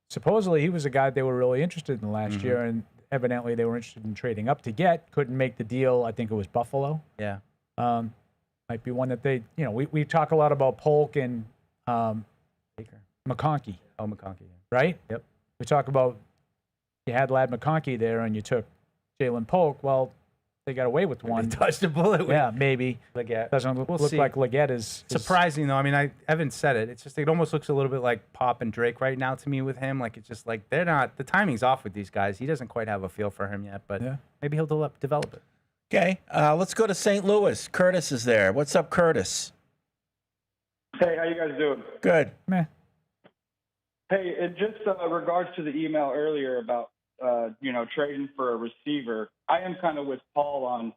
supposedly he was a guy they were really interested in last year, and evidently they were interested in trading up to get. Couldn't make the deal. I think it was Buffalo.
Yeah.
Might be one that they, we talk a lot about Polk and McConkey.
Oh, McConkey.
Right?
Yep.
We talk about you had Lad McConkey there and you took Jalen Polk. Well, they got away with one.
They touched a bullet with
maybe.
Legette.
Doesn't look like Legette is
surprising though. I mean, Evan said it. It's just it almost looks a little bit like Pop and Drake right now to me with him. Like it's just like they're not. The timing's off with these guys. He doesn't quite have a feel for him yet, but maybe he'll develop it.
Okay, let's go to St. Louis. Curtis is there. What's up, Curtis?
Hey, how you guys doing?
Good.
Meh.
Hey, in just regards to the email earlier about trading for a receiver, I am kind of with Paul on.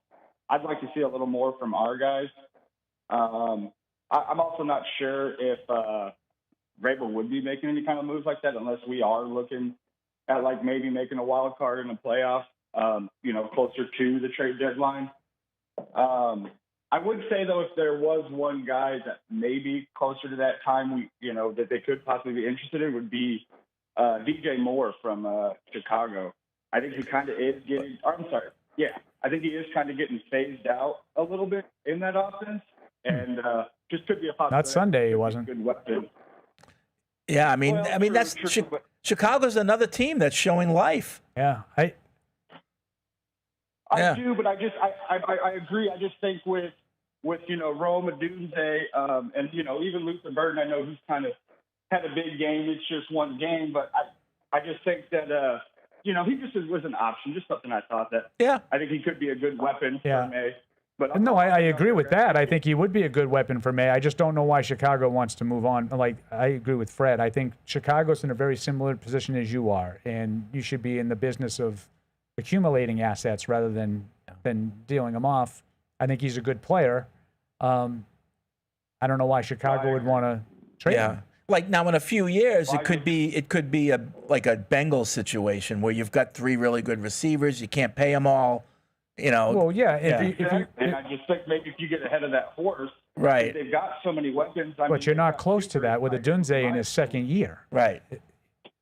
I'd like to see a little more from our guys. I'm also not sure if Vrabel would be making any kind of moves like that unless we are looking at like maybe making a wild card in a playoff. Closer to the trade deadline. I would say though, if there was one guy that maybe closer to that time that they could possibly be interested in would be DJ Moore from Chicago. I think he kind of is getting. I'm sorry. Yeah, I think he is kind of getting phased out a little bit in that offense, and just could be a possibility.
Not Sunday, he wasn't.
Good weapon.
Yeah, I mean, that's Chicago's another team that's showing life.
Yeah,
I do, but I agree. I just think with Rome Odunze, and even Luther Burden, I know he's kind of had a big game. It's just one game, but I just think that he just was an option, just something I thought that.
Yeah,
I think he could be a good weapon for May. But
no, I agree with that. I think he would be a good weapon for May. I just don't know why Chicago wants to move on. Like, I agree with Fred. I think Chicago's in a very similar position as you are, and you should be in the business of accumulating assets rather than dealing them off. I think he's a good player. I don't know why Chicago would want to trade him.
Like now, in a few years, it could be like a Bengals situation where you've got 3 really good receivers. You can't pay them all.
Well, yeah.
And I just think maybe if you get ahead of that horse,
right?
They've got so many weapons.
But you're not close to that with Odunze in his second year,
right?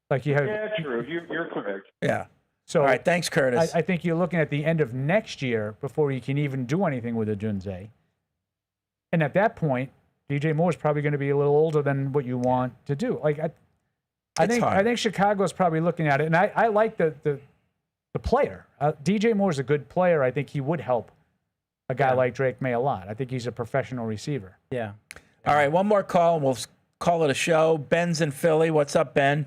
Like you have.
Yeah, true. You're correct.
Yeah.
So,
all right, thanks, Curtis.
I think you're looking at the end of next year before you can even do anything with Odunze. And at that point, DJ Moore's probably going to be a little older than what you want to do. Like I think Chicago's probably looking at it, and I like the player. DJ Moore's a good player. I think he would help a guy like Drake May a lot. I think he's a professional receiver.
Yeah.
All right, one more call, and we'll call it a show. Ben's in Philly. What's up, Ben?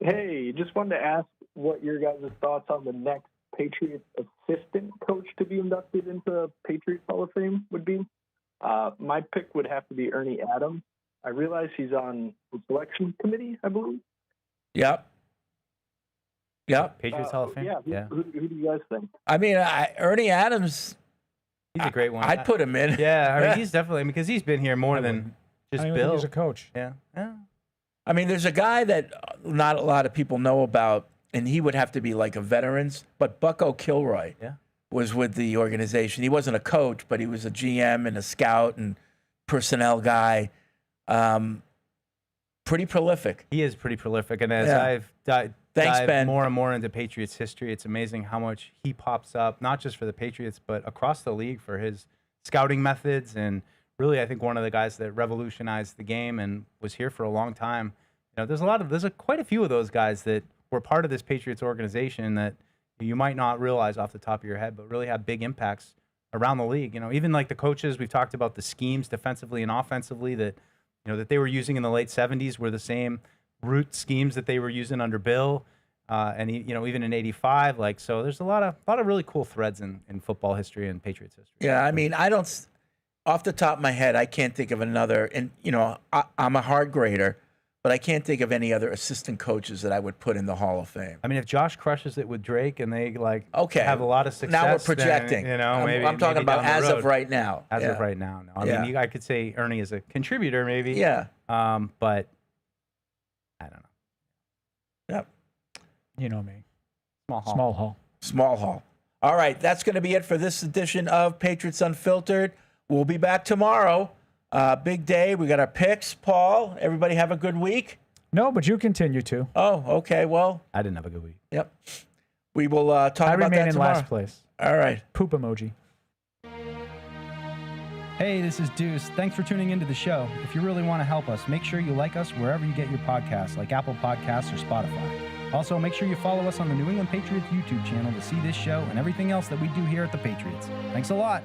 Hey, just wanted to ask what your guys' thoughts on the next Patriots assistant coach to be inducted into Patriots Hall of Fame would be. My pick would have to be Ernie Adams. I realize he's on the selection committee, I believe.
Yep.
Patriots Hall of Fame?
Yeah. Who do you guys think?
I mean, Ernie Adams.
He's a great one.
I'd put him in.
Yeah, I mean, he's definitely, because he's been here more than just Bill.
He's a coach.
Yeah.
I mean, there's a guy that not a lot of people know about, and he would have to be like a veterans, but Bucko Kilroy was with the organization. He wasn't a coach, but he was a GM and a scout and personnel guy. Pretty prolific.
He is pretty prolific, and as I've dived
Ben.
more and more into Patriots history, it's amazing how much he pops up, not just for the Patriots, but across the league for his scouting methods. And really, I think one of the guys that revolutionized the game and was here for a long time. There's quite a few of those guys that were part of this Patriots organization that you might not realize off the top of your head, but really have big impacts around the league. Even like the coaches, we've talked about the schemes defensively and offensively that that they were using in the late 70s were the same root schemes that they were using under Bill, and even in '85. So there's a lot of really cool threads in football history and Patriots history.
Yeah, I mean, I don't, off the top of my head, I can't think of another. And I'm a hard grader, but I can't think of any other assistant coaches that I would put in the Hall of Fame.
I mean, if Josh crushes it with Drake and they have a lot of success,
now we're projecting.
Then, maybe
I'm talking about as of right now.
As of right now, no. I mean, I could say Ernie is a contributor, maybe.
Yeah.
But I don't know.
Yep.
You know me.
Small hall. All right, that's going to be it for this edition of Patriots Unfiltered. We'll be back tomorrow. Big day. We got our picks. Paul, everybody have a good week?
No, but you continue to.
Oh, okay. Well,
I didn't have a good week.
Yep. We will talk about that tomorrow.
I remain in last place.
All right.
Poop emoji.
Hey, this is Deuce. Thanks for tuning into the show. If you really want to help us, make sure you like us wherever you get your podcasts, like Apple Podcasts or Spotify. Also, make sure you follow us on the New England Patriots YouTube channel to see this show and everything else that we do here at the Patriots. Thanks a lot.